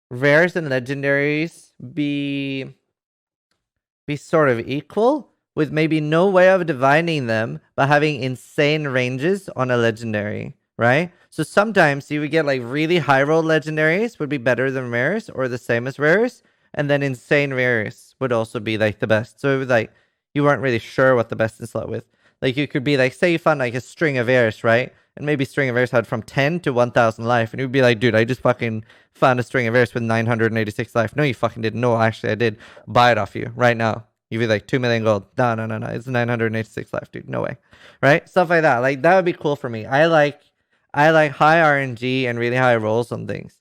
rares and legendaries be sort of equal, with maybe no way of dividing them, but having insane ranges on a legendary, right? So sometimes you would get like really high roll legendaries would be better than rares, or the same as rares, and then insane rares would also be like the best. So it was like you weren't really sure what the best in slot with. Like you could be like, say you found like a string of airs, right? And maybe string of airs had from 10 to 1,000 life. And you'd be like, dude, I just fucking found a string of airs with 986 life. No, you fucking didn't. No, actually, I did. Buy it off you right now. You'd be like, 2 million gold. No. It's 986 life, dude. No way. Right? Stuff like that. Like, that would be cool for me. I like high RNG and really high rolls on things.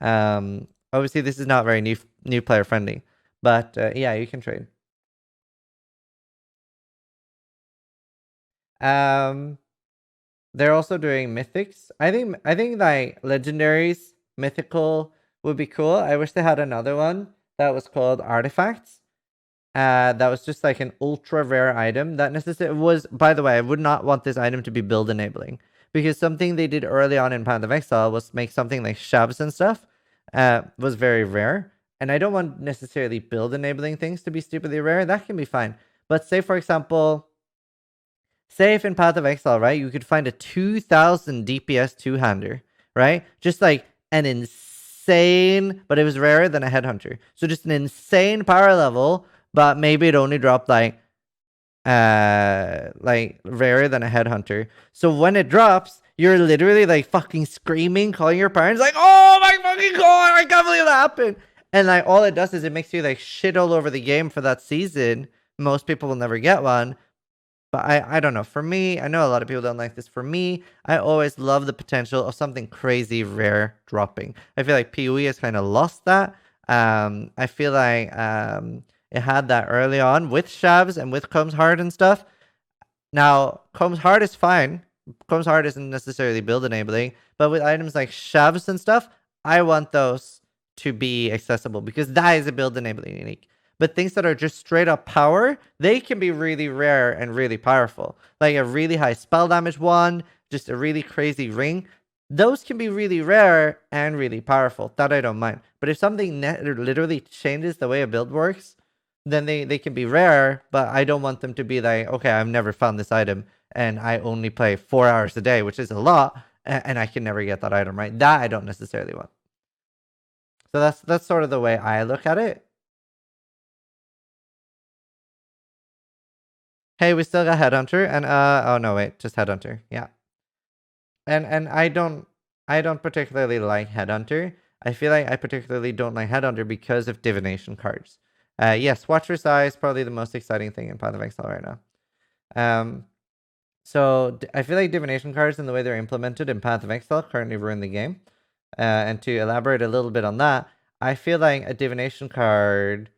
Obviously, this is not very new player friendly. But, yeah, you can trade. They're also doing mythics. I think like legendaries, mythical would be cool. I wish they had another one that was called artifacts. That was just like an ultra rare item that necessarily was, by the way, I would not want this item to be build enabling, because something they did early on in Path of Exile was make something like shabs and stuff was very rare. And I don't want necessarily build enabling things to be stupidly rare. That can be fine. But say, for example, say if in Path of Exile, right, you could find a 2,000 DPS two-hander, right? Just like an insane, but it was rarer than a headhunter. So just an insane power level, but maybe it only dropped like rarer than a headhunter. So when it drops, you're literally like fucking screaming, calling your parents like, oh my fucking god, I can't believe that happened. And like all it does is it makes you like shit all over the game for that season. Most people will never get one. But I don't know. For me, I know a lot of people don't like this. For me, I always love the potential of something crazy rare dropping. I feel like PoE has kind of lost that. I feel like it had that early on with Shabs and with Combs Hard and stuff. Now, Combs Hard is fine. Combs Hard isn't necessarily build enabling. But with items like Shabs and stuff, I want those to be accessible, because that is a build enabling unique. But things that are just straight up power, they can be really rare and really powerful. Like a really high spell damage one, just a really crazy ring. Those can be really rare and really powerful. That I don't mind. But if something literally changes the way a build works, then they can be rare, but I don't want them to be like, okay, I've never found this item and I only play 4 hours a day, which is a lot. and I can never get that item, right? That I don't necessarily want. So that's sort of the way I look at it. Hey, we still got Headhunter, and oh no, wait, just Headhunter, yeah. And I don't particularly like Headhunter. I feel like I particularly don't like Headhunter because of divination cards. Yes, Watcher's Eye is probably the most exciting thing in Path of Exile right now. So I feel like divination cards and the way they're implemented in Path of Exile currently ruin the game. And to elaborate a little bit on that, I feel like a divination card,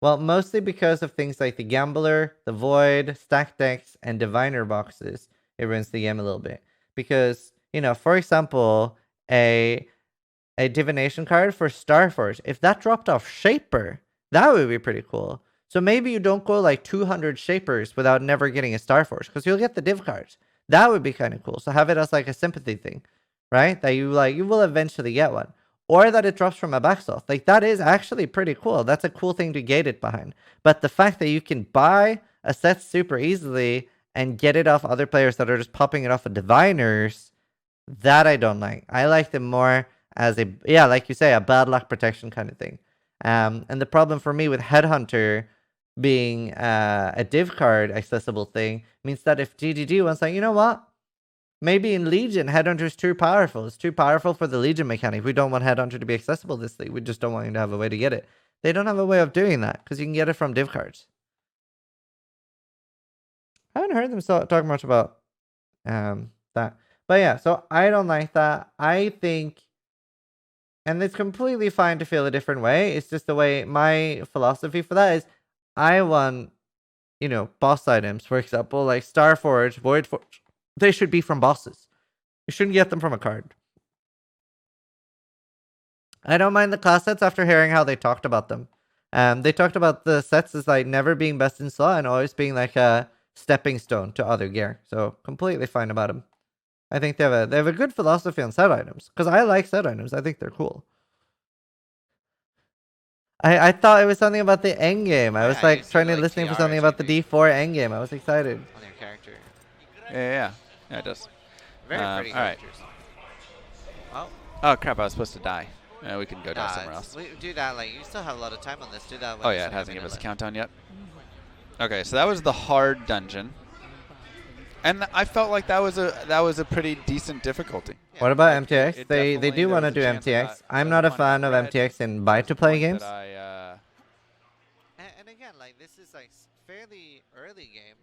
well, mostly because of things like the Gambler, the Void, Stack Decks, and Diviner boxes, it ruins the game a little bit. Because, for example, a divination card for Starforge, if that dropped off Shaper, that would be pretty cool. So maybe you don't go like 200 Shapers without never getting a Starforge, because you'll get the div cards. That would be kind of cool. So have it as like a sympathy thing, right? That you will eventually get one. Or that it drops from a backstop. Like, that is actually pretty cool. That's a cool thing to gate it behind. But the fact that you can buy a set super easily and get it off other players that are just popping it off of diviners, that I don't like. I like them more as like you say, a bad luck protection kind of thing. And the problem for me with Headhunter being a div card accessible thing means that if GGG wants like, you know what? Maybe in Legion, Headhunter is too powerful. It's too powerful for the Legion mechanic. We don't want Headhunter to be accessible this league. We just don't want you to have a way to get it. They don't have a way of doing that because you can get it from div cards. I haven't heard them talk much about that. But yeah, so I don't like that. I think, and it's completely fine to feel a different way. It's just the way my philosophy for that is I want, boss items, for example, like Starforge, Voidforge. They should be from bosses. You shouldn't get them from a card. I don't mind the class sets after hearing how they talked about them. They talked about the sets as like never being best in slot and always being like a stepping stone to other gear. So completely fine about them. I think they have a good philosophy on set items because I like set items. I think they're cool. I thought it was something about the end game. I was like trying to listening for something about the D4 end game. I was excited. On your character. Yeah, it does. Very pretty characters. Well, oh crap! I was supposed to die. We can go down somewhere else. Do that. Like, you still have a lot of time on this. Do that. Oh yeah, it hasn't given us a countdown yet. Okay, so that was the hard dungeon, and I felt like that was a pretty decent difficulty. Yeah. What about MTX? They do want to do MTX. I'm not a fan of MTX in buy-to-play games. And again, like, this is like fairly early game.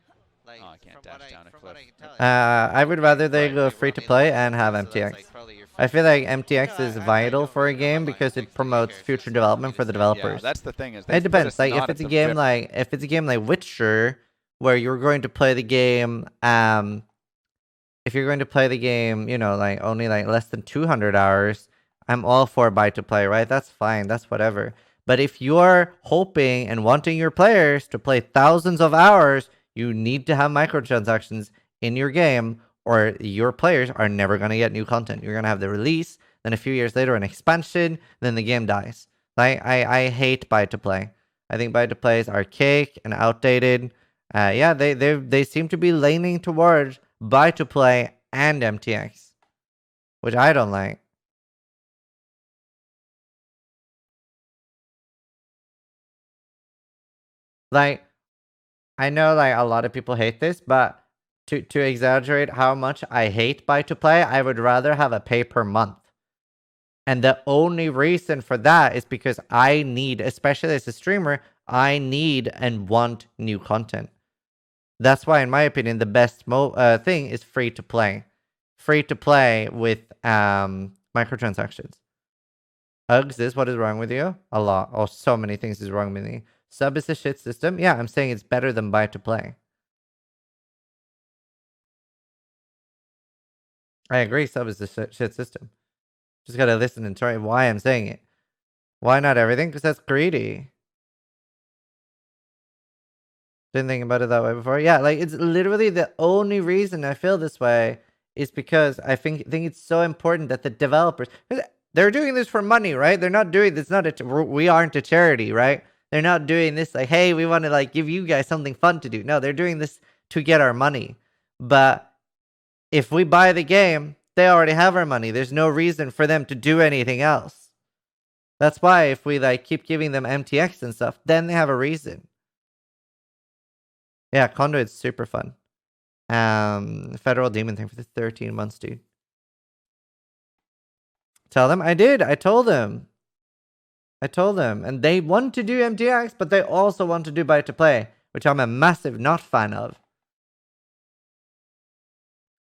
Like, I can't dash down a cliff. I would rather they go free-to-play and have MTX. I feel like MTX is vital for a game because it promotes future development for the developers. Yeah, that's the thing. It depends. Like, if it's a game like Witcher, where you're going to play the game, if you're going to play the game, like only like less than 200 hours, I'm all for buy-to-play, right? That's fine. That's whatever. But if you're hoping and wanting your players to play thousands of hours, you need to have microtransactions in your game, or your players are never going to get new content. You're going to have the release, then a few years later an expansion, then the game dies. Like, I hate buy-to-play. I think buy-to-play is archaic and outdated. Yeah, they seem to be leaning towards buy-to-play and MTX, which I don't like. Like, I know like a lot of people hate this, but to exaggerate how much I hate buy-to-play, I would rather have a pay per month. And the only reason for that is because I need, especially as a streamer, I need and want new content. That's why, in my opinion, the best thing is free-to-play. Free-to-play with microtransactions. Uggs is what is wrong with you? A lot. Oh, so many things is wrong with me. Sub is a shit system. Yeah, I'm saying it's better than buy-to-play. I agree, sub is a shit system. Just gotta listen and try why I'm saying it. Why not everything? Because that's greedy. Didn't think about it that way before. Yeah, like, it's literally the only reason I feel this way is because I think it's so important that the developers, they're doing this for money, right? They're not doing this. We aren't a charity, right? They're not doing this like, hey, we want to like give you guys something fun to do. No, they're doing this to get our money. But if we buy the game they already have our money. There's no reason for them to do anything else. That's why if we like keep giving them MTX and stuff, then they have a reason. Yeah, Conduit's super fun. Federal Demon thing for the 13 months, dude. Tell them I did. I told them. And they want to do MTX, but they also want to do buy to play, which I'm a massive not fan of.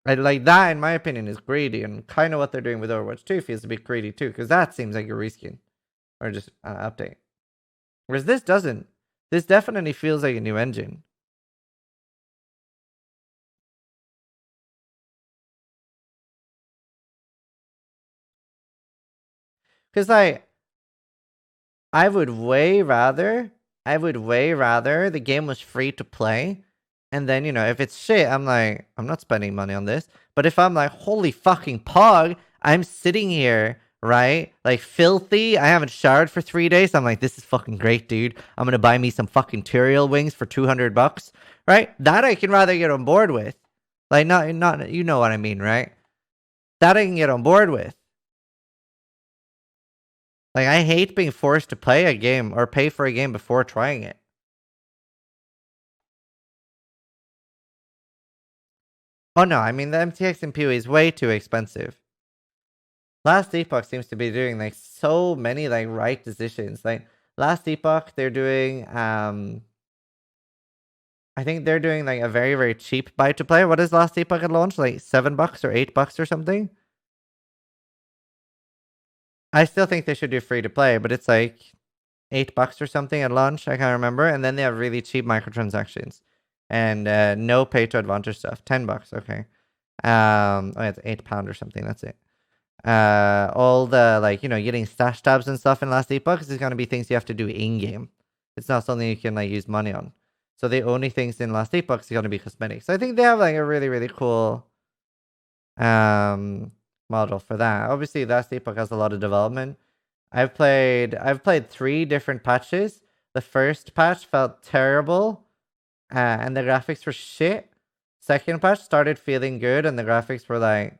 Like that, in my opinion, is greedy, and kind of what they're doing with Overwatch 2 feels a bit greedy too, because that seems like a reskin or just an update. Whereas this doesn't. This definitely feels like a new engine. Because like, I would way rather the game was free to play. And then, you know, if it's shit, I'm like, I'm not spending money on this. But if I'm like, holy fucking pog, I'm sitting here, right? Like filthy. I haven't showered for 3 days. I'm like, this is fucking great, dude. I'm going to buy me some fucking Tyrael wings for $200, right? That I can rather get on board with. Like, not, you know what I mean, right? That I can get on board with. Like, I hate being forced to play a game or pay for a game before trying it. Oh no, I mean the MTX and PoE is way too expensive. Last Epoch seems to be doing like so many like right decisions. Like Last Epoch, they're doing I think they're doing like a very, very cheap buy to play. What is Last Epoch at launch? Like $7 or $8 or something? I still think they should do free to play, but it's like $8 or something at launch. I can't remember. And then they have really cheap microtransactions. And no pay to advantage stuff. $10, okay. Oh, it's £8 or something. That's it. All the like, you know, getting stash tabs and stuff in Last Epoch is going to be things you have to do in game. It's not something you can like use money on. So the only things in Last Epoch is going to be cosmetics. So I think they have like a really, really cool model for that. Obviously, Last Epoch has a lot of development. I've played 3 different patches. The first patch felt terrible. And the graphics were shit. Second patch started feeling good, and the graphics were like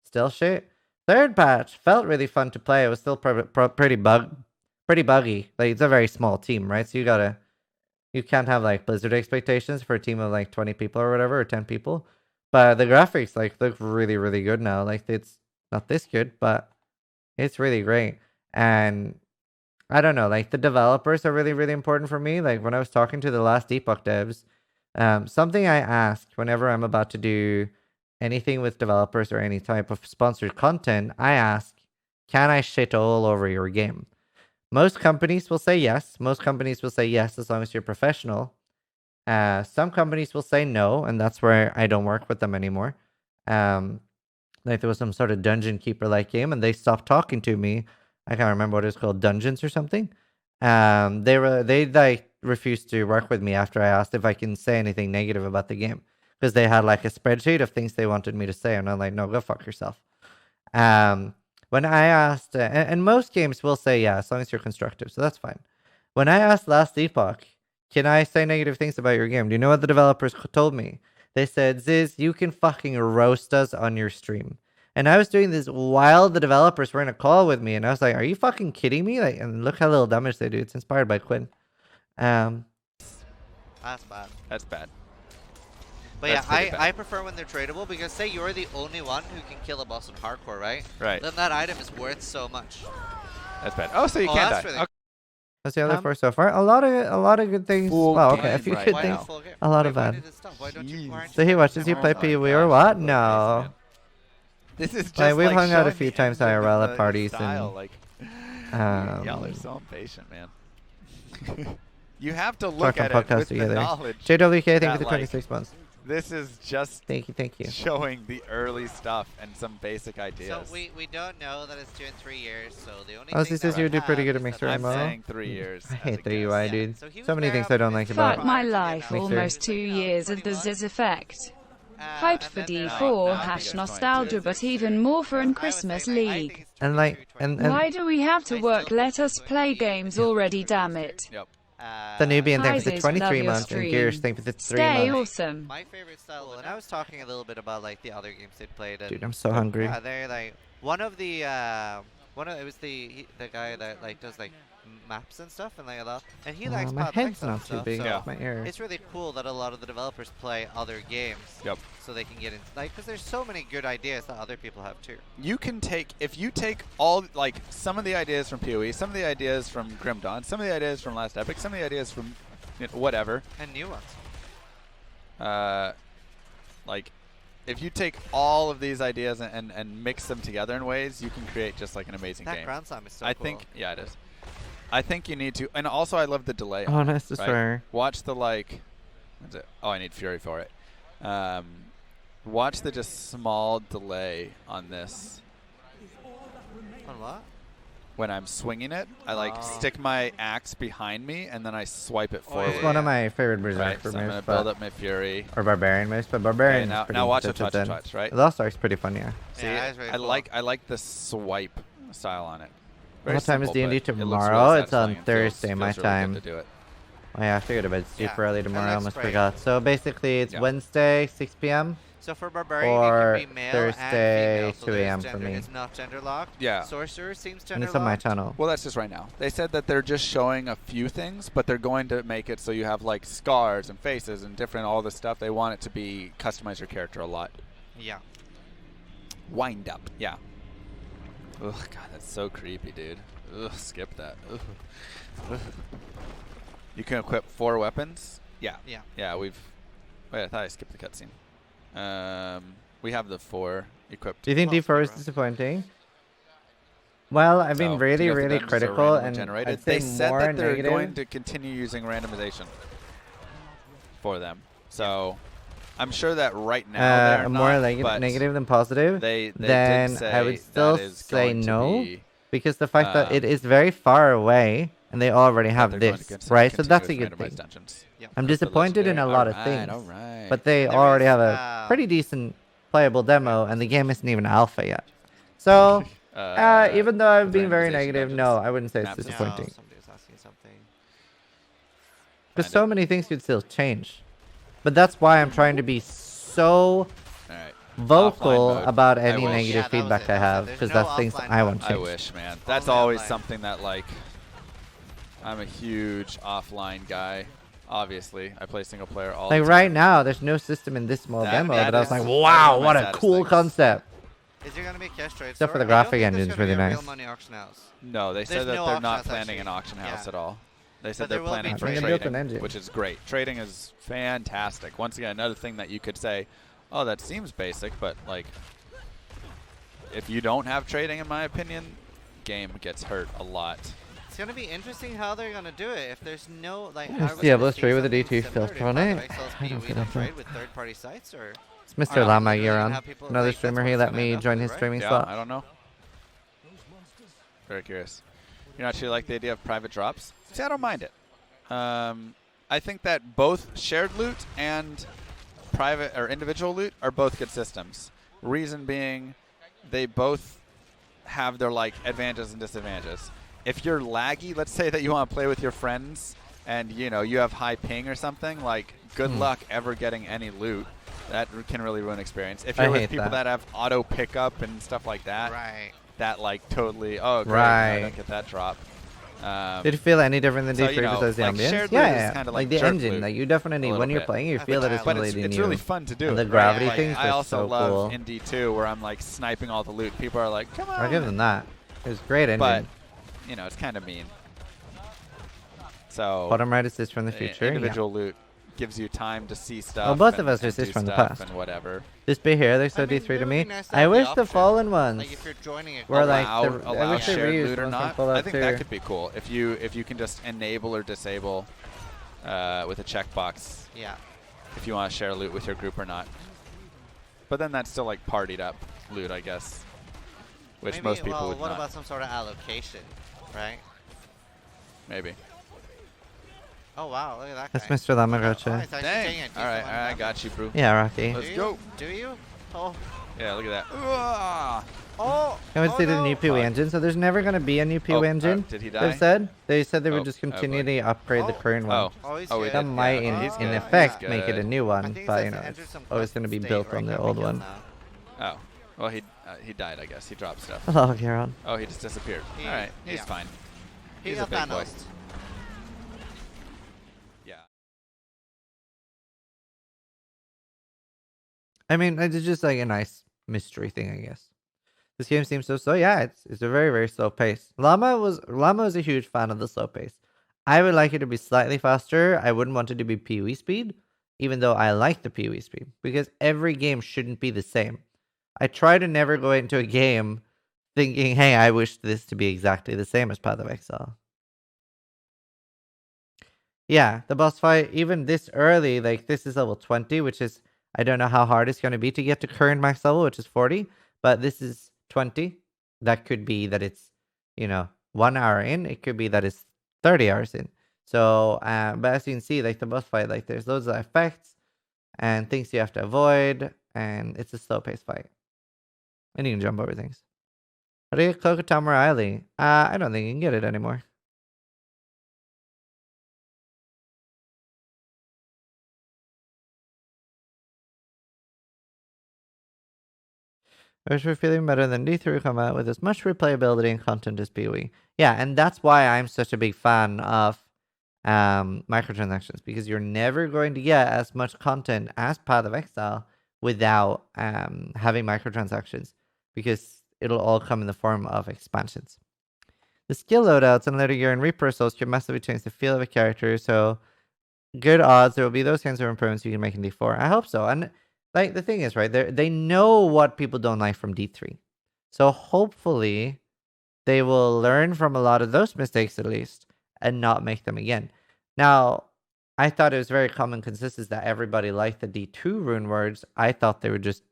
still shit. Third patch felt really fun to play. It was still pretty buggy. Like it's a very small team, right? So you can't have like Blizzard expectations for a team of like 20 people or whatever, or 10 people. But the graphics like look really, really good now. Like it's not this good, but it's really great. And I don't know, like the developers are really, really important for me. Like when I was talking to the Last Epoch devs, something I ask whenever I'm about to do anything with developers or any type of sponsored content, I ask, can I shit all over your game? Most companies will say yes. Most companies will say yes as long as you're professional. Some companies will say no, and that's where I don't work with them anymore. Like there was some sort of dungeon keeper like game, and they stopped talking to me. I can't remember what it's called, Dungeons or something. They like refused to work with me after I asked if I can say anything negative about the game, because they had like a spreadsheet of things they wanted me to say, and I'm like, no, go fuck yourself. When I asked, and most games will say yeah, as long as you're constructive, so that's fine. When I asked Last Epoch, can I say negative things about your game? Do you know what the developers told me? They said, Ziz, you can fucking roast us on your stream. And I was doing this while the developers were in a call with me, and I was like, are you fucking kidding me? Like, and look how little damage they do. It's inspired by Quinn. That's bad. That's bad. But That's yeah, bad. I prefer when they're tradable, because say you're the only one who can kill a boss in hardcore, right? Right. Then that item is worth so much. That's bad. Oh, so you can't die. Really Okay. What's the other four so far? A lot of good things. Full Well, okay, game a few right good now. things. A lot of Why bad. did it stop? Why don't you, why aren't So you he playing watches you more? play Oh my PoE or gosh, what? I love this, No. man. This is just Like, we've like hung out a showing few the times engine IRL of at the parties style. and Like, y'all are so impatient, man. You have to look talk on at it podcast with together. the knowledge. JWK, thank you that, for the like, 26 months. This is just Thank you. showing the early stuff and some basic So ideas. we don't know that it's 2 and 3 years, so the only Oh, thing says that you we do pretty have good at is Mixer that I'm MMO. saying 3 years. I as hate a the guess. UI, Yeah, dude. so he was So many very things I don't like optimistic about Fuck it. my prior to the life, announcement. almost 2 years of the Ziz effect. Hyped for And then there's- D4 no, I hash think it's nostalgia, 22. but even more for I in would Christmas say, like, I think League. it's And like, 22, and Why do we have to I work? still Let think us it's play going to be games already, damn it. Yep. The Nubian, thank you for the Prizes, 23 love your months, and Gears, stream. thank you for the 3 Stay months. awesome. My favorite style, and I was talking a little bit about like the other games they played. And Dude, I'm so hungry. yeah, they're like one of the it was the guy that like does like maps and stuff and like a lot, and he likes My pop head's Pixel and not too stuff, big. so Yeah. My ear. it's really cool that a lot of the developers play other games. Yep. So they can get into like because there's so many good ideas that other people have too. You can take, if you take all, like, some of the ideas from PoE, some of the ideas from Grim Dawn, some of the ideas from Last Epic, some of the ideas from whatever. And new ones. Like, if you take all of these ideas and mix them together in ways, you can create just like an amazing That game. ground slime is so I cool. think, yeah, it is. I think you need to, and also I love the delay. on it, Honest to right? swear. Watch the like, what's it? Oh, I need Fury for it. Watch the just small delay on this. On what? When I'm swinging it, I like Oh. stick my axe behind me and then I swipe it forward. It's one of my favorite Right, Berserker so I'm gonna moves, build but, up my Fury. or Barbarian moves, but Barbarian now- is pretty now watch it, just watch it, done. watch, right? The Lost Ark's pretty fun, yeah. See, Yeah, that is really I cool. like the swipe style on it. Very What time is simple, D&D but it looks tomorrow? really It's on satisfying and feels- Thursday, feels my really good time. to do it. Oh yeah, I figured about super Yeah, early and tomorrow. I that's almost great. forgot. So basically, it's Yeah. Wednesday, 6 p.m. So for Barbarian, Or it can be male Thursday, and female. So 2 there's a.m. for gender- me. It's not gender locked. Yeah. Sorcerer seems And gender it's on my locked. channel. Well, that's just right now. They said that they're just showing a few things, but they're going to make it so you have like scars and faces and different all this stuff. They want it to be customize your character a lot. Yeah. Wind up, yeah. Ugh, God, that's so creepy, dude. Ugh, skip that. Ugh. Ugh. You can equip 4 weapons. Yeah. Yeah. Yeah, we've. Wait, I thought I skipped the cutscene. We have the 4 equipped. Do you think Well, D4 is right. disappointing? Well, I've been So, really, you have to really them as they're critical, randomly and generated. I'd say They said more that they're negative. going to continue using randomization for them. So I'm sure that right now they're more not, like but negative than positive. They then did say I would that still is say going to no, be, because the fact that it um, is very far away, and they already that have they're going to this, continue right? So with that's a good randomized thing. Dungeons. Yep. I'm For the disappointed in a legendary. lot of Alright, things, alright. but they There already is, have a pretty decent playable demo, and the game isn't even alpha yet. So even though I've been very randomization negative, no, I wouldn't say it's Maps. No, disappointing. somebody was asking something. Because Kinda. so many things could still change. But that's why I'm trying to be so Alright. vocal mode. about I any wish. negative Yeah, that was feedback it, I that was it. have, There's because no that's things offline I want mode. I changed. wish, man. That's Only always online. something that, like, I'm a huge offline guy. Obviously, I play single player all the Like time. right now, there's no system in this small That- demo, that but I was is- like, that is wow, one of what my a saddest cool things. concept. Is there going to be a cash trade Except for store? the I don't graphic think there's engine's gonna be really a real nice. money auction house. No, they said There's that no they're auction not house, planning actually. an auction house Yeah. at all. They said But there they're will be planning for trading. They built an trading, engine. which is great. Trading is fantastic. Once again, another thing that you could say, oh, that seems basic, but like, if you don't have trading, in my opinion, game gets hurt a lot. It's going to be interesting how they're going to do it. If there's no, like, Is are we Diablo gonna see 3 with a something D2 similar to filter on how it? the Excel I don't SPE feel will that. trade with third-party sites, or? It's Are Mr. they Llama literally gonna Euron, have people- another like, that's streamer. what He it's let gonna me end up join with, his right? streaming Yeah, slot. I don't know. Very curious. You actually like the idea of private drops? See, I don't mind it. I think that both shared loot and private or individual loot are both good systems. Reason being, they both have their like advantages and disadvantages. If you're laggy, let's say that you want to play with your friends and you know you have high ping or something, like good luck ever getting any loot. That can really ruin experience. If I you're with hate people that. that have auto pickup and stuff like that, Right. that like totally I Right. don't get that drop. Did it feel any different than So, D3 you know, besides the like, ambience? shared Yeah, loot is yeah, kinda like like the jerk engine. loot Like you definitely, a when little you're bit. playing, you I feel that think it's But leading it's you. really fun to do. And the it, right? gravity Like, things I are also so love cool. in D2 where I'm like sniping all the loot. People are like, "Come on!" I'll give them that. It was great engine. But you know, it's kind of mean. So Bottom right is this from the future. Yeah. individual loot gives you time to see stuff. Well, both and- of us are and sis do from the stuff past. and whatever. This bit here, they're so I mean, D3 to it would me. be nice to I have the wish the option. Fallen ones Like if you're joining a were club, like allow the, I allow wish they shared reused loot or ones from not. Fallout I think 2. that could be cool if you can just enable or disable with a checkbox yeah. if you want to share loot with your group or not. But then that's still like partied up loot, I guess, which Maybe, most people well, would what not. about some sort of allocation, right? Maybe. Oh wow, look at that That's guy. Mr. Llama Oh, Gotcha. he's actually Dang. taking a All right, decent amount of I damage. got you, bro. Yeah, Rocky. Let's Do go. you? Do you? Oh, Yeah, look at that. Can't wait to see the new PoE Fuck. engine. So there's never going to be a new PoE engine. Did he die? They said they would Oh, just oh, continue boy. to upgrade the current one. Oh, Oh, he's oh, he good. That did. might, Yeah, in, he's in good. effect, He's make it a good. new I one, think but he you says know, he entered it's some always going to be state built where on it the can be old killed one. now. Oh, well, he died, I guess. He dropped stuff. Hello, Kieran. Oh, he just disappeared. He- All right, he's yeah. fine. He He's a got big boy. Thanos. Yeah. I mean, it's just like a nice mystery thing, I guess. This game seems so slow. Yeah, it's a very, very slow pace. Llama was a huge fan of the slow pace. I would like it to be slightly faster. I wouldn't want it to be PoE speed, even though I like the PoE speed, because every game shouldn't be the same. I try to never go into a game thinking, hey, I wish this to be exactly the same as Path of Exile. Yeah, the boss fight, even this early, like this is level 20, which is, I don't know how hard it's going to be to get to current max level, which is 40, but this is 20. That could be that it's, 1 hour in. It could be that it's 30 hours in. So, but as you can see, like the boss fight, like there's loads of effects and things you have to avoid, and it's a slow paced fight. And you can jump over things. How do you get Cloak of Tamara Isle? I don't think you can get it anymore. I wish we're feeling better than D3 come out with as much replayability and content as PoE. Yeah, and that's why I'm such a big fan of microtransactions, because you're never going to get as much content as Path of Exile without having microtransactions, because it'll all come in the form of expansions. The skill loadouts and later gear and Reaper souls can massively change the feel of a character, so good odds there will be those kinds of improvements you can make in D4. I hope so. And like the thing is, right, they know what people don't like from D3. So hopefully they will learn from a lot of those mistakes at least and not make them again. Now, I thought it was very common consensus that everybody liked the D2 rune words. I thought they would just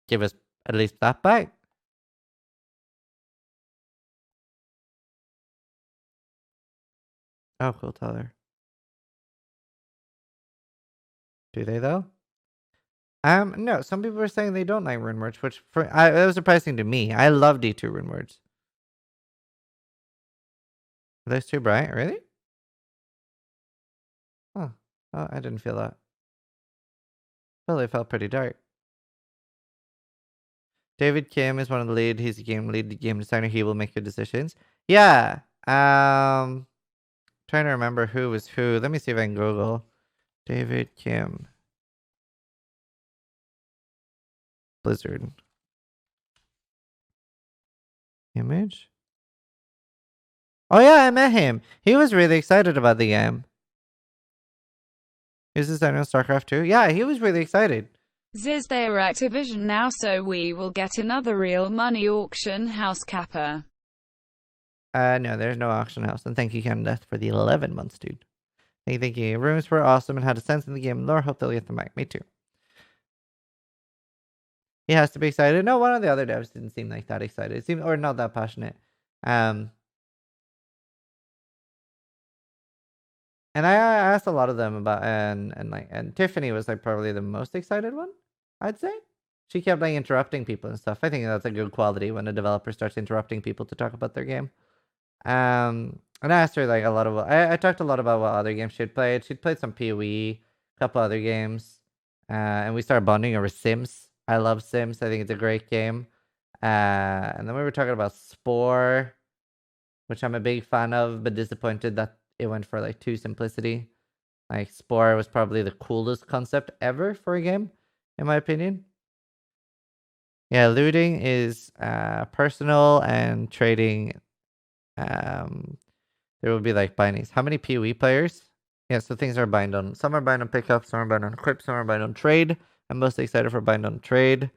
give us at least that back. Oh, cool, Tyler. Do they though? No. Some people are saying they don't like rune words, which that was surprising to me. I love D2 rune words. Are those too bright? Really? Oh, I didn't feel that. Well, they felt pretty dark. David Kim is one of the lead. He's a lead game designer. He will make good decisions. Yeah. Trying to remember who was who. Let me see if I can Google David Kim. Blizzard. Image. Oh yeah, I met him. He was really excited about the game. Is this on StarCraft 2? Yeah, he was really excited. Ziz, they are Activision now, so we will get another real money auction house capper. No, there's no auction house. And thank you, Canada, for the 11 months, dude. Thank you. Rooms were awesome and had a sense in the game. Lord, hope they'll get them back. Me too. He has to be excited. No, one of the other devs didn't seem like that excited. It seemed, or not that passionate. And I asked a lot of them about, and Tiffany was like probably the most excited one, I'd say. She kept like interrupting people and stuff. I think that's a good quality when a developer starts interrupting people to talk about their game. And I asked her like a lot of, I talked a lot about what other games she'd played. She'd played some PoE, a couple other games, and we started bonding over Sims. I love Sims. I think it's a great game. And then we were talking about Spore, which I'm a big fan of, but disappointed that it went for like too simplicity. Like Spore was probably the coolest concept ever for a game, in my opinion. Yeah, looting is personal, and trading. There will be like bindings. How many PoE players? Yeah, so things are bind on. Some are bind on pickup, some are bind on equip, some are bind on trade. I'm mostly excited for bind on trade.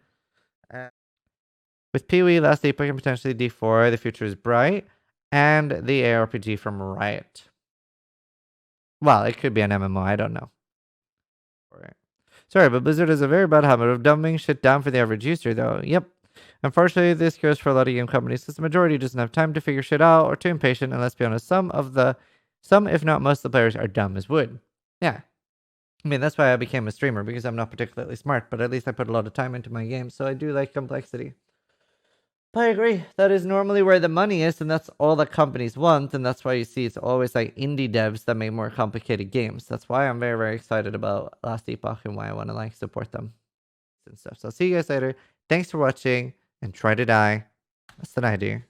With PoE, last epoch and potentially D4, the future is bright, and the ARPG from Riot. Well, it could be an MMO. I don't know. Right. Sorry, but Blizzard has a very bad habit of dumbing shit down for the average user, though. Yep. Unfortunately, this goes for a lot of game companies, since the majority doesn't have time to figure shit out or too impatient, and let's be honest, some, if not most of the players are dumb as wood. Yeah. I mean, that's why I became a streamer, because I'm not particularly smart, but at least I put a lot of time into my game, so I do like complexity. But I agree. That is normally where the money is, and that's all that companies want, and that's why you see it's always like indie devs that make more complicated games. That's why I'm very, very excited about Last Epoch and why I want to like support them and stuff. So I'll see you guys later. Thanks for watching, and try to die. That's an idea.